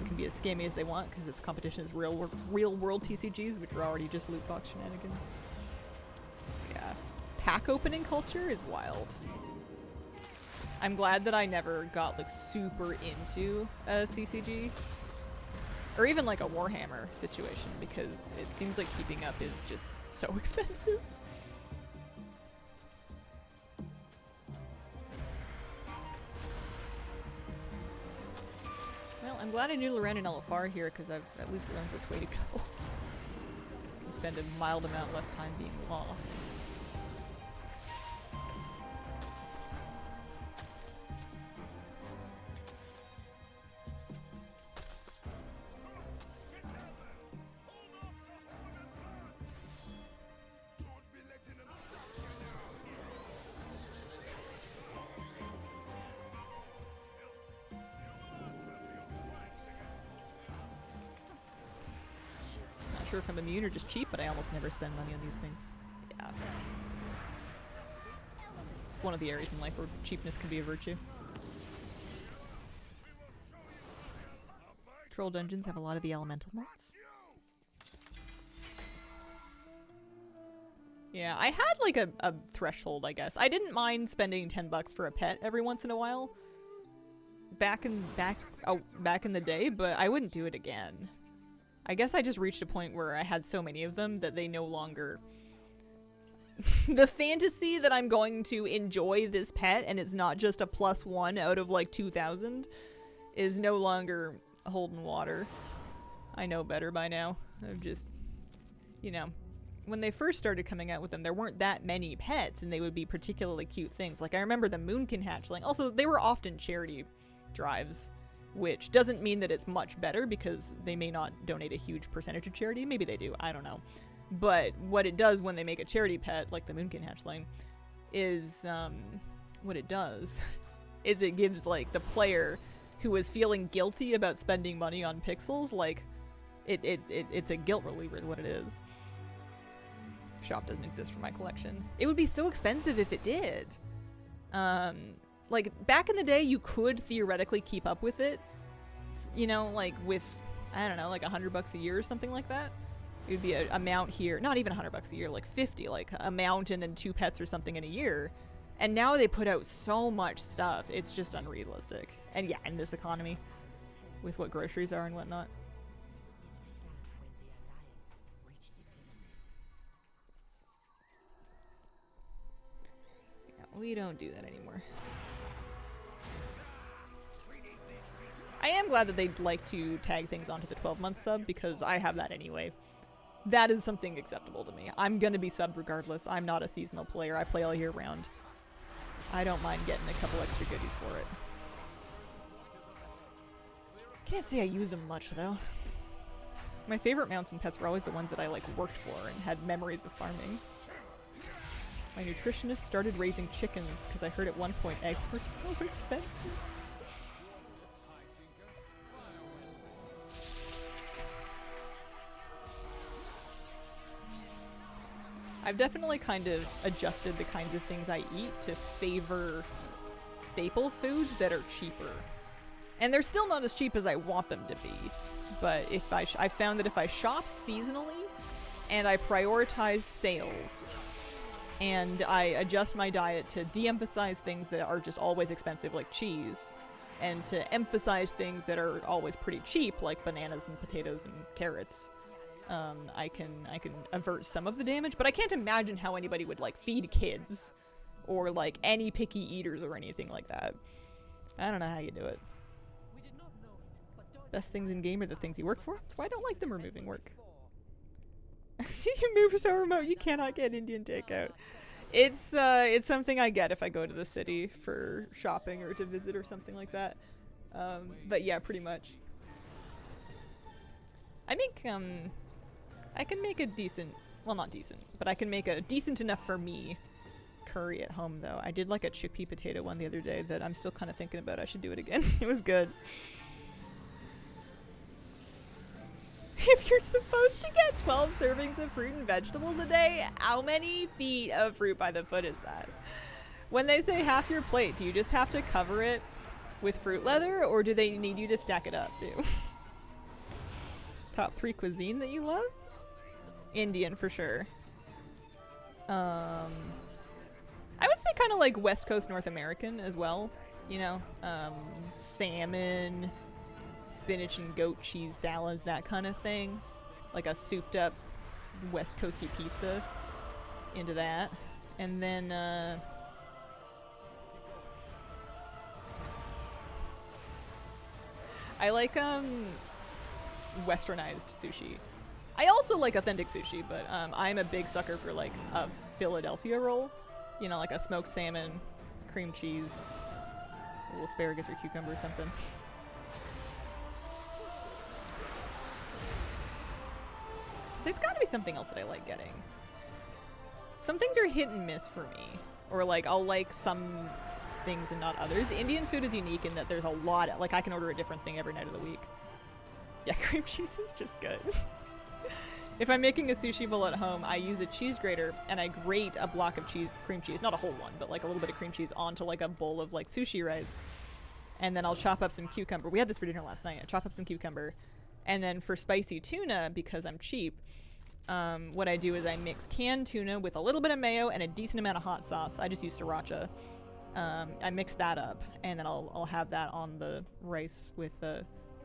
Can be as scammy as they want because its competition is real world TCGs, which are already just loot box shenanigans. Yeah, pack opening culture is wild. I'm glad that I never got like super into a CCG or even like a Warhammer situation because it seems like keeping up is just so expensive. I'm glad I knew Loren and LFR here because I've at least learned which way to go. And spend a mild amount less time being lost. sure if I'm immune or just cheap, but I almost never spend money on these things. Yeah. It's one of the areas in life where cheapness can be a virtue. Troll dungeons have a lot of the elemental mods. Yeah, I had like a threshold, I guess. I didn't mind spending 10 bucks for a pet every once in a while. Back in the day, but I wouldn't do it again. I guess I just reached a point where I had so many of them that they no longer... The fantasy that I'm going to enjoy this pet and it's not just a +1 out of like 2,000 is no longer holding water. I know better by now. I've just, you know, when they first started coming out with them, there weren't that many pets and they would be particularly cute things. Like I remember the Moonkin hatchling. Also, they were often charity drives, which doesn't mean that it's much better because they may not donate a huge percentage to charity. Maybe they do. I don't know. But what it does when they make a charity pet, like the Moonkin hatchling, is, what it does is it gives, like, the player who is feeling guilty about spending money on pixels, like, it's a guilt reliever is what it is. Shop doesn't exist for my collection. It would be so expensive if it did. Like, back in the day, you could theoretically keep up with it, you know, like, with, I don't know, like $100 a year or something like that. It would be a amount here, not even $100 a year, like 50, like a mount and then 2 pets or something in a year. And now they put out so much stuff, it's just unrealistic. And yeah, in this economy, with what groceries are and whatnot. Yeah, we don't do that anymore. I am glad that they'd like to tag things onto the 12-month sub because I have that anyway. That is something acceptable to me. I'm gonna be subbed regardless. I'm not a seasonal player. I play all year round. I don't mind getting a couple extra goodies for it. Can't say I use them much though. My favorite mounts and pets were always the ones that I like worked for and had memories of farming. My nutritionist started raising chickens because I heard at one point eggs were so expensive. I've definitely kind of adjusted the kinds of things I eat to favor staple foods that are cheaper. And they're still not as cheap as I want them to be. But if I found that if I shop seasonally and I prioritize sales and I adjust my diet to de-emphasize things that are just always expensive like cheese and to emphasize things that are always pretty cheap like bananas and potatoes and carrots, I can avert some of the damage, but I can't imagine how anybody would like feed kids or like any picky eaters or anything like that. I don't know how you do it. Best things in game are the things you work for. That's why I don't like them removing work. You move so remote you cannot get Indian takeout. It's something I get if I go to the city for shopping or to visit or something like that. But yeah, pretty much. I can make a decent, well not decent, but I can make a decent enough for me curry at home though. I did like a chickpea potato one the other day that I'm still kind of thinking about. I should do it again. It was good. If you're supposed to get 12 servings of fruit and vegetables a day, how many feet of fruit by the foot is that? When they say half your plate, do you just have to cover it with fruit leather or do they need you to stack it up too? Top 3 cuisine that you love? Indian for sure. I would say kind of like West Coast North American as well. You know, salmon, spinach and goat cheese salads, that kind of thing. Like a souped up West Coasty pizza. Into that. And then, I like, westernized sushi. I also like authentic sushi, but I'm a big sucker for like a Philadelphia roll. You know, like a smoked salmon, cream cheese, a little asparagus or cucumber or something. There's gotta be something else that I like getting. Some things are hit and miss for me. Or like, I'll like some things and not others. Indian food is unique in that there's a lot, like I can order a different thing every night of the week. Yeah, cream cheese is just good. If I'm making a sushi bowl at home, I use a cheese grater and I grate a block of cream cheese, not a whole one, but like a little bit of cream cheese onto like a bowl of like sushi rice. And then I'll chop up some cucumber. We had this for dinner last night. I chop up some cucumber. And then for spicy tuna, because I'm cheap, what I do is I mix canned tuna with a little bit of mayo and a decent amount of hot sauce. I just use sriracha. I mix that up, and then I'll have that on the rice with a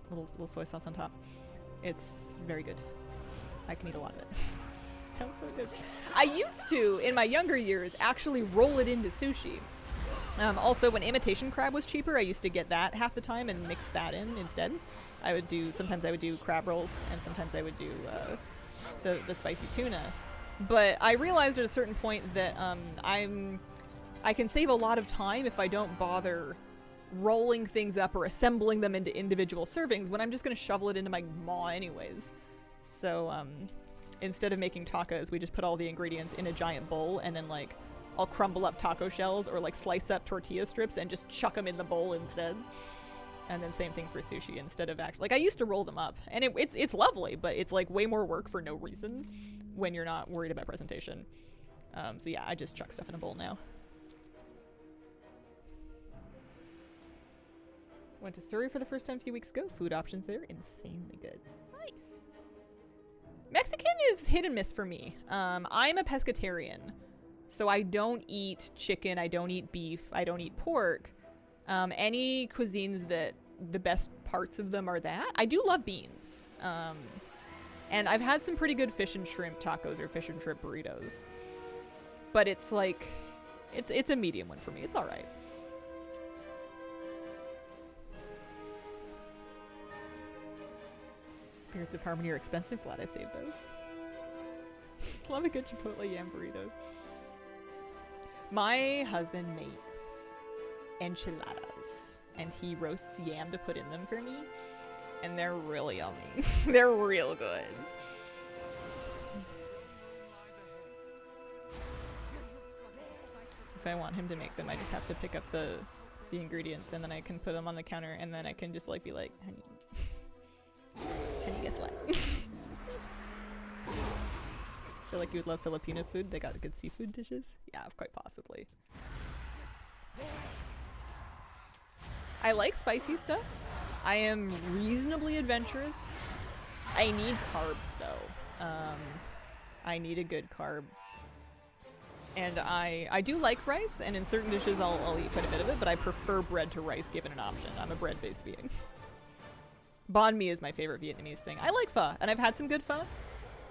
little soy sauce on top. It's very good. I can eat a lot of it. Sounds so good. I used to, in my younger years, actually roll it into sushi. Also, when imitation crab was cheaper, I used to get that half the time and mix that in instead. Sometimes I would do crab rolls, and sometimes I would do the spicy tuna. But I realized at a certain point that I can save a lot of time if I don't bother rolling things up or assembling them into individual servings when I'm just going to shovel it into my maw anyways. So instead of making tacos, we just put all the ingredients in a giant bowl, and then like I'll crumble up taco shells or like slice up tortilla strips and just chuck them in the bowl instead. And then same thing for sushi. Instead of I used to roll them up, and it's lovely, but it's like way more work for no reason when you're not worried about presentation. So yeah, I just chuck stuff in a bowl now. Went to Surrey for the first time a few weeks ago. Food options there, insanely good. Nice. Mexican is hit and miss for me. I'm a pescatarian, so I don't eat chicken, I don't eat beef, I don't eat pork. Any cuisines that the best parts of them are that. I do love beans. And I've had some pretty good fish and shrimp tacos or fish and shrimp burritos. But it's like, it's a medium one for me. It's all right. Spirits of Harmony are expensive. Glad I saved those. Love a good Chipotle yam burrito. My husband makes enchiladas, and he roasts yam to put in them for me, and they're really yummy. They're real good. If I want him to make them, I just have to pick up the ingredients, and then I can put them on the counter, and then I can just like be like, honey, guess what? I feel like you would love Filipino food. They got good seafood dishes. Yeah, quite possibly. I like spicy stuff. I am reasonably adventurous. I need carbs though. I need a good carb. And I do like rice, and in certain dishes I'll eat quite a bit of it, but I prefer bread to rice given an option. I'm a bread-based being. Banh mi is my favorite Vietnamese thing. I like pho, and I've had some good pho.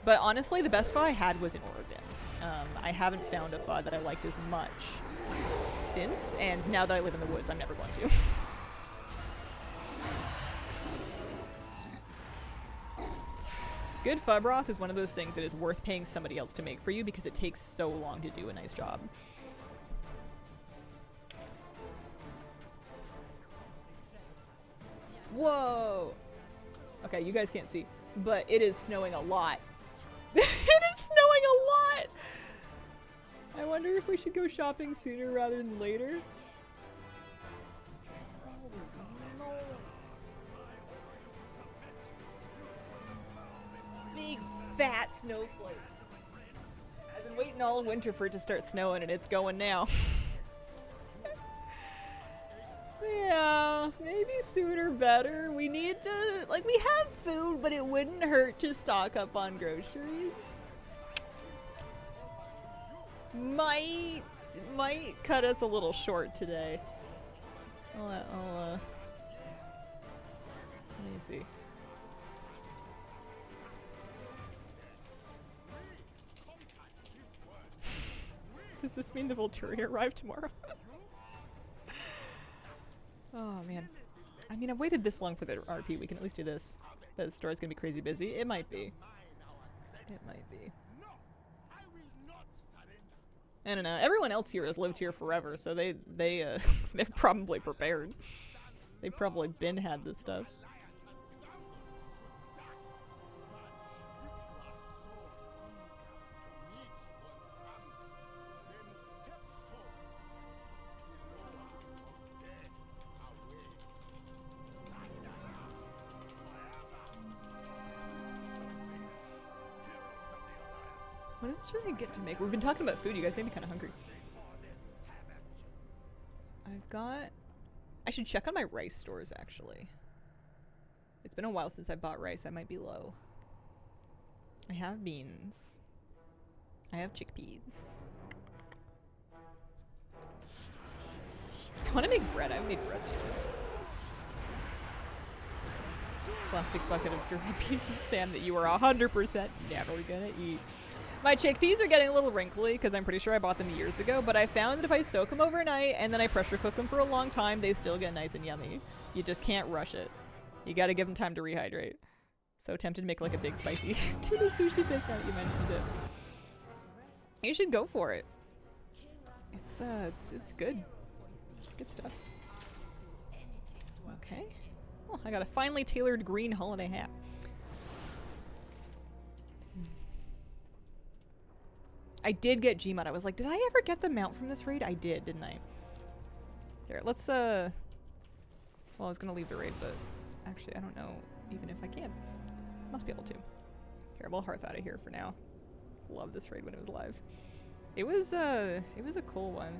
But honestly, the best pho I had was in Oregon. I haven't found a pho that I liked as much since, and now that I live in the woods, I'm never going to. Good pho broth is one of those things that is worth paying somebody else to make for you because it takes so long to do a nice job. Whoa! Okay, you guys can't see, but it is snowing a lot. It is snowing a lot! I wonder if we should go shopping sooner rather than later. Big fat snowflakes. I've been waiting all winter for it to start snowing, and it's going now. Yeah, maybe sooner better. We need to, like, we have food, but it wouldn't hurt to stock up on groceries. Might cut us a little short today. Let me see. Does this mean the Volturi arrive tomorrow? Oh man. I mean, I've waited this long for the RP. We can at least do this. The store's gonna be crazy busy. It might be. It might be. I don't know. Everyone else here has lived here forever, so they're probably prepared. They've probably had this stuff. Let's try and get to make. We've been talking about food. You guys made me kind of hungry. I've got. I should check on my rice stores actually. It's been a while since I bought rice. I might be low. I have beans. I have chickpeas. I want to make bread. I haven't made bread before. Plastic bucket of dried beans and spam that you are 100% never gonna eat. My chickpeas are getting a little wrinkly because I'm pretty sure I bought them years ago, but I found that if I soak them overnight and then I pressure cook them for a long time, they still get nice and yummy. You just can't rush it. You gotta give them time to rehydrate. So tempted to make like a big spicy tuna sushi dish now that you mentioned it. You should go for it. It's good. Good stuff. Okay. Oh, I got a finely tailored green holiday hat. I did get Gmod. I was like, did I ever get the mount from this raid? I did, didn't I? Here, let's well, I was gonna leave the raid, but actually I don't know even if I can. Must be able to. Here, we'll hearth out of here for now. Love this raid when it was live. It was a cool one.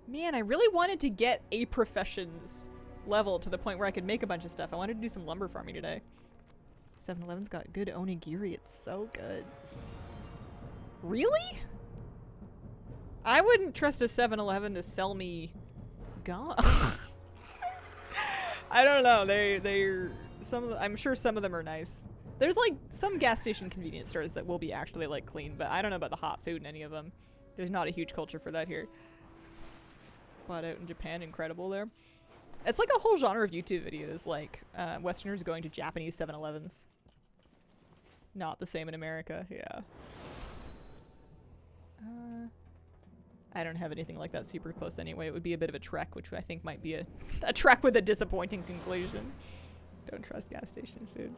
Man, I really wanted to get a professions level to the point where I could make a bunch of stuff. I wanted to do some lumber farming today. 7-Eleven's got good onigiri. It's so good. Really? I wouldn't trust a 7-Eleven to sell me gum. I don't know. They're I'm sure some of them are nice. There's like some gas station convenience stores that will be actually like clean, but I don't know about the hot food in any of them. There's not a huge culture for that here. But out in Japan, incredible there. It's like a whole genre of YouTube videos, like Westerners going to Japanese 7-Elevens. Not the same in America, yeah. I don't have anything like that super close anyway. It would be a bit of a trek, which I think might be a trek with a disappointing conclusion. Don't trust gas station food.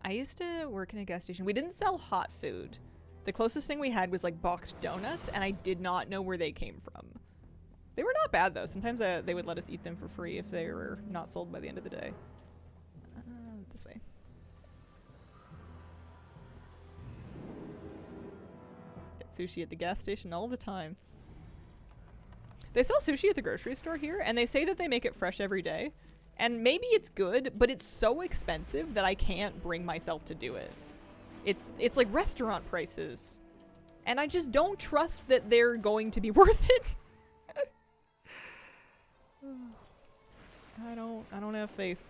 I used to work in a gas station. We didn't sell hot food. The closest thing we had was like boxed donuts, and I did not know where they came from. They were not bad though. Sometimes they would let us eat them for free if they were not sold by the end of the day. This way. Get sushi at the gas station all the time. They sell sushi at the grocery store here, and they say that they make it fresh every day. And maybe it's good, but it's so expensive that I can't bring myself to do it. It's like restaurant prices. And I just don't trust that they're going to be worth it. I don't have faith.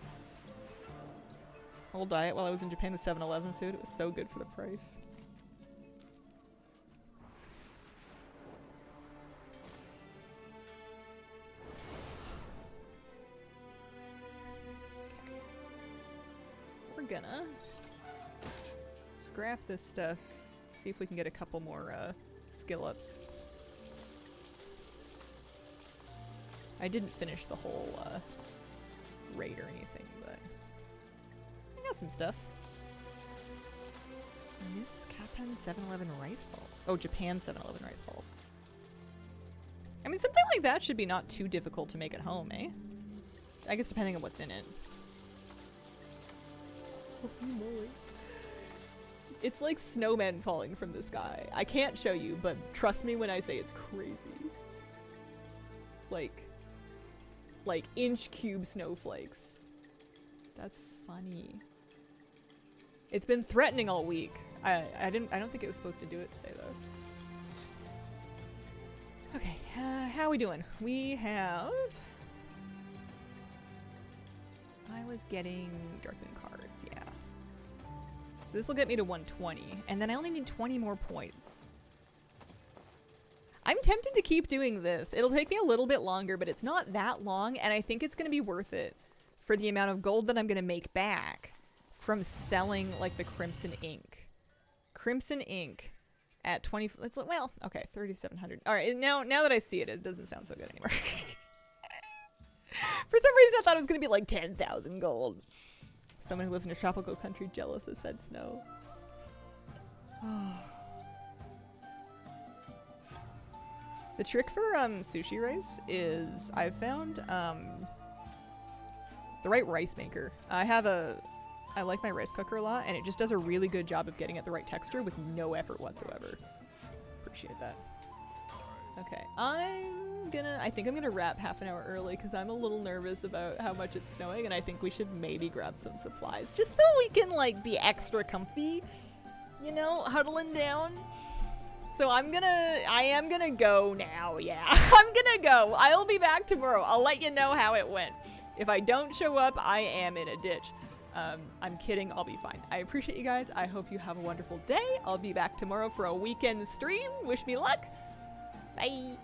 Whole diet while I was in Japan with 7-Eleven food. It was so good for the price. We're gonna scrap this stuff. See if we can get a couple more skill ups. I didn't finish the whole raid or anything, but I got some stuff. Miss Japan 7-Eleven rice balls. Oh, Japan 7-Eleven rice balls. I mean, something like that should be not too difficult to make at home, eh? I guess depending on what's in it. Holy moly. It's like snowmen falling from the sky. I can't show you, but trust me when I say it's crazy. Like inch cube snowflakes. That's funny. It's been threatening all week. I don't think it was supposed to do it today though. Okay, how are we doing? We have... I was getting Darkman cards, yeah. So this will get me to 120, and then I only need 20 more points. I'm tempted to keep doing this. It'll take me a little bit longer, but it's not that long, and I think it's going to be worth it for the amount of gold that I'm going to make back from selling, like, the Crimson Ink. Crimson Ink at 20... well, okay, 3,700. All right, now that I see it, it doesn't sound so good anymore. For some reason, I thought it was going to be, like, 10,000 gold. Someone who lives in a tropical country jealous of said snow. The trick for sushi rice is I've found the right rice maker. I have a I like my rice cooker a lot, and it just does a really good job of getting it the right texture with no effort whatsoever. Appreciate that. Okay, I think I'm gonna wrap half an hour early because I'm a little nervous about how much it's snowing, and I think we should maybe grab some supplies just so we can like be extra comfy, you know, huddling down. So I am gonna go now, yeah. I'm gonna go. I'll be back tomorrow. I'll let you know how it went. If I don't show up, I am in a ditch. I'm kidding, I'll be fine. I appreciate you guys. I hope you have a wonderful day. I'll be back tomorrow for a weekend stream. Wish me luck. Bye.